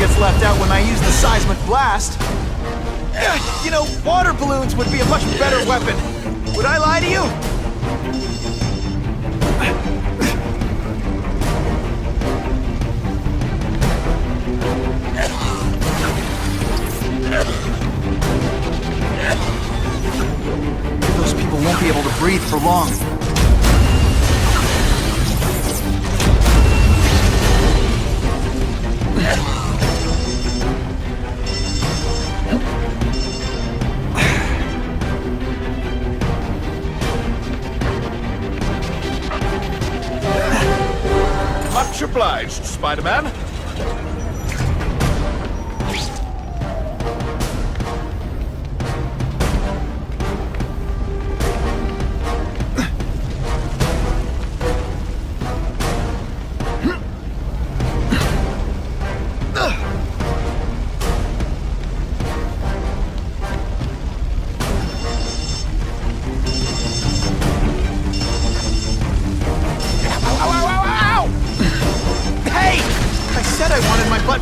Gets left out when I use the seismic blast. You know, water balloons would be a much better weapon. Would I lie to you? Those people won't be able to breathe for long. Much obliged, Spider-Man.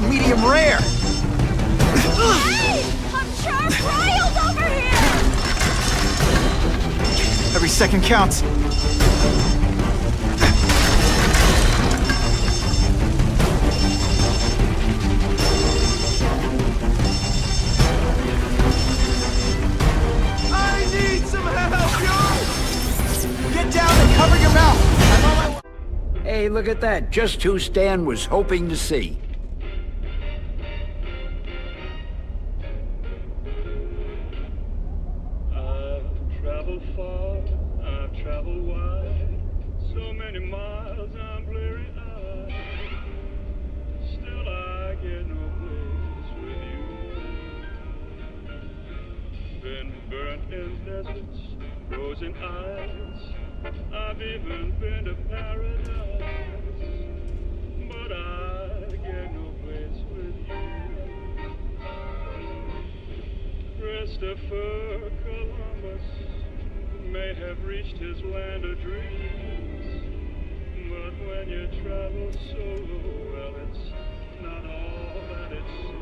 Medium rare! Hey! I'm sharp riled over here! Every second counts. I need some help, yo! Get down and cover your mouth! I'm on my way. Hey, look at that. Just who Stan was hoping to see. Frozen eyes, I've even been to paradise, but I get no place with you. Christopher Columbus may have reached his land of dreams, but when you travel solo, well, it's not all that it seems.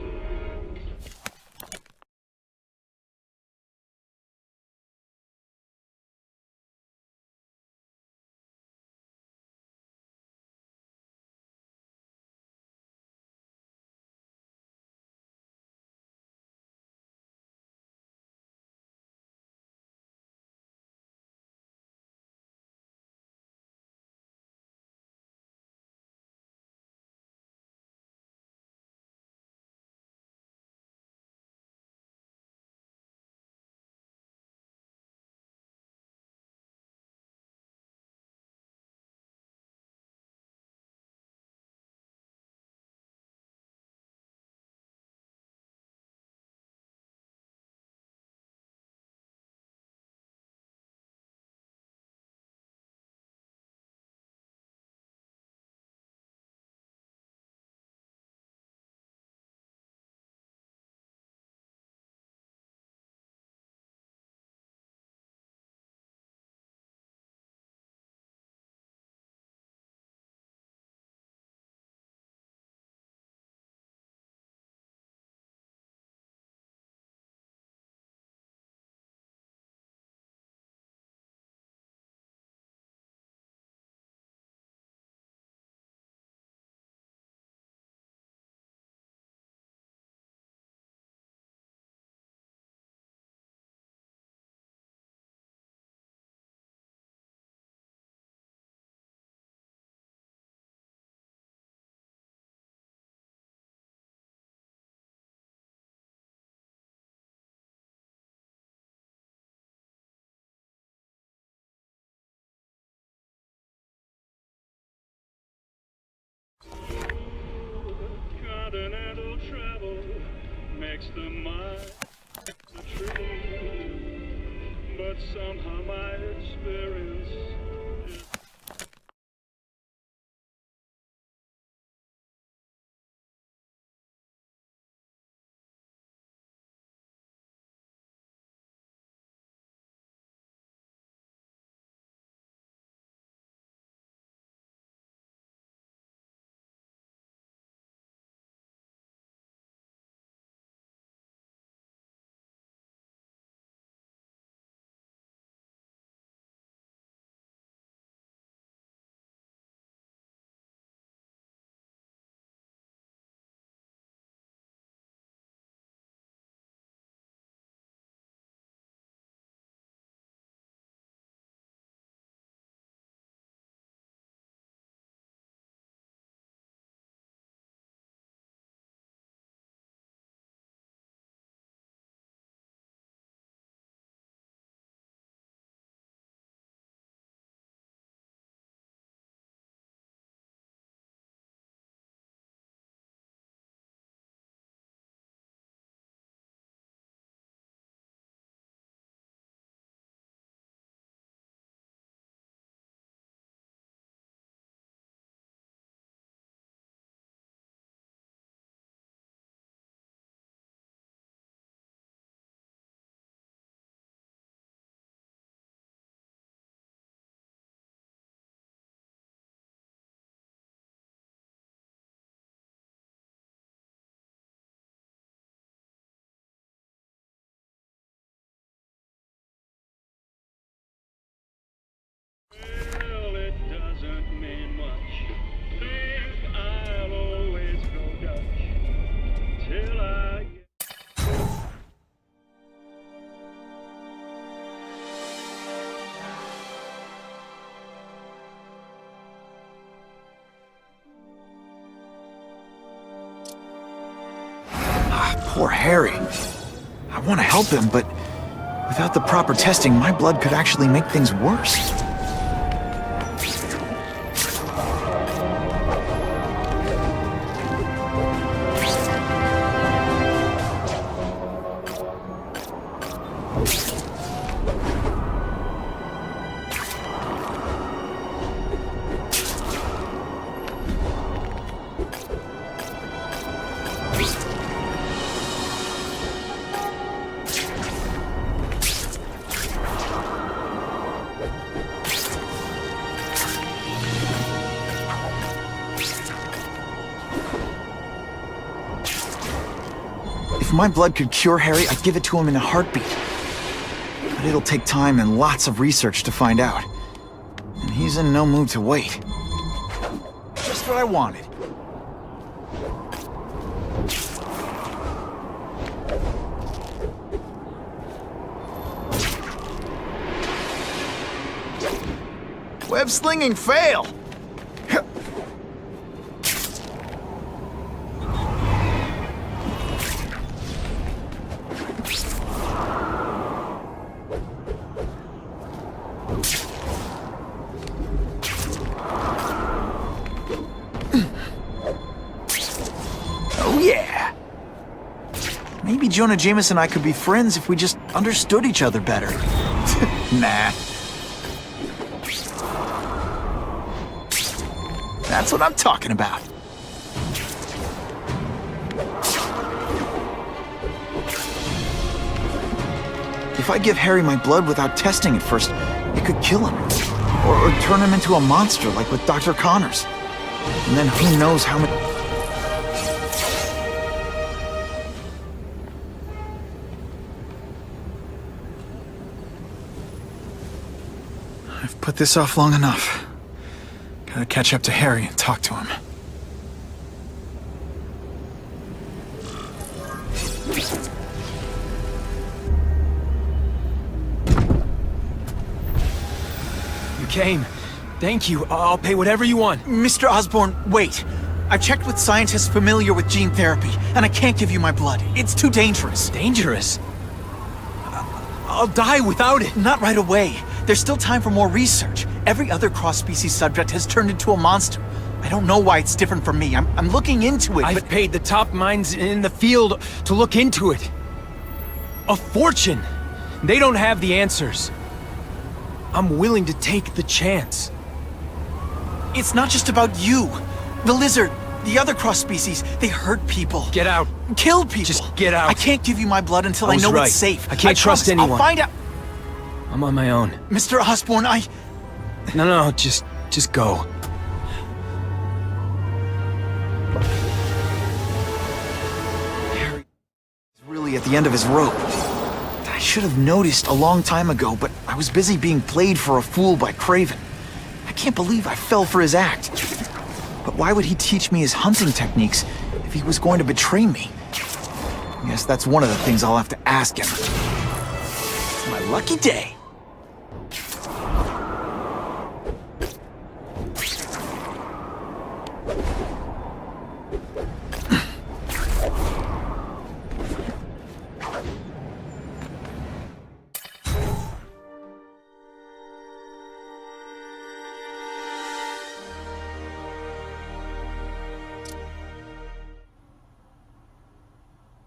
makes the mind the truth, but somehow my experience is... Well, it doesn't mean much. Think I'll always go Dutch till I get... Poor Harry. I want to help him, but without the proper testing, my blood could actually make things worse. If my blood could cure Harry, I'd give it to him in a heartbeat. But it'll take time and lots of research to find out. And he's in no mood to wait. Just what I wanted. Web slinging fail! Maybe Jonah Jameson and I could be friends if we just understood each other better. Nah. That's what I'm talking about. If I give Harry my blood without testing it first, it could kill him. Or turn him into a monster like with Dr. Connors. And then who knows how much... I've put this off long enough. Gotta catch up to Harry and talk to him. You came. Thank you. I'll pay whatever you want. Mr. Osborn, wait. I've checked with scientists familiar with gene therapy, and I can't give you my blood. It's too dangerous. Dangerous? I'll die without it. Not right away. There's still time for more research. Every other cross-species subject has turned into a monster. I don't know why it's different from me. I'm looking into it, I've paid the top minds in the field to look into it. A fortune! They don't have the answers. I'm willing to take the chance. It's not just about you. The lizard, the other cross species, they hurt people. Get out. Kill people. Just get out. I can't give you my blood until I know it's safe. I can't trust anyone. I'll find out. I'm on my own. Mr. Osborn, No, just go. Harry is really at the end of his rope. I should have noticed a long time ago, but I was busy being played for a fool by Craven. I can't believe I fell for his act. But why would he teach me his hunting techniques if he was going to betray me? I guess that's one of the things I'll have to ask him. It's my lucky day.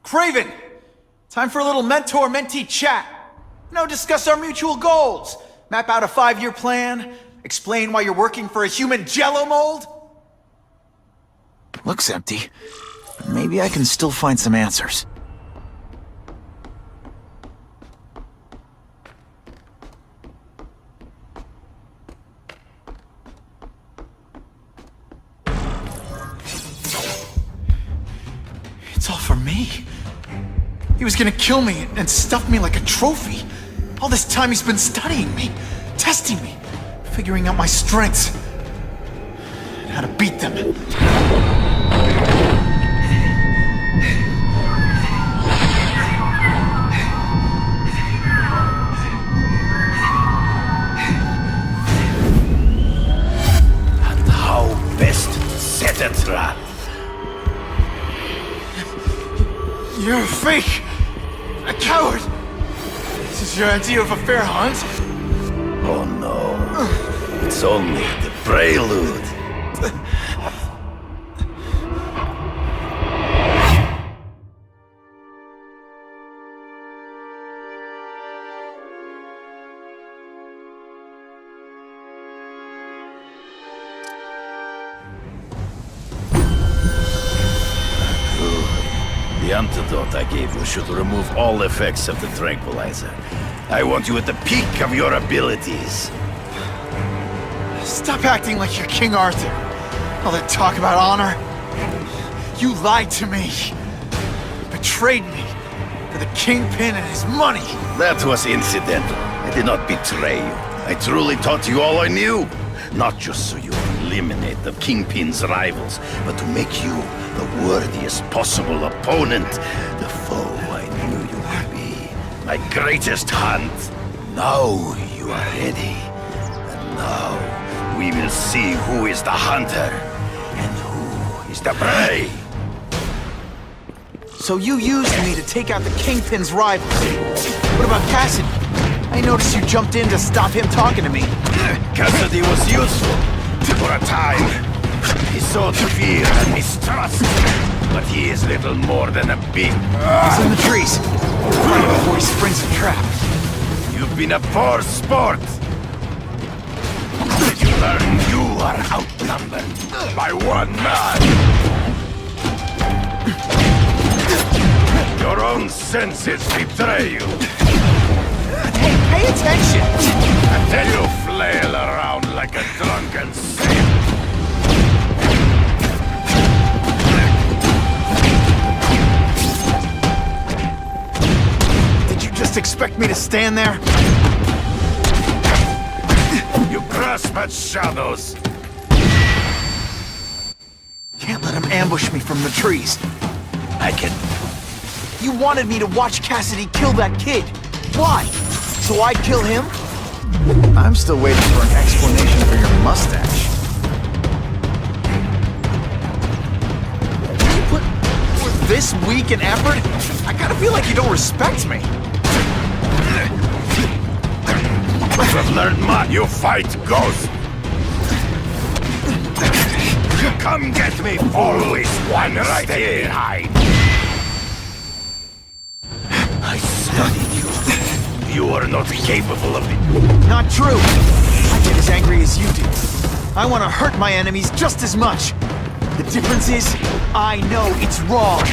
Craven! Time for a little mentor-mentee chat. Discuss our mutual goals. Map out a 5-year plan. Explain why you're working for a human jello mold. Looks empty. But maybe I can still find some answers. It's all for me. He was gonna kill me and stuff me like a trophy. All this time he's been studying me, testing me, figuring out my strengths, and how to beat them. And how best set a trap. You're a fake! A coward! This is your idea of a fair hunt? Oh no. It's only the prelude. The antidote I gave you should remove all effects of the tranquilizer. I want you at the peak of your abilities. Stop acting like you're King Arthur. All that talk about honor. You lied to me. You betrayed me for the Kingpin and his money. That was incidental. I did not betray you. I truly taught you all I knew. Not just so you eliminate the Kingpin's rivals, but to make you the worthiest possible opponent. The foe I knew you would be. My greatest hunt. Now you are ready. And now we will see who is the hunter and who is the prey. So you used me to take out the Kingpin's rivals. What about Cassidy? I noticed you jumped in to stop him talking to me. Cassidy was useful for a time. He sowed fear and mistrust, but he is little more than a big... He's in the trees. Right before he springs a trap. You've been a poor sport. Did you learn you are outnumbered by one man? Your own senses betray you. Hey, pay attention! Until you flail around like a drunken sailor. Did you just expect me to stand there? You grasp at shadows. Can't let him ambush me from the trees. I can... You wanted me to watch Cassidy kill that kid. Why? So I'd kill him? I'm still waiting for an explanation for your mustache. You put forth this weak an effort? I gotta feel like you don't respect me. You have learned much. You fight ghosts. Come get me! Always one right here. Behind. I studied you. You are not capable of it. Not true. I get as angry as you do. I want to hurt my enemies just as much. The difference is, I know it's wrong.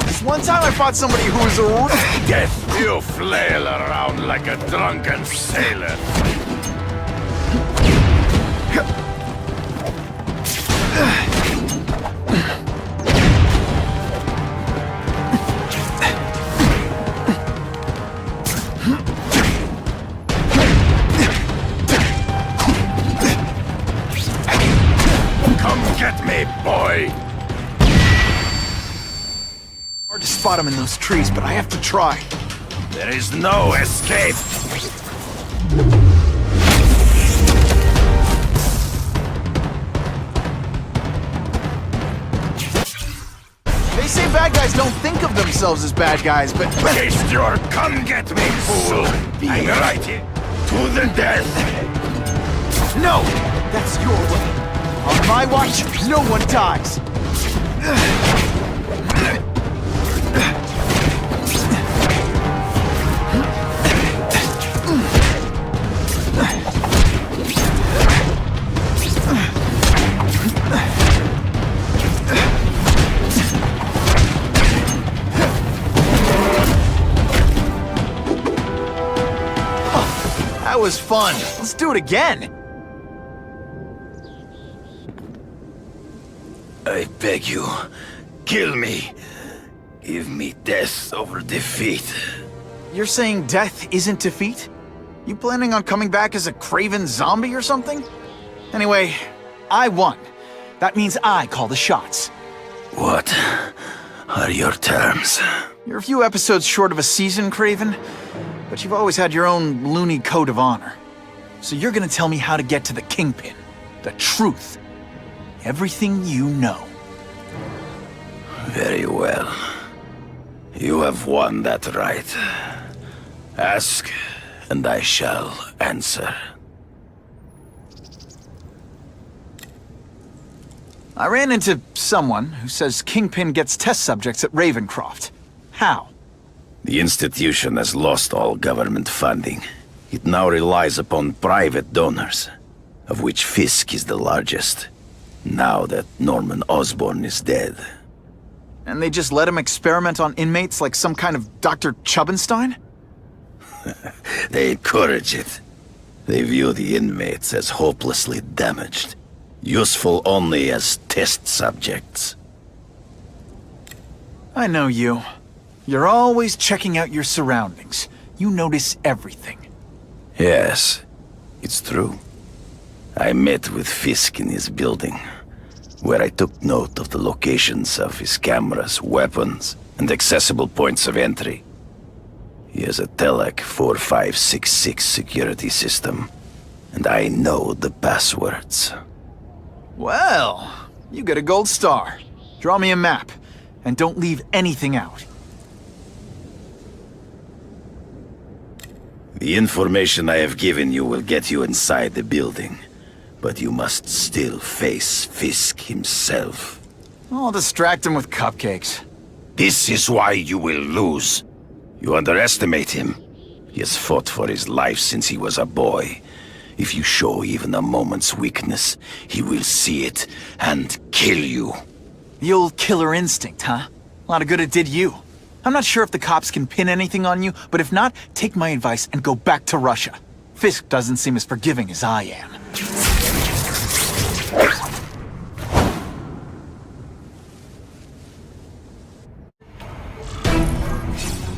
This one time I fought somebody who was a... Death, you flail around like a drunken sailor. Come get me, boy! Hard to spot him in those trees, but I have to try. There is no escape! They say bad guys don't think of themselves as bad guys, but... Waste your come get me, fool! I'm right here. To the death! No! That's your way. On my watch, no one dies. That was fun. Let's do it again. I beg you, kill me. Give me death over defeat. You're saying death isn't defeat? You planning on coming back as a craven zombie or something? Anyway, I won. That means I call the shots. What are your terms? You're a few episodes short of a season, Craven, but you've always had your own loony code of honor. So you're gonna tell me how to get to the Kingpin. The truth. Everything you know. Very well. You have won that right. Ask, and I shall answer. I ran into someone who says Kingpin gets test subjects at Ravencroft. How? The institution has lost all government funding. It now relies upon private donors, of which Fisk is the largest, now that Norman Osborn is dead. And they just let him experiment on inmates like some kind of Dr. Chubbenstein? They encourage it. They view the inmates as hopelessly damaged, useful only as test subjects. I know you. You're always checking out your surroundings. You notice everything. Yes, it's true. I met with Fisk in his building, where I took note of the locations of his cameras, weapons, and accessible points of entry. He has a Telec 4566 security system, and I know the passwords. Well, you get a gold star. Draw me a map, and don't leave anything out. The information I have given you will get you inside the building, but you must still face Fisk himself. I'll distract him with cupcakes. This is why you will lose. You underestimate him. He has fought for his life since he was a boy. If you show even a moment's weakness, he will see it and kill you. The old killer instinct, huh? A lot of good it did you. I'm not sure if the cops can pin anything on you, but if not, take my advice and go back to Russia. Fisk doesn't seem as forgiving as I am.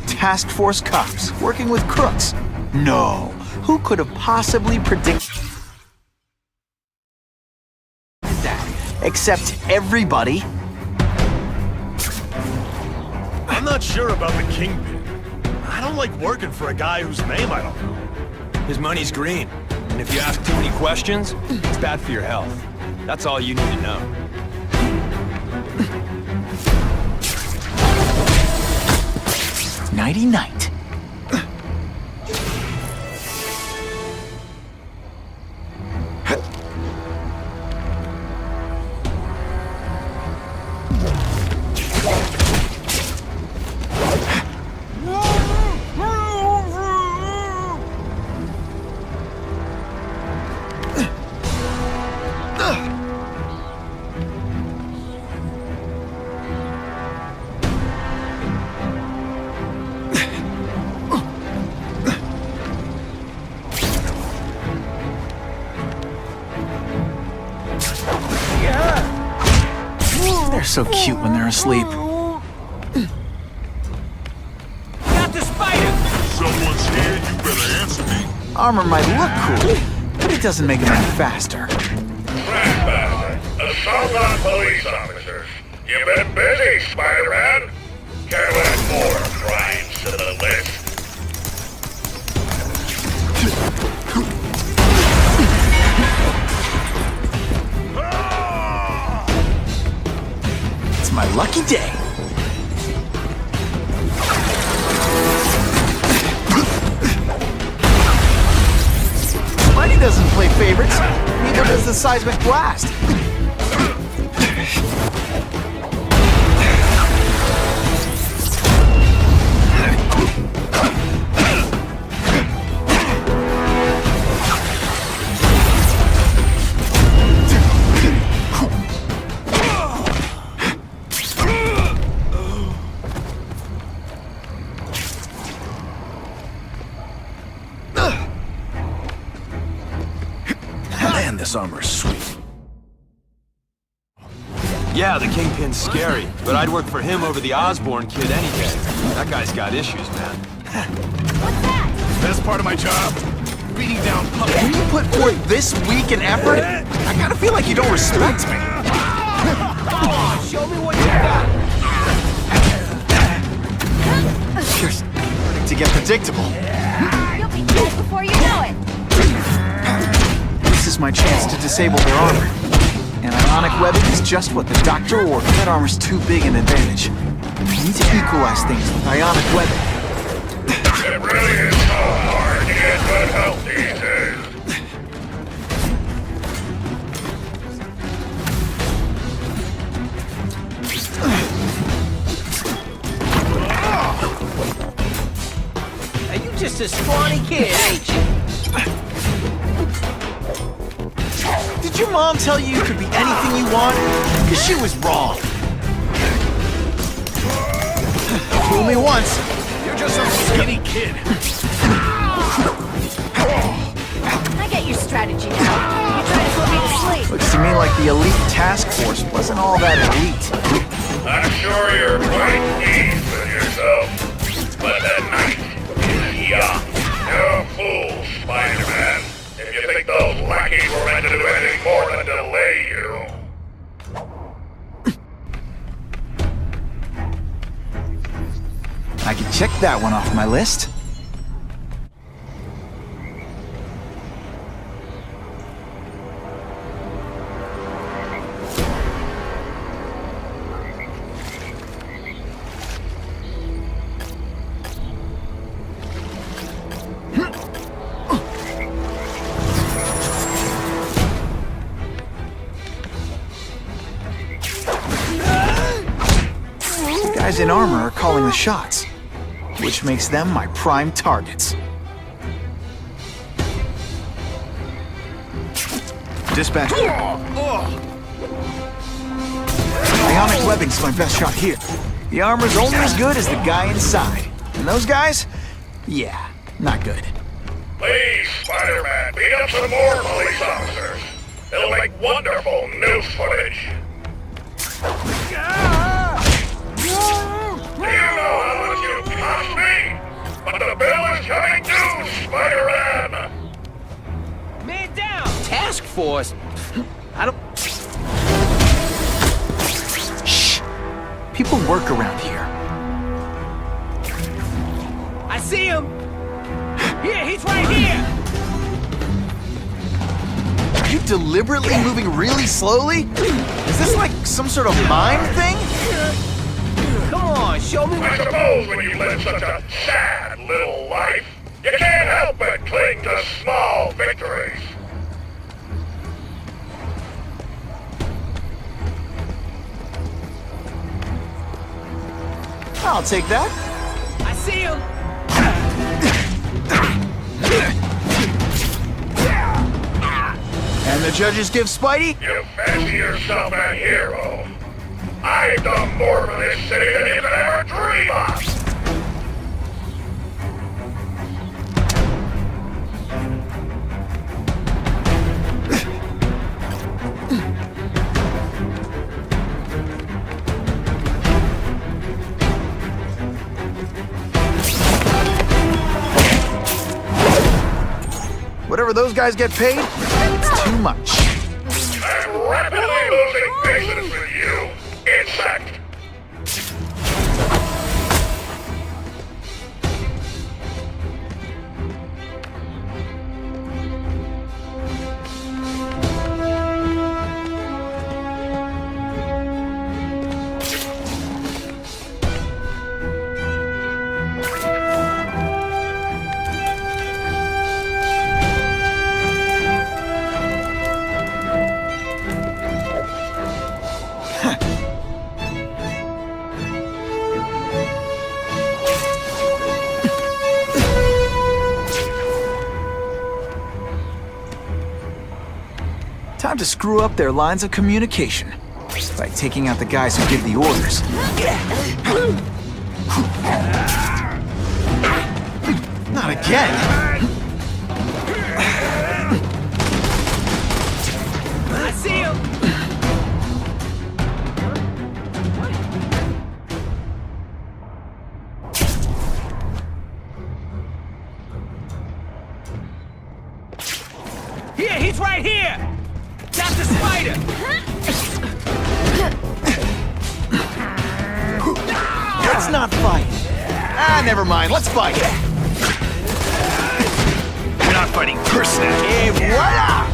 Task Force cops working with crooks. No, who could have possibly predicted that? Except everybody. I'm not sure about the Kingpin. I don't like working for a guy whose name I don't know. His money's green, and if you ask too many questions, it's bad for your health. That's all you need to know. Nighty-night. so cute when they're asleep. Got the spider! Someone's here, you better answer me. Armor might look cool, but it doesn't make them any faster. Assault on police officers. You've been busy, Spider-Man. Can't add more crimes to the list. It's my lucky day. Spidey doesn't play favorites. Neither does the seismic blast. Man, this armor's sweet. Yeah, the Kingpin's scary, but I'd work for him over the Osborn kid any day. That guy's got issues, man. Best part of my job, beating down punks. When you put forth this week and effort, I gotta feel like you don't respect me. Show me what you got! You're starting to get predictable. You'll be dead before you know it. This is my chance to disable their armor. And ionic webbing is just what the doctor ordered. That armor's too big an advantage. I need to equalize things with ionic webbing. It really is so hard to get good help these days. Now you just a scrawny kid, ain't you? Did your mom tell you you could be anything you want? Because she was wrong. Fool me once. You're just some skinny kid. I get your strategy now. You try to put me to sleep. Looks to me like the elite task force wasn't all that elite. I'm sure you're quite pleased with yourself. But the night is young. No fool, Spider-Man. If you think those lackeys were meant to do anything more than delay you. I can check that one off my list. The guys in armor are calling the shots, which makes them my prime targets. Dispatch. Ionic webbing's my best shot here. The armor's only as good as the guy inside. And those guys? Yeah, not good. Please, Spider-Man, beat up some more police officers. It'll make wonderful news footage. Do you know how much you cost me? But the bill is coming due, Spider-Man! Man down! Task force? I don't... Shh! People work around here. I see him! Here, he's right here! Are you deliberately moving really slowly? Is this like some sort of mime thing? Come on, show me I suppose when you live such a sad little life, you can't help but cling to small victories. I'll take that. I see him! And the judges give Spidey? You fancy yourself a hero. I've done more for this city than you could ever dream of. Whatever those guys get paid, it's too much. I'm rapidly losing patience with you, insect! Time to screw up their lines of communication by taking out the guys who give the orders. Not again! I see him! Here, he's right here! Got the spider! Let's not fight! Ah, never mind, let's fight! You're not fighting personally! Et voila!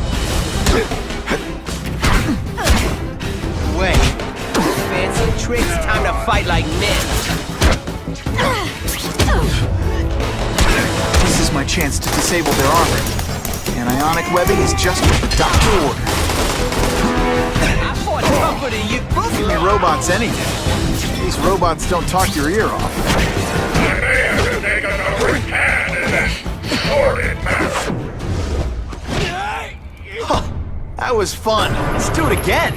Wait. Fancy tricks, time to fight like men. This is my chance to disable their armor. And ionic webbing is just what the doctor ordered. I fought tougher than you. Give me robots any day. These robots don't talk your ear off. I may have to take another hand in this sordid mess. Huh, that was fun. Let's do it again.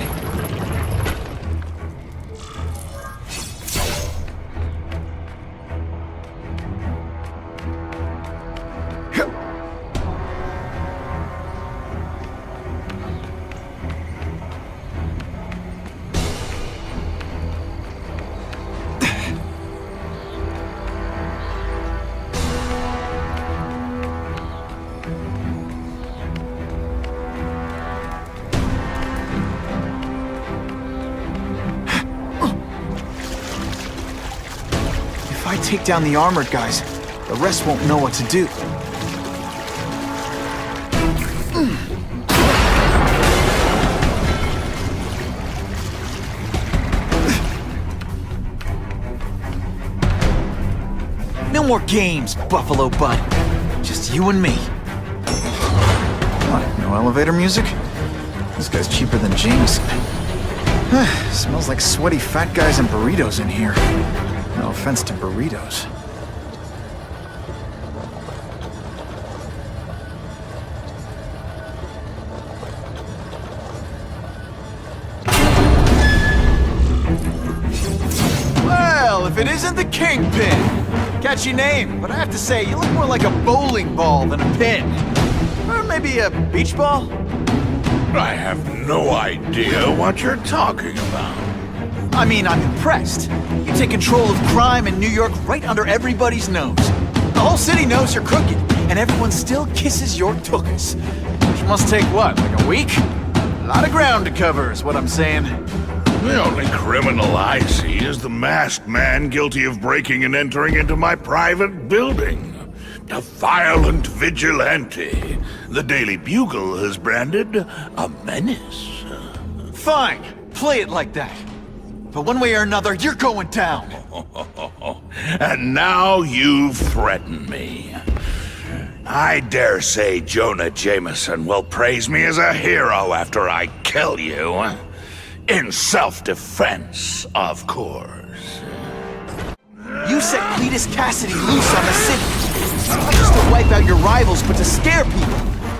If I take down the armored guys, the rest won't know what to do. No more games, Buffalo Butt. Just you and me. What, no elevator music? This guy's cheaper than Jameson. Smells like sweaty fat guys and burritos in here. No offense to burritos. Well, if it isn't the Kingpin! Catchy name, but I have to say, you look more like a bowling ball than a pin. Or maybe a beach ball? I have no idea what you're talking about. I mean, I'm impressed. You take control of crime in New York right under everybody's nose. The whole city knows you're crooked, and everyone still kisses your tuchus. Which must take what, like a week? A lot of ground to cover is what I'm saying. The only criminal I see is the masked man guilty of breaking and entering into my private building. A violent vigilante. The Daily Bugle has branded a menace. Fine, play it like that. But one way or another, you're going down. And now you've threatened me. I dare say Jonah Jameson will praise me as a hero after I kill you. In self-defense, of course. You set Cletus Cassidy loose on the city. Not just to wipe out your rivals, but to scare people.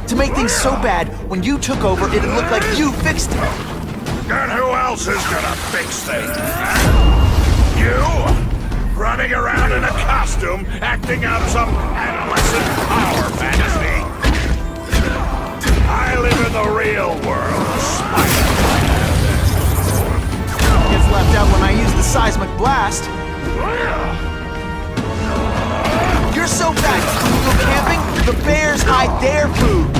To make things so bad, when you took over, it'd look like you fixed it. And who else is gonna fix things? You? Running around in a costume, acting out some adolescent power fantasy. I live in the real world, Gets left out when I use the seismic blast. You're so fat, when you go camping, the bears hide their food.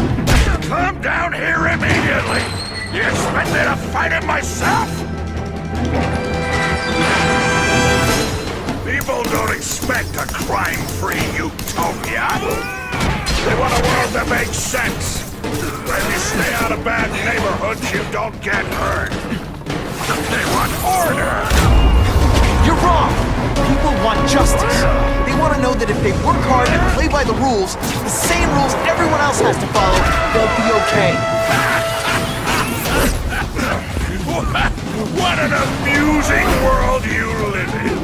You expect me to fight him myself? People don't expect a crime-free utopia. They want a world that makes sense. Where you stay out of bad neighborhoods, you don't get hurt. They want order. You're wrong! People want justice. They want to know that if they work hard and play by the rules, the same rules everyone else has to follow, they'll be okay. What an amusing world you live in.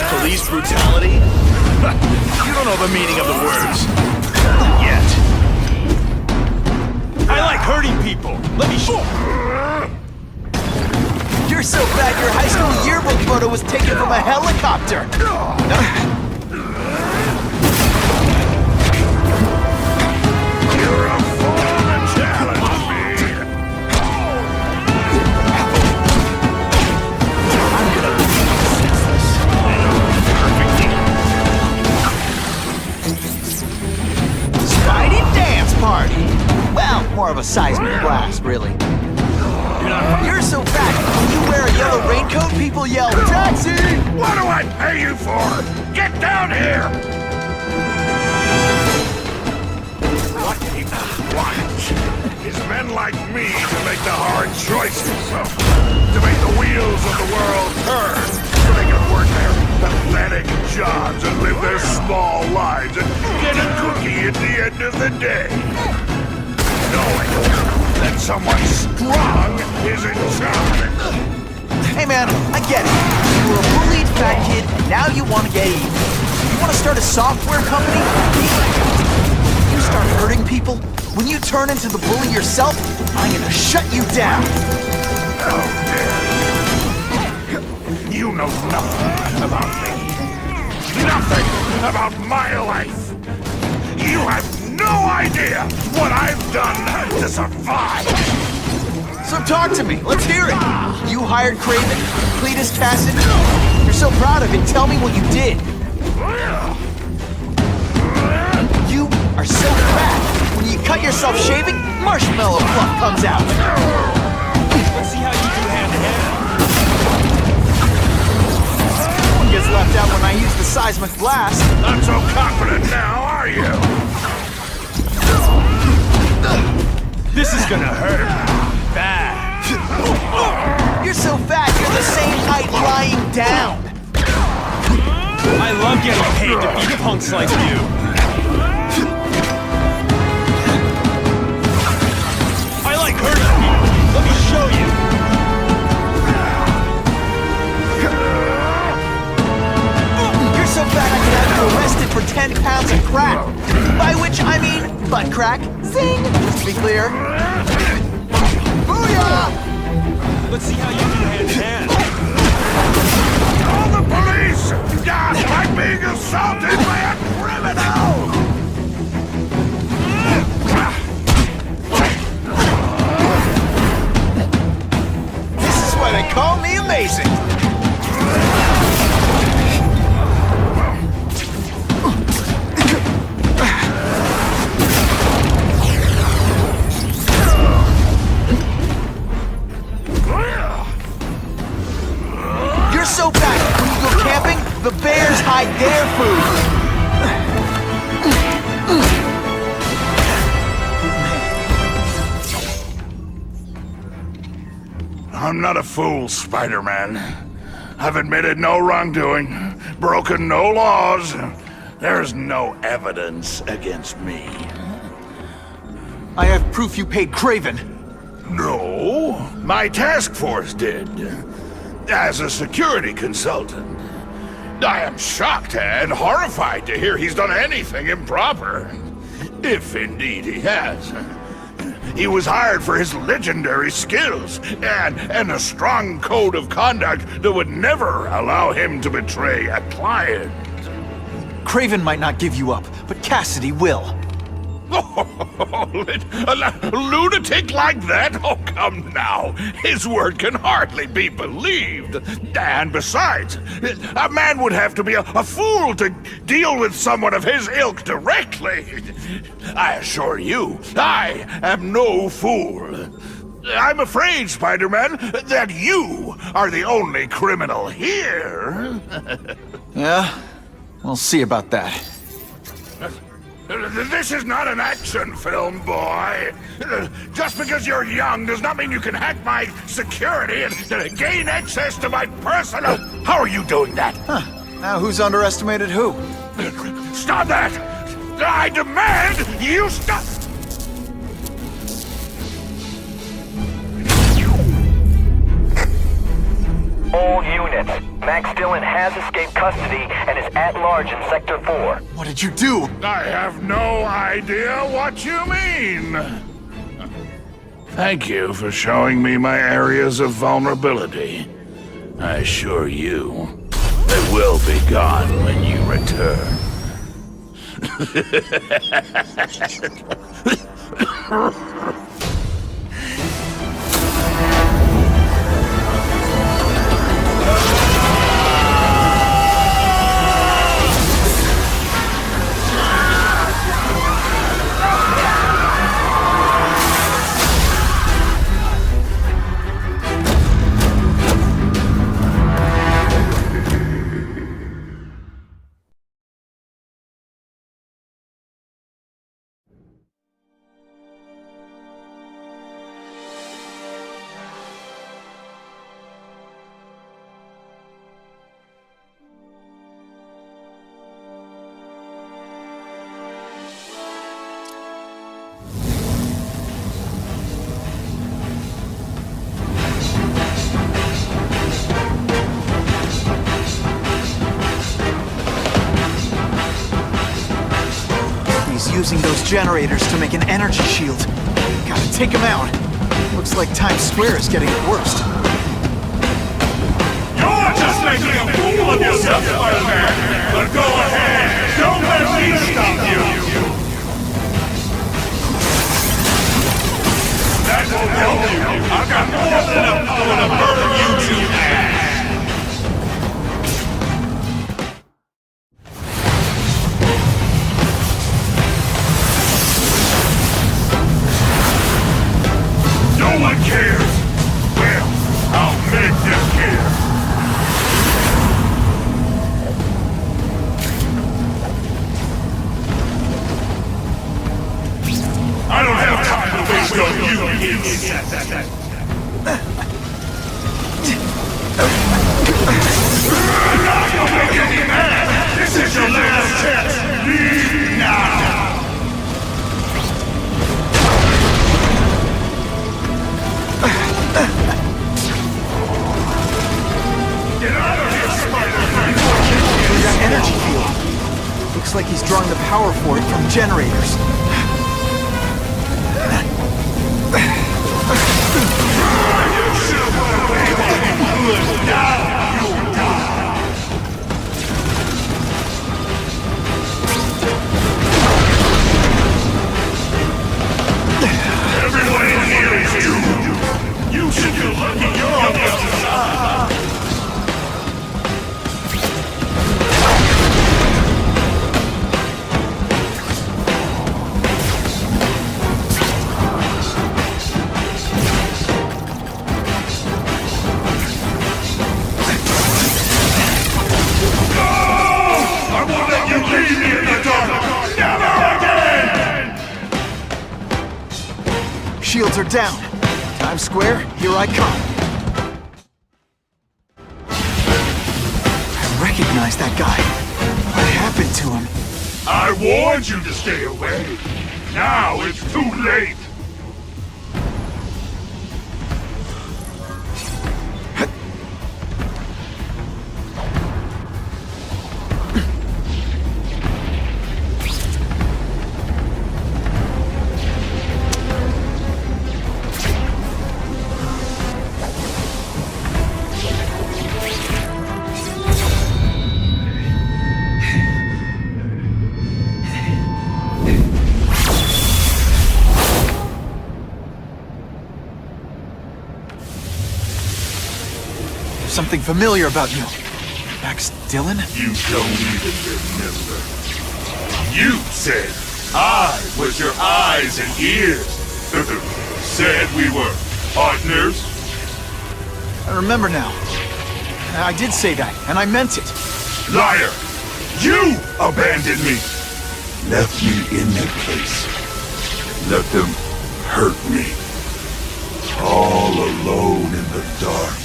Police brutality? You don't know the meaning of the words. Yet. I like hurting people. Let me show. You're so bad your high school yearbook photo was taken from a helicopter. You're a fool to challenge me. I'm gonna leave you senseless. Spidey dance party. Well, more of a seismic blast, really. You're so fat, when you wear a yellow raincoat, people yell, "Taxi!" What do I pay you for? Get down here! What people want is men like me to make the hard choices. To make the wheels of the world turn. So they can work their pathetic jobs and live their small lives and get a cookie at the end of the day. Knowing that someone strong is in charge. Hey man, I get it. You were a bullied fat kid, and now you want to get even. You want to start a software company? You start hurting people? When you turn into the bully yourself, I'm gonna shut you down. Oh, you know nothing about me. Nothing about my life. You have no idea what I've done to survive. So talk to me. Let's hear it. You hired Craven, Cletus Cassidy. You're so proud of it. Tell me what you did. You are so fat. When you cut yourself shaving, marshmallow fluff comes out. Let's see how you do hand-to-hand. One gets left out when I use the seismic blast. Not so confident now, are you? This is gonna hurt. Bad. You're so fat, you're the same height lying down. I love getting paid to beat punks like you. I like hurting people. Let me show you. You're so fat I could have you arrested for 10 pounds of crack. By which I mean butt crack. Zing! Just to be clear. Booyah! Let's see how you do hand-to-hand. Call the police! I'm being assaulted by a criminal! This is why they call me amazing. You're so fat, when you go camping, the bears hide their food. I'm not a fool, Spider-Man. I've admitted no wrongdoing, broken no laws. There's no evidence against me. I have proof you paid Craven. No, my task force did. As a security consultant. I am shocked and horrified to hear he's done anything improper. If indeed he has. He was hired for his legendary skills and a strong code of conduct that would never allow him to betray a client. Craven might not give you up, but Cassidy will. A lunatic like that? Oh, come now. His word can hardly be believed. And besides, a man would have to be a fool to deal with someone of his ilk directly. I assure you, I am no fool. I'm afraid, Spider-Man, that you are the only criminal here. Yeah? We'll see about that. This is not an action film, boy. Just because you're young does not mean you can hack my security and gain access to my personal... How are you doing that? Huh. Now who's underestimated who? Stop that! I demand you stop... All units. Max Dillon has escaped custody and is at large in Sector 4. What did you do? I have no idea what you mean. Thank you for showing me my areas of vulnerability. I assure you, they will be gone when you return. Using those generators to make an energy shield. Gotta take him out. Looks like Times Square is getting the worst. You're just making a fool of yourself, Spider-Man! But go ahead! Don't let me stop you! That won't help you! I've got more than enough power to murder you two ass! No one cares! Well, I'll make them care! I don't have time to waste on you, kids! I'm not gonna make any mad! This is your last chance! Leave now! Get out of here, Spider-Man! That energy field. Looks like he's drawing the power for it from generators. You should have run away while you could! Now you'll die! Everyone in here is doomed! You should feel lucky you're on the other side! Shields are down. Times Square, here I come. I recognize that guy. What happened to him? I warned you to stay away. Now it's too late. something familiar about you. Max Dillon? You don't even remember. You said I was your eyes and ears. Said we were partners. I remember now. I did say that, and I meant it. Liar! You abandoned me! Left me in that place. Let them hurt me. All alone in the dark.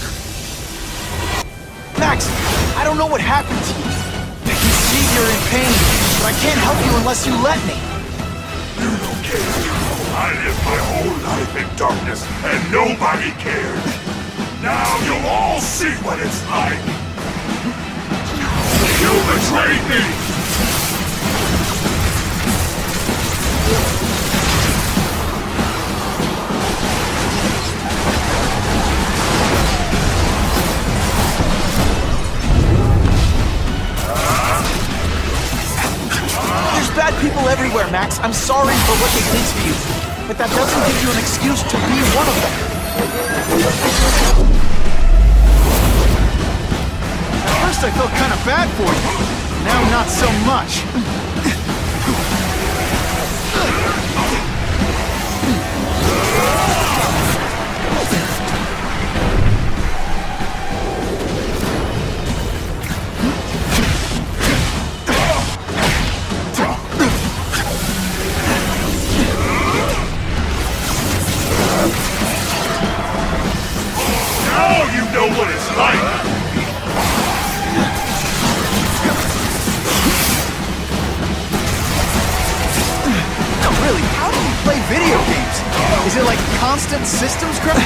Max, I don't know what happened to you. I can see you're in pain, but I can't help you unless you let me. You don't care. I lived my whole life in darkness, and nobody cared. Now you'll all see what it's like. You betrayed me! There's bad people everywhere, Max. I'm sorry for what they did to you. But that doesn't give you an excuse to be one of them. At first I felt kind of bad for you. Now not so much. Now you know what it's like! No, really, how do you play video games? Is it like constant systems crap?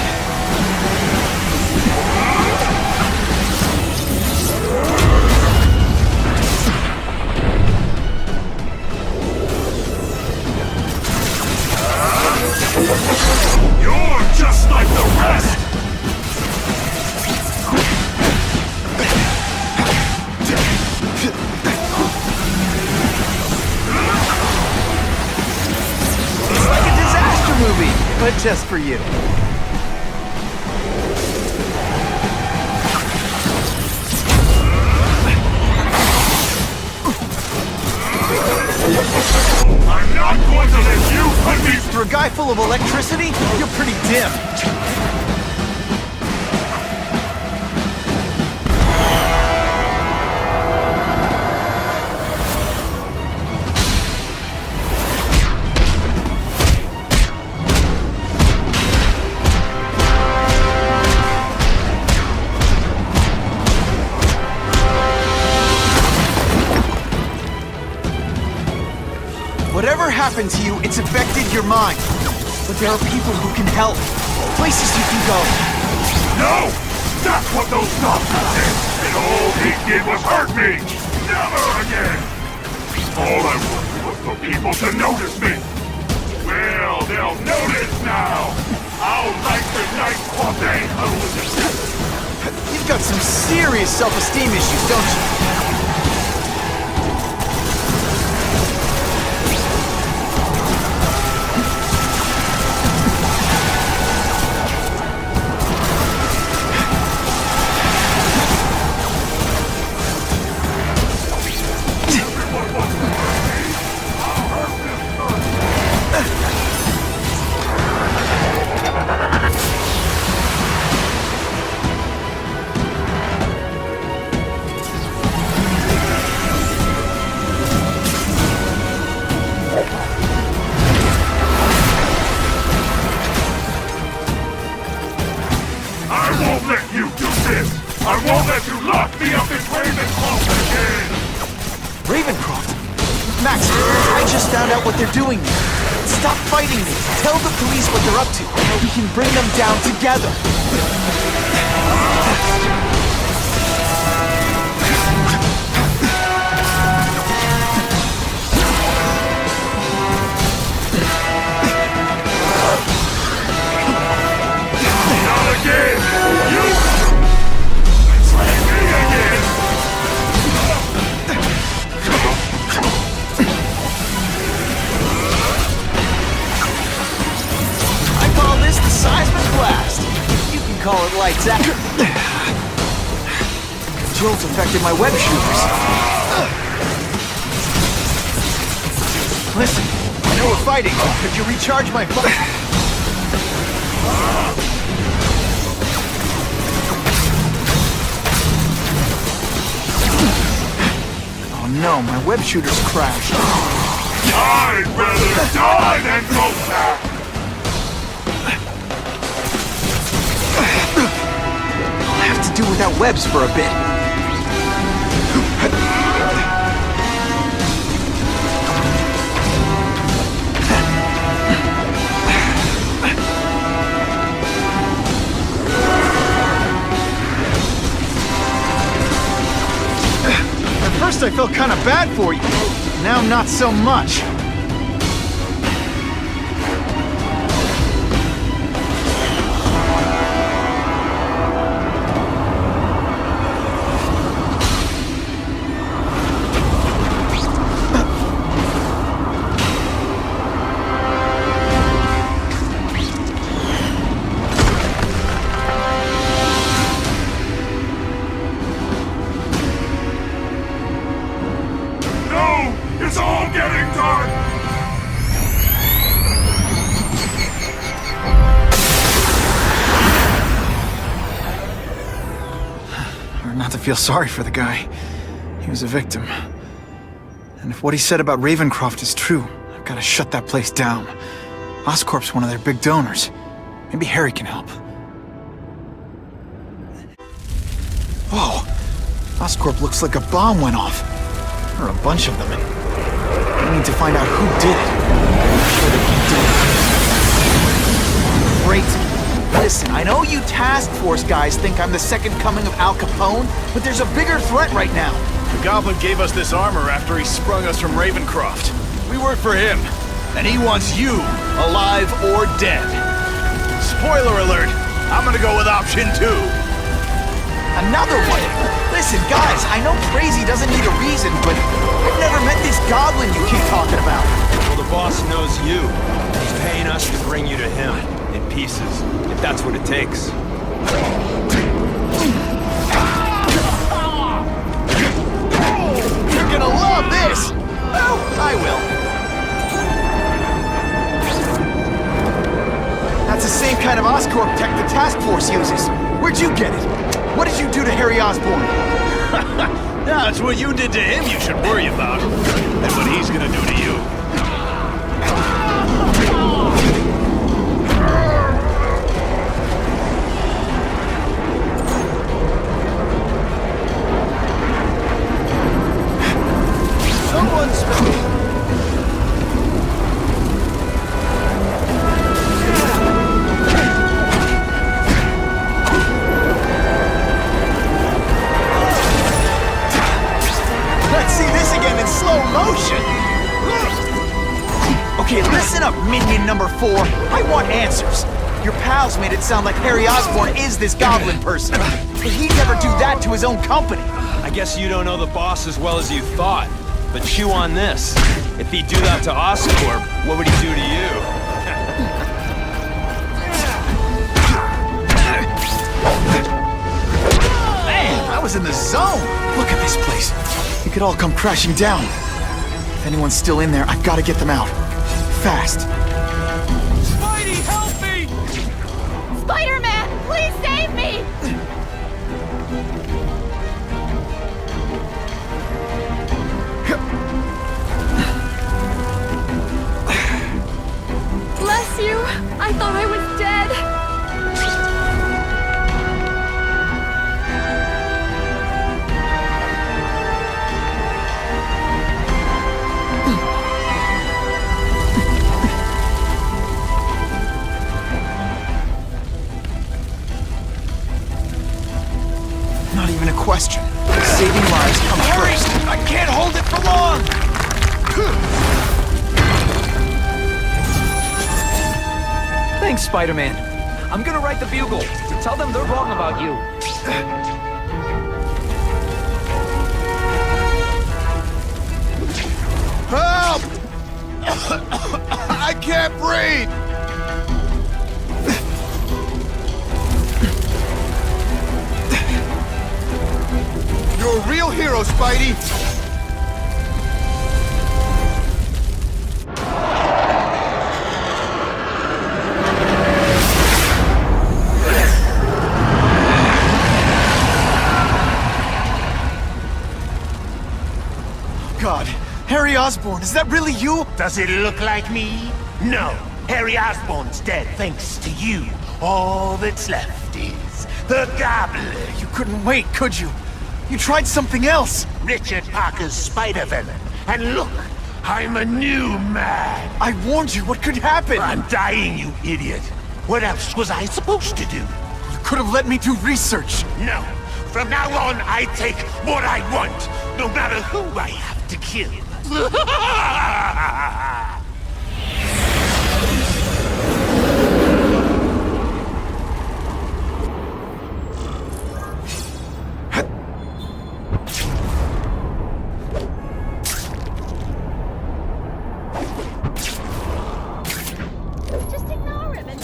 You're just like the rest! It's like a disaster movie, but just for you. I'm not going to let you put me... For a guy full of electricity, you're pretty dim. Whatever happened to you, it's affected your mind. But there are people who can help. Places you can go. No! That's what those doctors did! And all he did was hurt me! Never again! All I wanted was for people to notice me! Well, they'll notice now! I'll light the night while they hold it! You've got some serious self-esteem issues, don't you? Doing me. Stop fighting me. Tell the police what they're up to, and we can bring them down together. Not again! You! Slay me again! The seismic blast. You can call it lights out. jolt affected my web shooters. Listen, I know we're fighting. Could you recharge my phone? Oh no, my web shooters crashed. I'd rather die than go back! I'll have to do without webs for a bit. At first I felt kind of bad for you. Now not so much. It's all getting dark! Or not to feel sorry for the guy. He was a victim. And if what he said about Ravencroft is true, I've got to shut that place down. Oscorp's one of their big donors. Maybe Harry can help. Whoa! Oscorp looks like a bomb went off. Or a bunch of them. I need to find out who did it. Great. Listen, I know you task force guys think I'm the second coming of Al Capone, but there's a bigger threat right now. The Goblin gave us this armor after he sprung us from Ravencroft. We work for him, and he wants you alive or dead. Spoiler alert, I'm gonna go with option 2. Another one! Listen, guys, I know crazy doesn't need a reason, but I've never met this goblin you keep talking about. Well, the boss knows you. He's paying us to bring you to him, in pieces, if that's what it takes. You're gonna love this! Oh, I will. That's the same kind of Oscorp tech the task force uses. Where'd you get it? What did you do to Harry Osborn? Now, it's what you did to him you should worry about, and what he's gonna do to you. Someone's... Let's see this again in slow motion! Okay, listen up, minion number 4. I want answers. Your pals made it sound like Harry Osborn is this goblin person. But he'd never do that to his own company. I guess you don't know the boss as well as you thought. But chew on this. If he'd do that to Oscorp, what would he do to you? Man, I was in the zone! Look at this place. It could all come crashing down. If anyone's still in there, I've got to get them out. Fast. Spidey, help me! Spider-Man, please save me! Bless you. I thought I was dead. Not even a question. Saving lives comes first. I can't hold it for long! Thanks, Spider-Man. I'm gonna write the Bugle. Tell them they're wrong about you. Help! I can't breathe! real hero, Spidey! God, Harry Osborn, is that really you? Does it look like me? No. Harry Osborn's dead thanks to you. All that's left is the Goblin. You couldn't wait, could you? You tried something else. Richard Parker's Spider-Villain. And look, I'm a new man. I warned you, what could happen? I'm dying, you idiot. What else was I supposed to do? You could have let me do research. No. From now on, I take what I want, no matter who I have to kill. Just ignore him and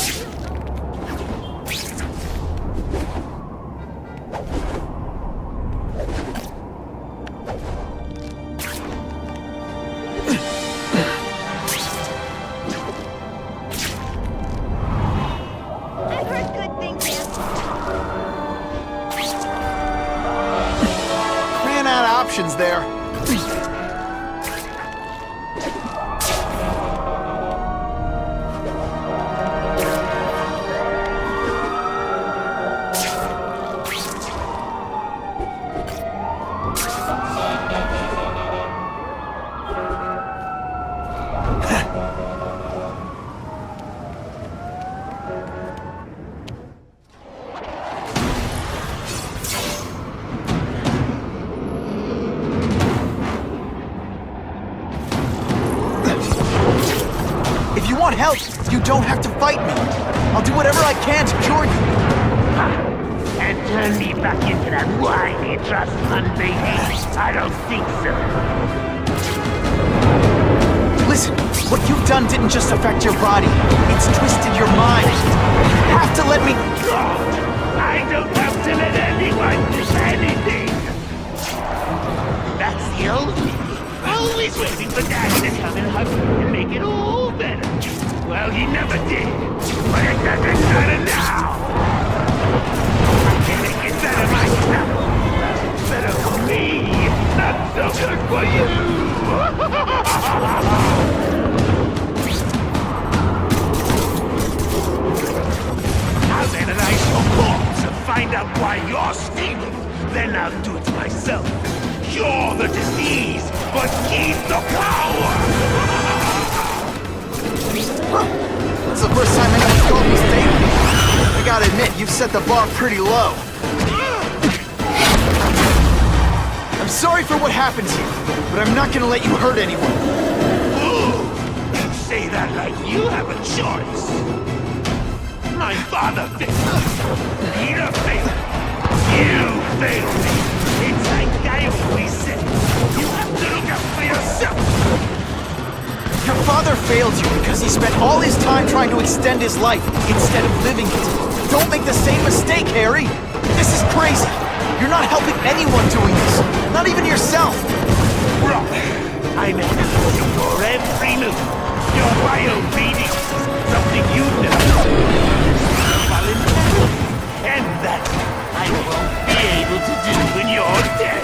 options there. Help! You don't have to fight me! I'll do whatever I can to cure you! And turn me back into that whiny trust fund baby? I don't think so. Listen, what you've done didn't just affect your body. It's twisted your mind. You have to let me... God! I don't have to let anyone do anything! That's the old me. Always waiting for Daddy to come and hug me and make it all better. Well, he never did, but it doesn't matter now! I can make it better myself! Better for me, not so good for you! I'll analyze your corpse and find out why you're stable. Then I'll do it myself. Cure the disease, but keep the power! That's the first time anyone's called me stable. I gotta admit, you've set the bar pretty low. I'm sorry for what happened to you, but I'm not gonna let you hurt anyone. Ooh, you say that like you have a choice. My father failed. Peter failed. You failed me. It's like I always said. You have to look out for yourself. Your father failed you because he spent all his time trying to extend his life instead of living it. Don't make the same mistake, Harry! This is crazy! You're not helping anyone doing this! Not even yourself! Wrong! I'm answering for every move. Your bio reading is something you know. Voluntarily. And that I won't be able to do when you're dead.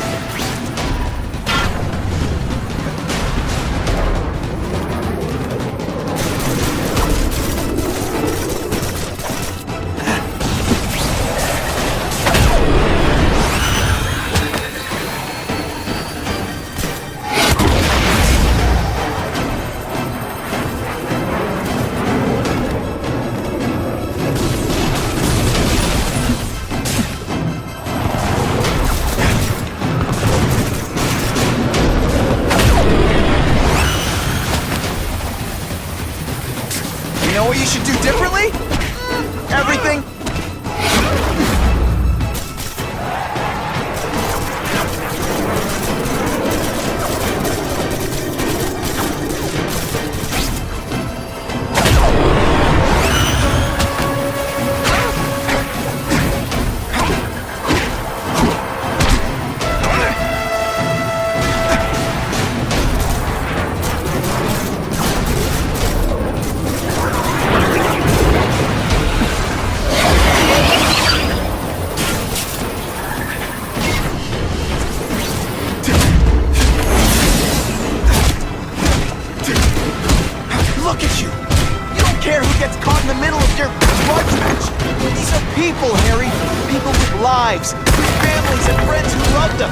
families and friends who loved them.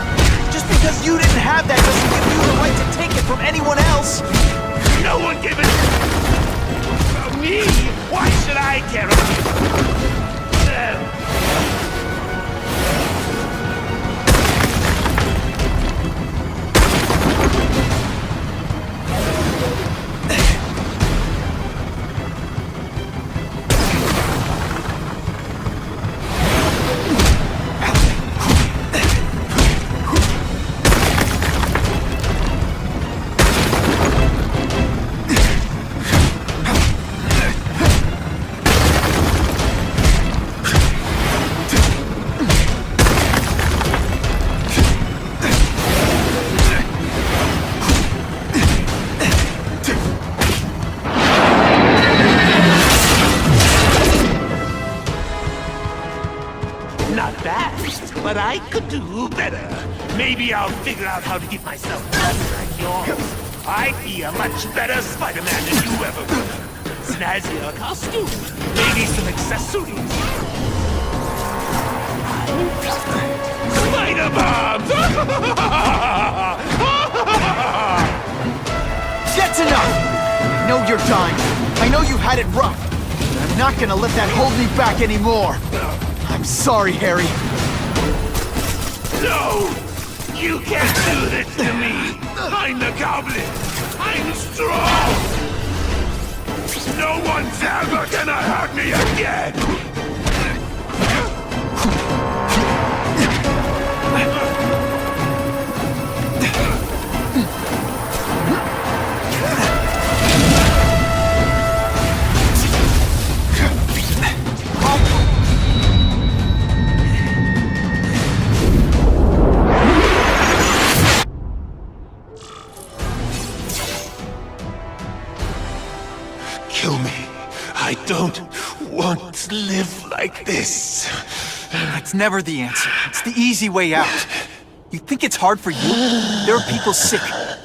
Just because you didn't have that doesn't give you the right to take it from anyone else. No one gave it to me. Why should I care about them? Not bad, but I could do better. Maybe I'll figure out how to give myself guns like yours. I'd be a much better Spider-Man than you ever were. Snazzier costume, maybe some accessories. Spider bombs! That's enough! I know you're dying. I know you had it rough. But I'm not gonna let that hold me back anymore. I'm sorry, Harry. No! You can't do this to me! I'm the Goblin! I'm strong! No one's ever gonna hurt me again! Kill me. I don't want to live like this. That's never the answer. It's the easy way out. You think it's hard for you? There are people sick,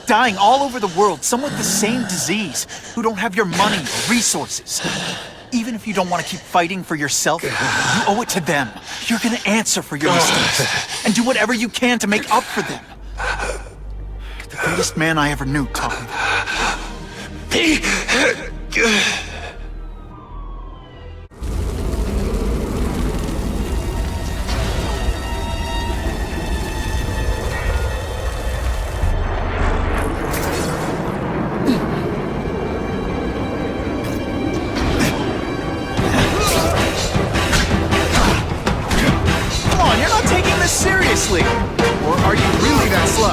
dying all over the world, some with the same disease, who don't have your money or resources. Even if you don't want to keep fighting for yourself, you owe it to them. You're gonna answer for your mistakes, and do whatever you can to make up for them. The greatest man I ever knew taught me that. Come on, you're not taking this seriously. Or are you really that slow?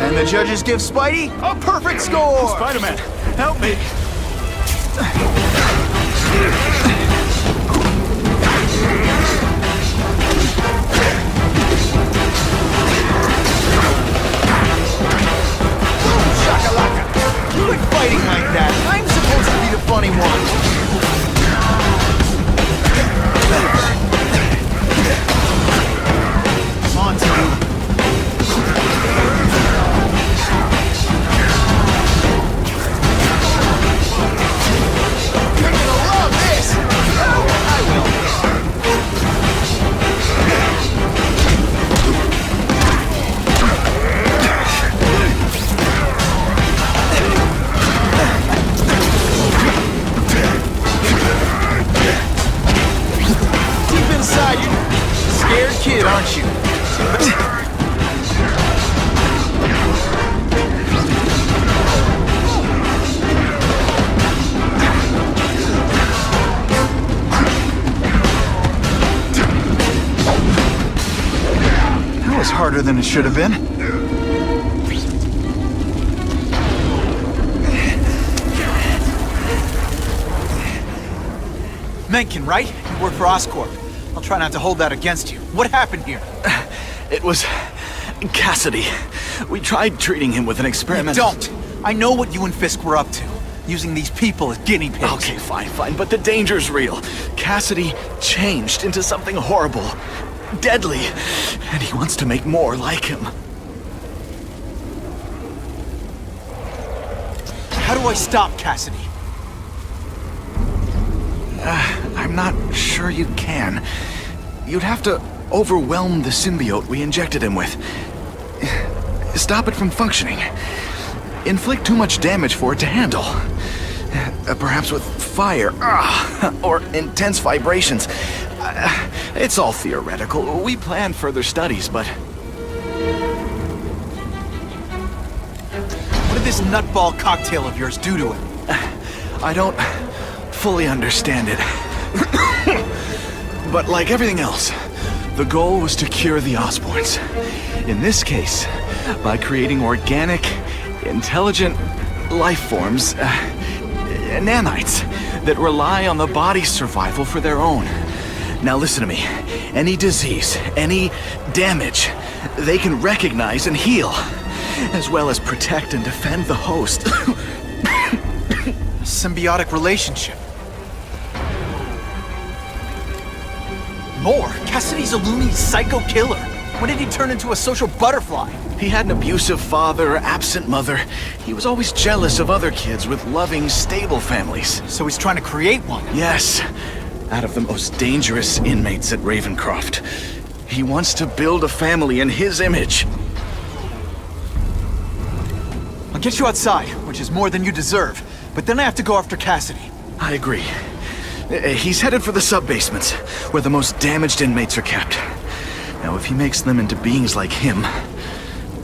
And the judges give Spidey a perfect score! Spider-Man, help me! Shakalaka! Quit fighting like that! I'm supposed to be the funny one! Come on, Timmy. You're gonna love this! Oh, I will. Deep inside, you're a scared kid, aren't you? That was harder than it should have been. Mencken, right? You work for Oscorp. I'll try not to hold that against you. What happened here? It was Cassidy. We tried treating him with an experiment. You don't! I know what you and Fisk were up to. Using these people as guinea pigs. Okay, fine, but the danger's real. Cassidy changed into something horrible, deadly, and he wants to make more like him. do I stop Cassidy? I'm not sure you can. You'd have to overwhelm the symbiote we injected him with. Stop it from functioning. Inflict too much damage for it to handle. Perhaps with fire, or intense vibrations. It's all theoretical. We plan further studies, but... What did this nutball cocktail of yours do to him? I don't fully understand it. But like everything else, the goal was to cure the Osborns. In this case, by creating organic, intelligent life forms, nanites, that rely on the body's survival for their own. Now listen to me. Any disease, any damage, they can recognize and heal, as well as protect and defend the host. A symbiotic relationship. More? Cassidy's a loony psycho killer. When did he turn into a social butterfly? He had an abusive father, absent mother. He was always jealous of other kids with loving, stable families. So he's trying to create one? Yes. Out of the most dangerous inmates at Ravencroft. He wants to build a family in his image. I'll get you outside, which is more than you deserve. But then I have to go after Cassidy. I agree. He's headed for the sub-basements, where the most damaged inmates are kept. Now, if he makes them into beings like him,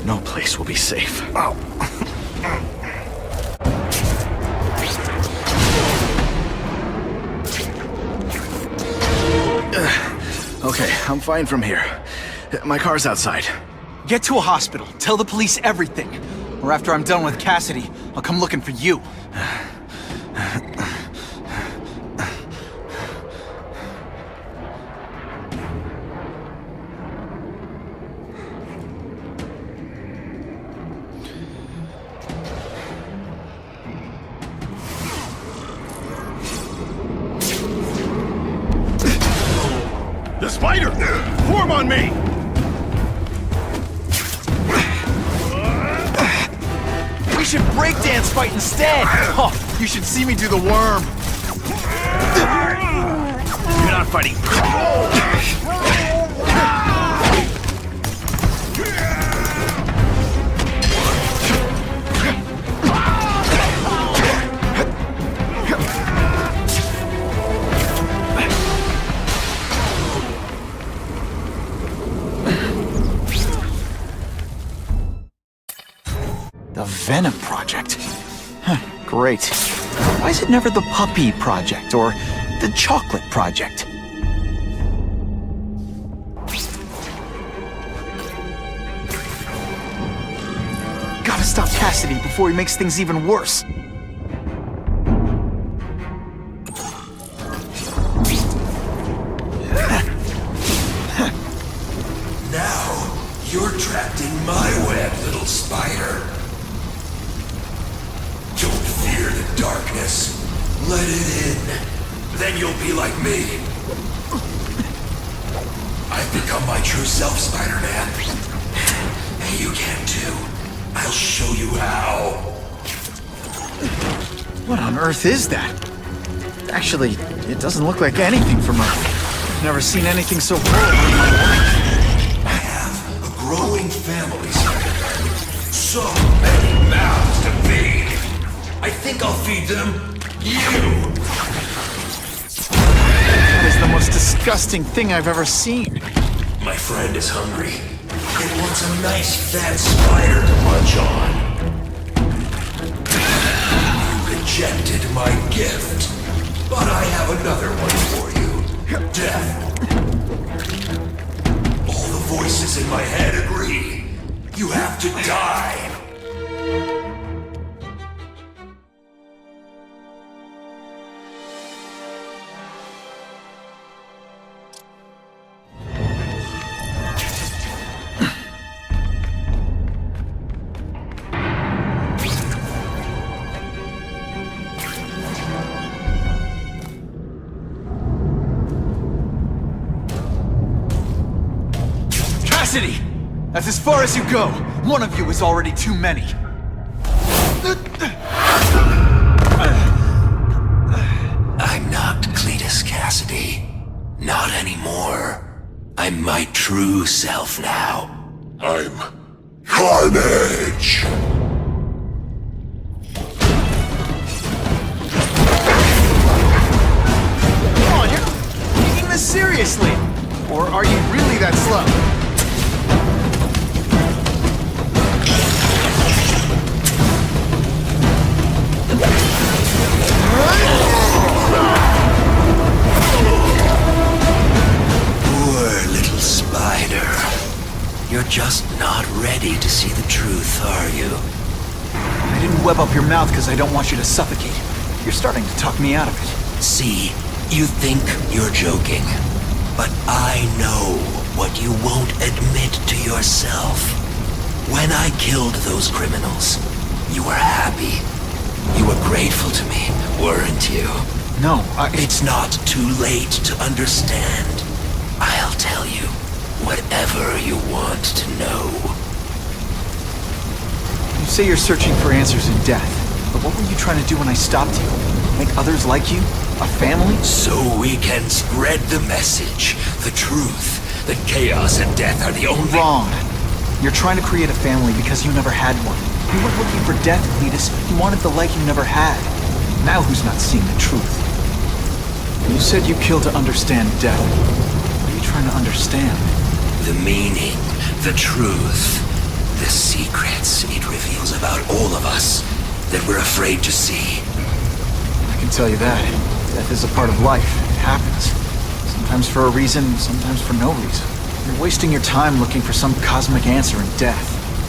no place will be safe. Oh. Okay, I'm fine from here. My car's outside. Get to a hospital. Tell the police everything. Or after I'm done with Cassidy, I'll come looking for you. The spider! Form on me! We should breakdance fight instead! Oh, you should see me do the worm! You're not fighting. The Venom Project? Huh, great. Why is it never the Puppy Project or the Chocolate Project? Gotta stop Cassidy before he makes things even worse. Now, you're trapped in my web, little spider. Don't fear the darkness. Let it in. Then you'll be like me. I've become my true self, Spider-Man. And you can too. I'll show you how. What on earth is that? Actually, it doesn't look like anything from Earth. I've never seen anything so horrible in my life. I have a growing family, Spider-Man. So many mouths to feed. I think I'll feed them you. That is the most disgusting thing I've ever seen. My friend is hungry. It wants a nice fat spider to munch on. You rejected my gift, but I have another one for you. Death. All the voices in my head agree. You have to die. Cassidy! That's as far as you go. One of you is already too many. Cassidy. Not anymore. I'm my true self now. I'm Carnage! Come on, you're taking this seriously! Or are you really that slow? Poor little spider. You're just not ready to see the truth, are you? I didn't web up your mouth because I don't want you to suffocate. You're starting to talk me out of it. See, you think you're joking. But I know what you won't admit to yourself. When I killed those criminals, you were happy. You were grateful to me, weren't you? No, It's not too late to understand. I'll tell you whatever you want to know. You say you're searching for answers in death, but what were you trying to do when I stopped you? Make others like you? A family? So we can spread the message, the truth, that chaos and death are the only— Wrong. You're trying to create a family because you never had one. You weren't looking for death, Cletus. You wanted the life you never had. Now who's not seeing the truth? You said you killed to understand death. What are you trying to understand? The meaning, the truth, the secrets it reveals about all of us that we're afraid to see. I can tell you that. Death is a part of life. It happens. Sometimes for a reason, sometimes for no reason. You're wasting your time looking for some cosmic answer in death.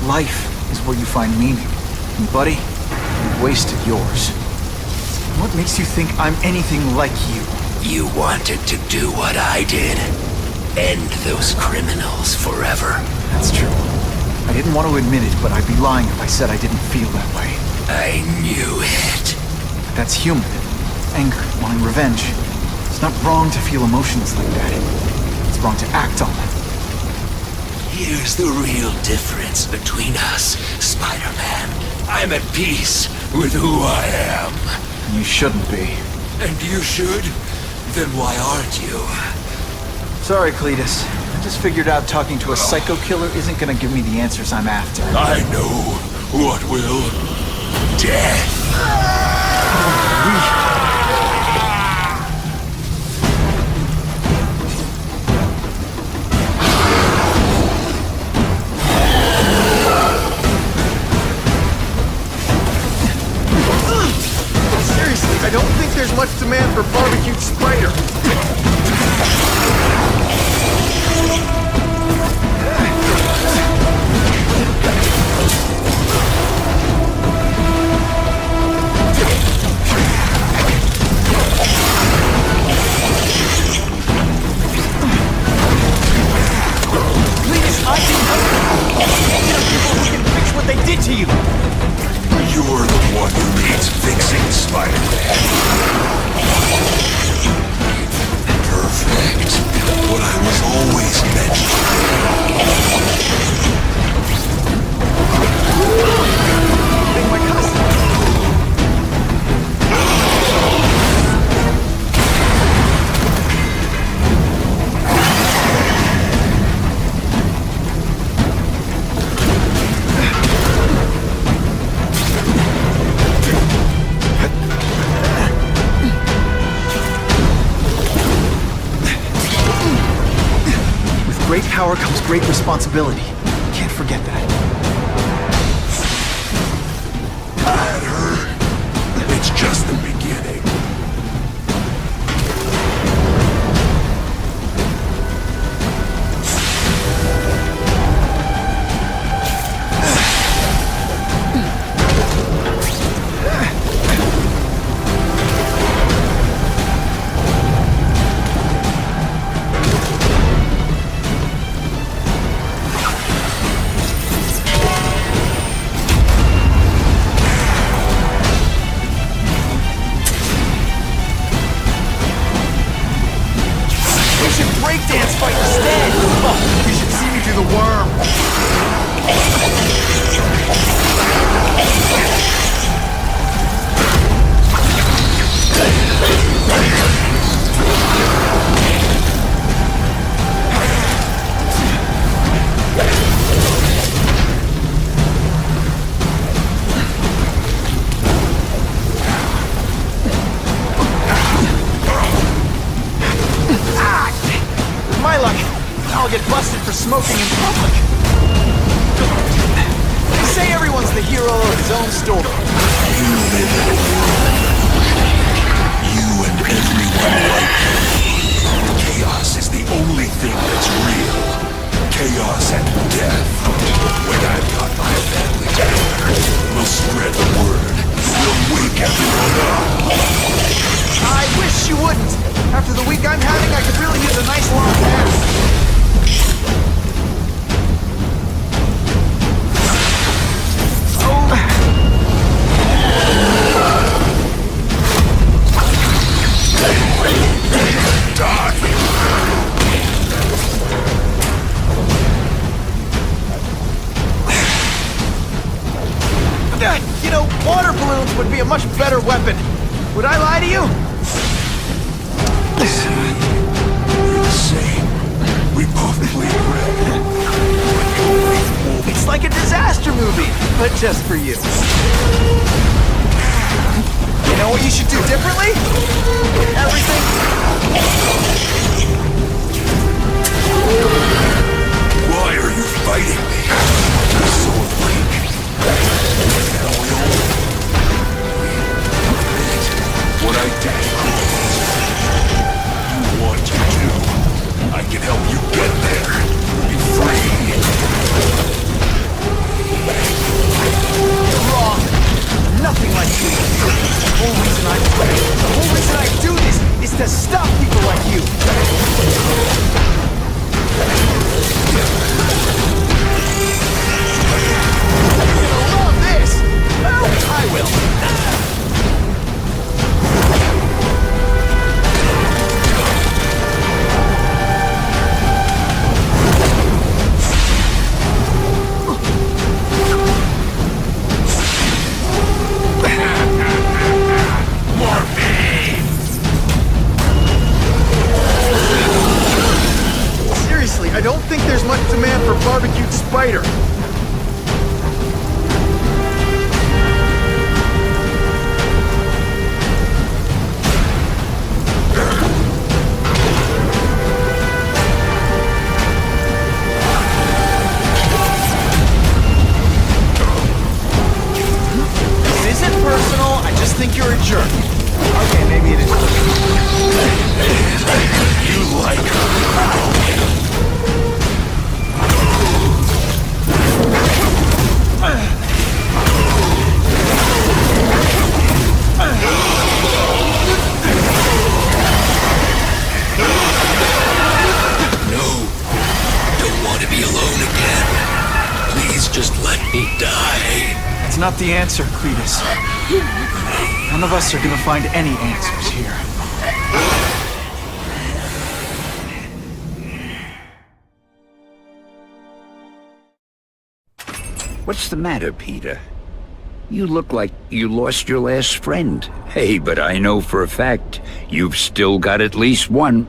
Life is where you find meaning. And buddy, you've wasted yours. What makes you think I'm anything like you? You wanted to do what I did. End those criminals forever. That's true. I didn't want to admit it, but I'd be lying if I said I didn't feel that way. I knew it. That's human. Anger, wanting revenge. It's not wrong to feel emotions like that. It's wrong to act on them. Here's the real difference between us, Spider-Man. I'm at peace with who I am. You shouldn't be. And you should? Then why aren't you? Sorry, Cletus. I just figured out talking to a psycho killer isn't gonna give me the answers I'm after. I know what will. Death. Seriously, I don't think there's much demand for barbecued spider. They did to you! You're the one who needs fixing, Spider-Man. Perfect. What I was always meant My cousin. Great power comes great responsibility. Can't forget that. It's just the beginning. I'll get busted for smoking in public. They say everyone's the hero of his own story. You live in a world of illusion. You and everyone like you. Chaos is the only thing that's real. Chaos and death. When I've got my family together, we'll spread the word. We'll wake everyone up. I wish you wouldn't. After the week I'm having, I could really use a nice long nap. You know, water balloons would be a much better weapon. Would I lie to you? We're the same. We both bleed red. It's like a disaster movie, but just for you. You know what you should do differently? Everything. Why are you fighting me? You're so weak. What I did. You want to do. I can help you get there. Be free. You're wrong. Nothing like you. The whole reason I play, the whole reason I do this is to stop people like you. You're gonna love this. Well, I will. Seriously, I don't think there's much demand for barbecued spider. This isn't personal, I just think you're a jerk. Okay, maybe it is. You like her. It's not the answer, Cletus. None of us are gonna find any answers here. What's the matter, Peter? You look like you lost your last friend. Hey, but I know for a fact you've still got at least one.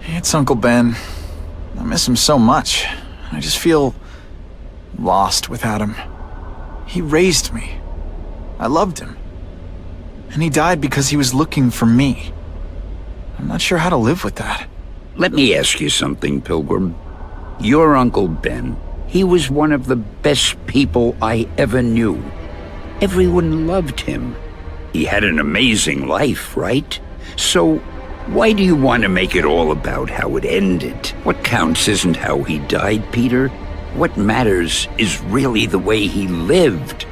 It's Uncle Ben. I miss him so much. I just feel lost without him. He raised me. I loved him. And he died because he was looking for me. I'm not sure how to live with that. Let me ask you something, Pilgrim. Your Uncle Ben, he was one of the best people I ever knew. Everyone loved him. He had an amazing life, right? So, why do you want to make it all about how it ended? What counts isn't how he died, Peter. What matters is really the way he lived.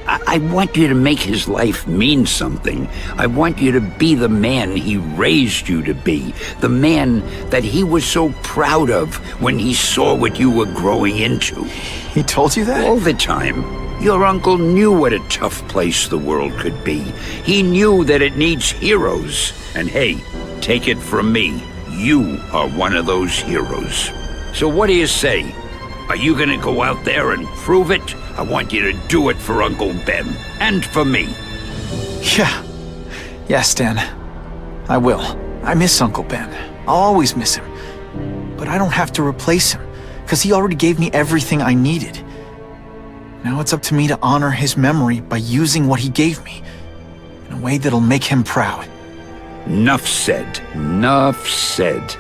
I want you to make his life mean something. I want you to be the man he raised you to be. The man that he was so proud of when he saw what you were growing into. He told you that? All the time. Your uncle knew what a tough place the world could be. He knew that it needs heroes. And hey, take it from me, you are one of those heroes. So what do you say? Are you gonna go out there and prove it? I want you to do it for Uncle Ben, and for me. Yeah. Yes, Dan. I will. I miss Uncle Ben. I'll always miss him. But I don't have to replace him, because he already gave me everything I needed. Now it's up to me to honor his memory by using what he gave me, in a way that'll make him proud. Nuff said. Nuff said.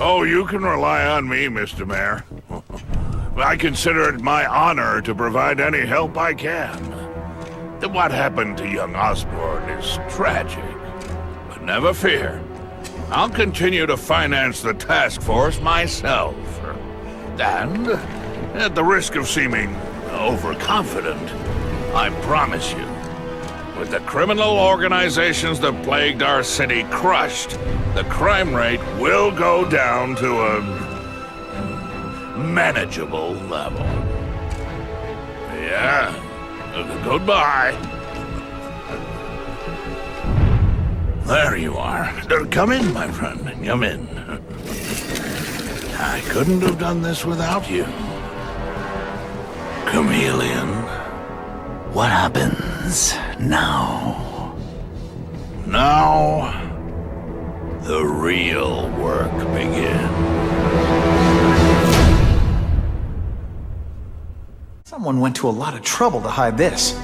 Oh, you can rely on me, Mr. Mayor. I consider it my honor to provide any help I can. What happened to young Osborne is tragic. But never fear. I'll continue to finance the task force myself. And, at the risk of seeming overconfident, I promise you, with the criminal organizations that plagued our city crushed, the crime rate will go down to a manageable level. Yeah, goodbye. There you are. Come in, my friend. Come in. I couldn't have done this without you. Chameleon. What happens now? Now, the real work begins. Someone went to a lot of trouble to hide this.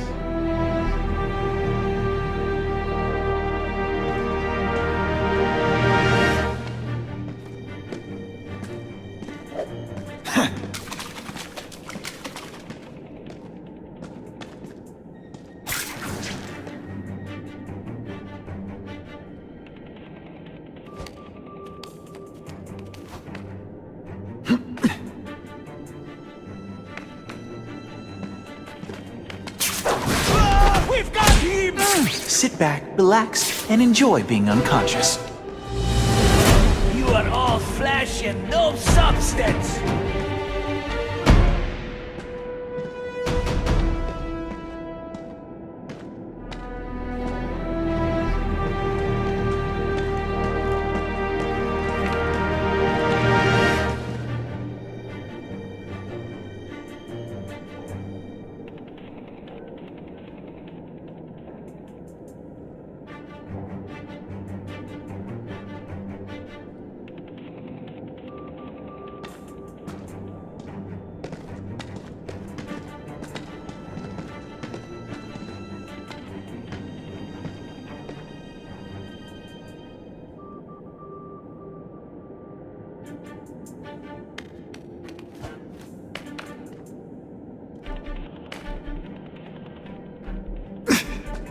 Sit back, relax, and enjoy being unconscious. You are all flesh and no substance.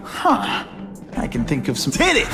Huh. I can think of some— Hit it!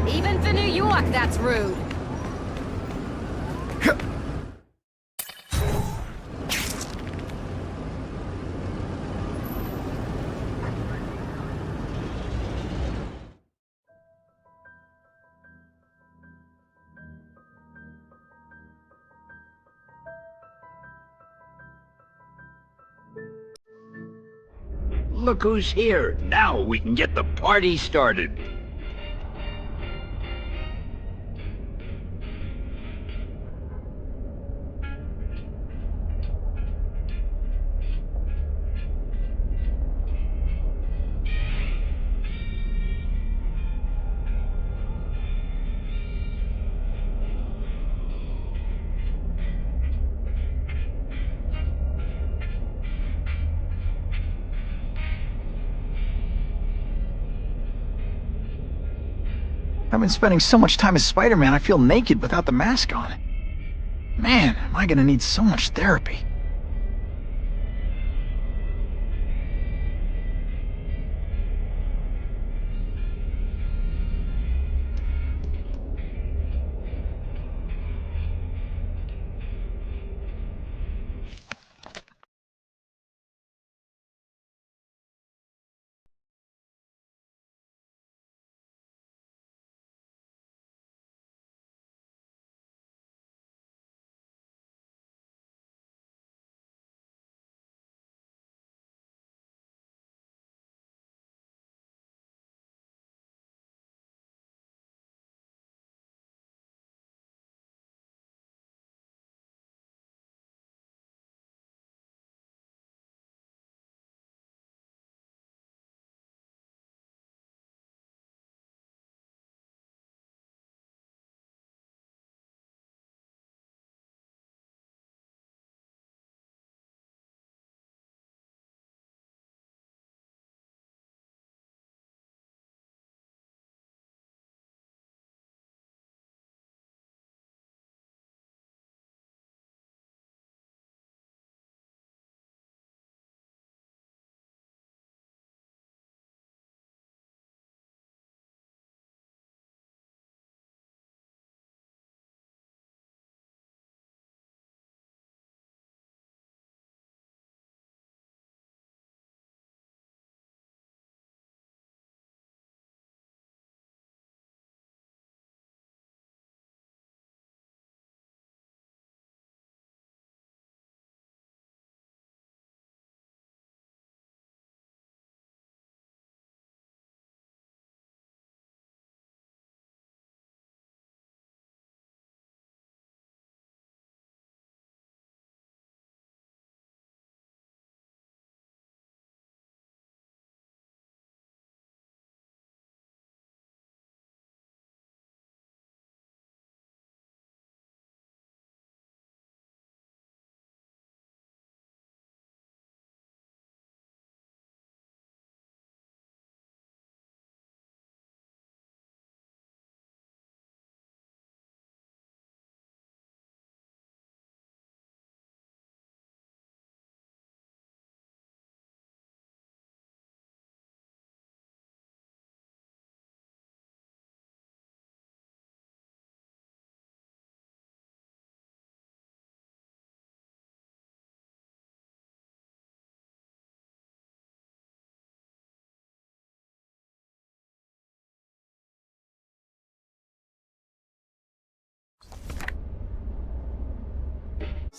Even for New York, that's rude. Look who's here. Now we can get the party started. I've been spending so much time as Spider-Man, I feel naked without the mask on. Man, am I gonna need so much therapy.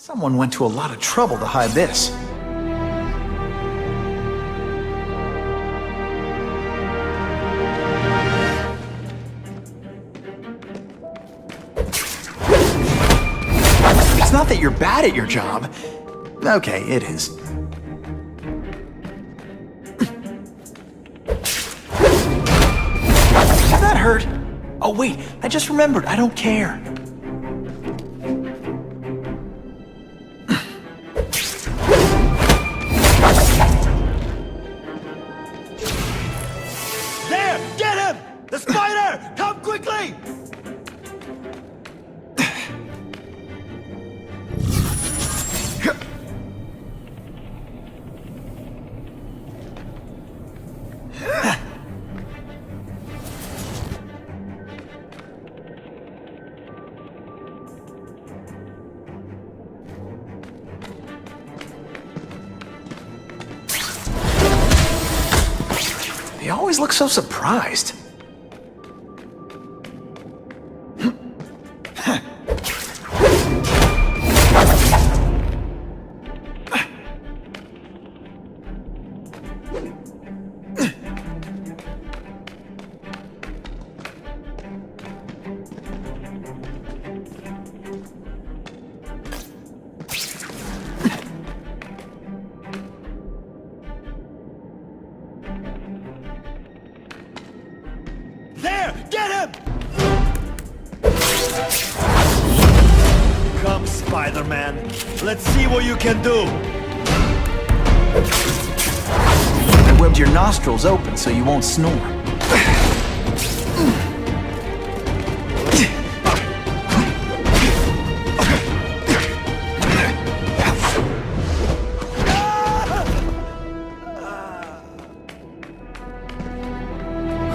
Someone went to a lot of trouble to hide this. It's not that you're bad at your job. Okay, it is. That hurt. Oh wait, I just remembered, I don't care. There! Get him! The spider! Come quickly! They always look so surprised. There! Get him! Come, Spider-Man. Let's see what you can do. I webbed your nostrils open so you won't snore.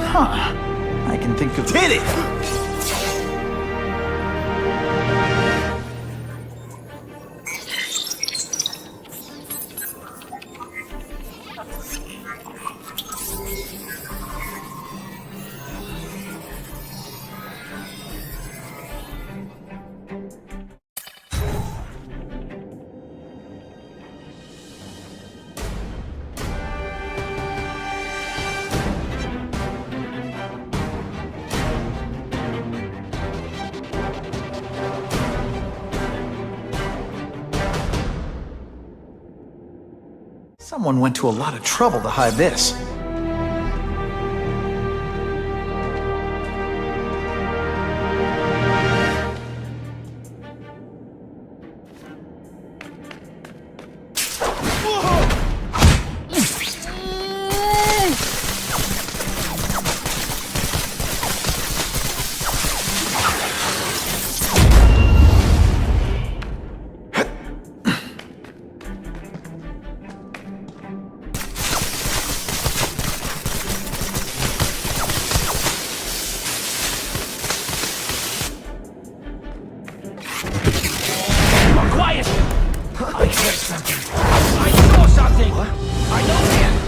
Huh. I can think of... Hit it! Someone went to a lot of trouble to hide this.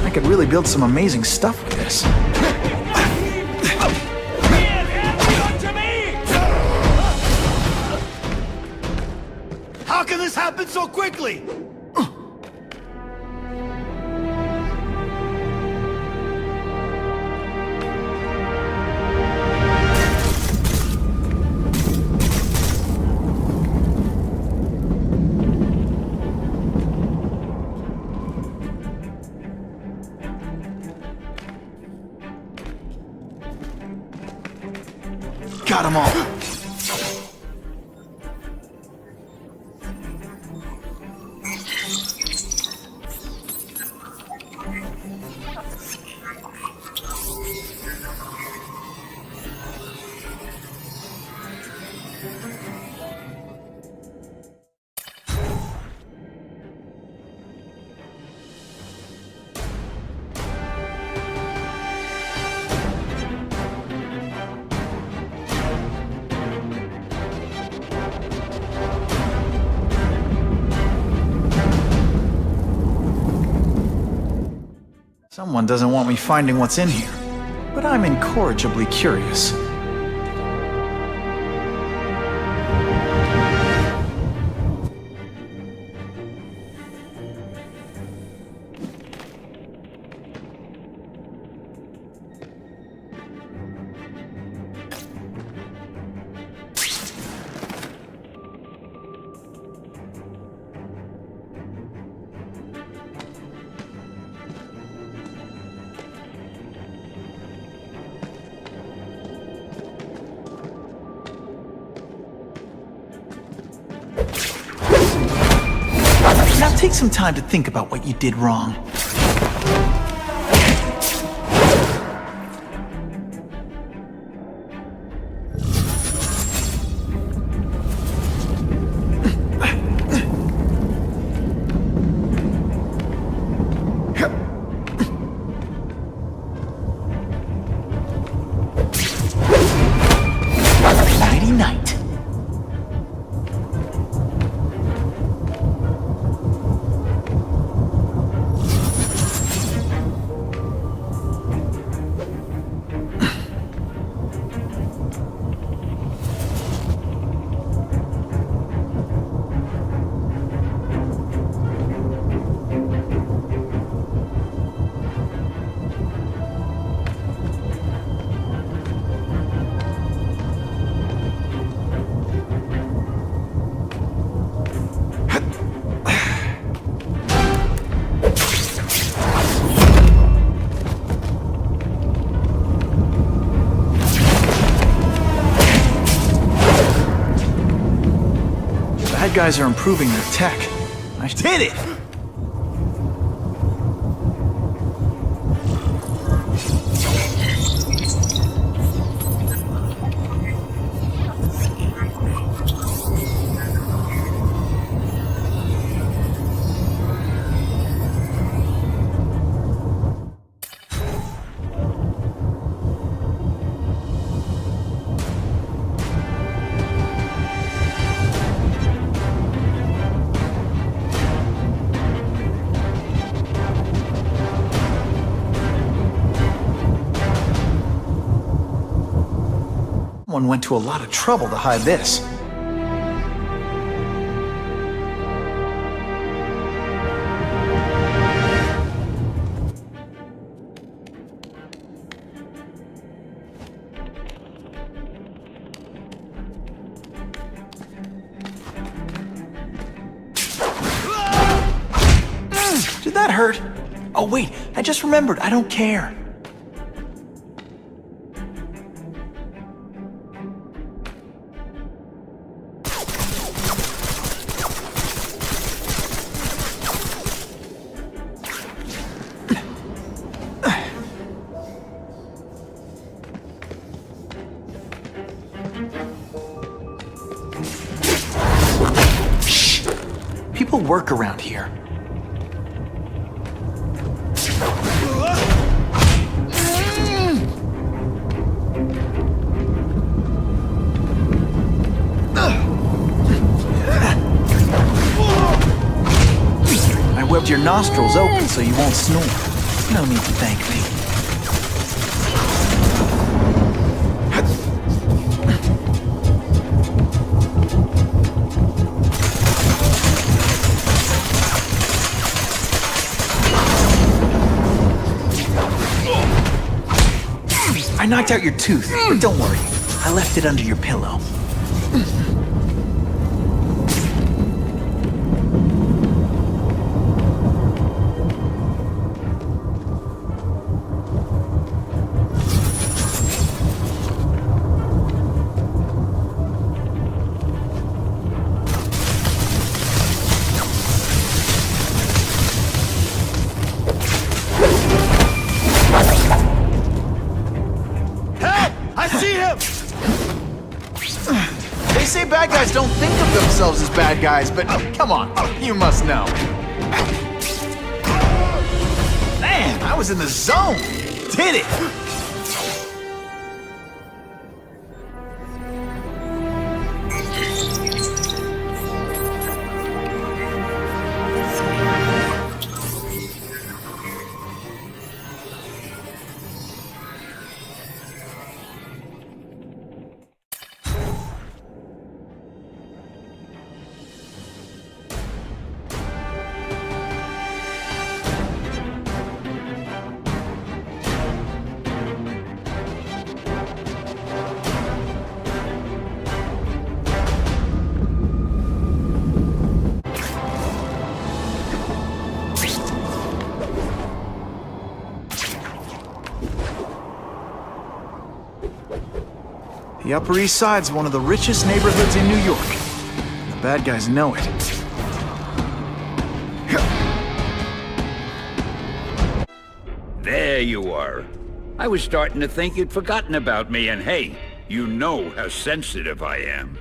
I could really build some amazing stuff with this. How can this happen so quickly? Got them all. Someone doesn't want me finding what's in here, but I'm incorrigibly curious. Now take some time to think about what you did wrong. Guys are improving their tech. I did it! Someone went to a lot of trouble to hide this. Did that hurt? Oh wait, I just remembered, I don't care. People work around here. I webbed your nostrils open so you won't snore. No need to thank me. I knocked out your tooth, but don't worry. I left it under your pillow. They say bad guys don't think of themselves as bad guys, but come on, you must know. Man, I was in the zone. Did it! The Upper East Side's one of the richest neighborhoods in New York. The The bad guys know it. There you are. I was starting to think you'd forgotten about me, and hey, you know how sensitive I am.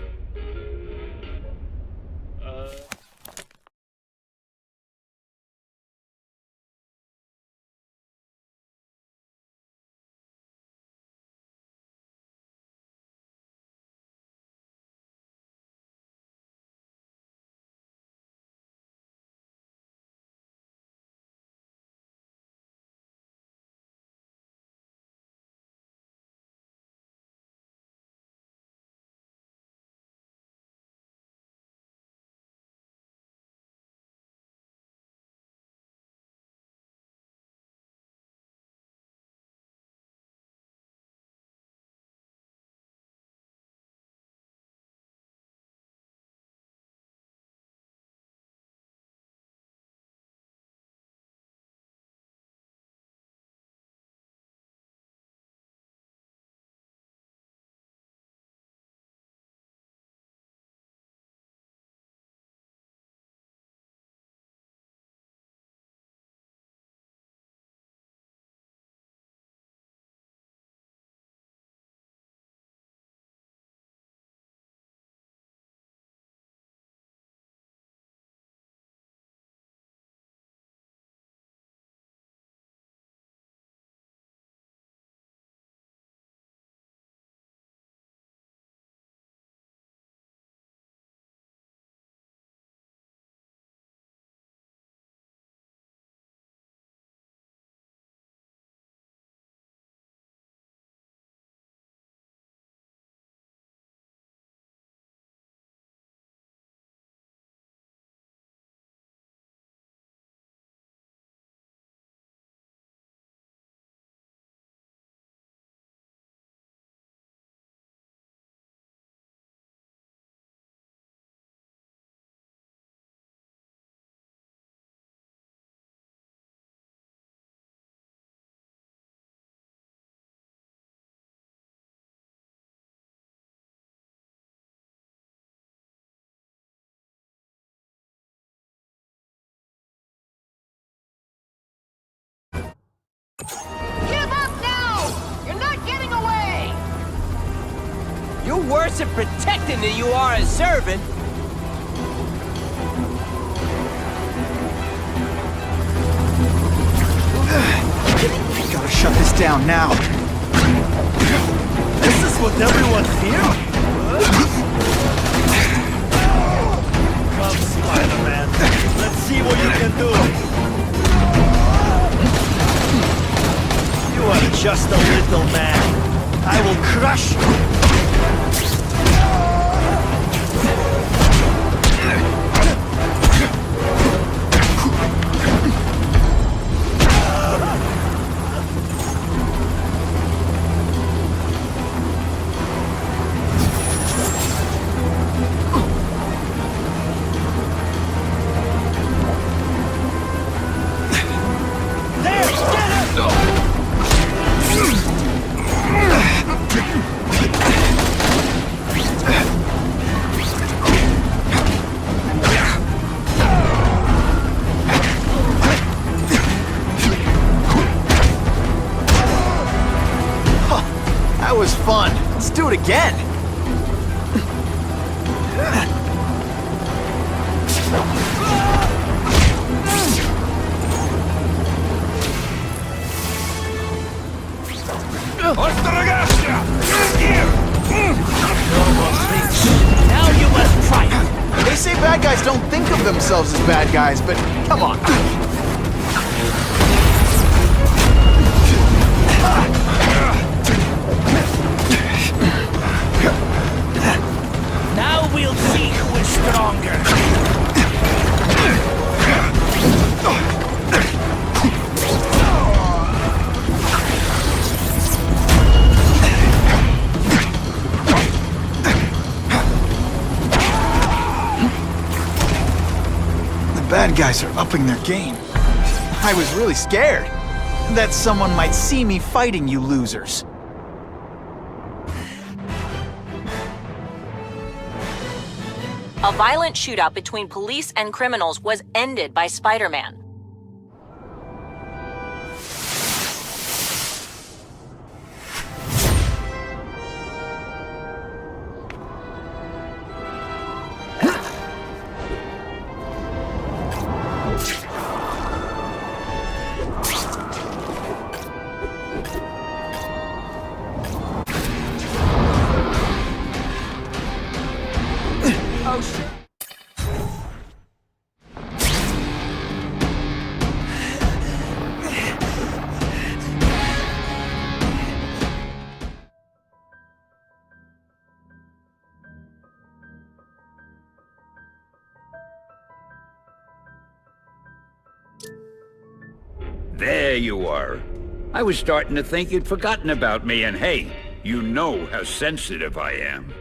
Give up now! You're not getting away! You're worse at protecting than you are as serving. Gotta shut this down now. This is what everyone feared? Come, Spider-Man. Let's see what you can do. You are just a little man. I will crush you. That was fun. Let's do it again. Now you must try it. They say bad guys don't think of themselves as bad guys, but come on. Now we'll see who is stronger. The bad guys are upping their game. I was really scared that someone might see me fighting you losers. A violent shootout between police and criminals was ended by Spider-Man. Oh shit. There you are. I was starting to think you'd forgotten about me, and hey, you know how sensitive I am.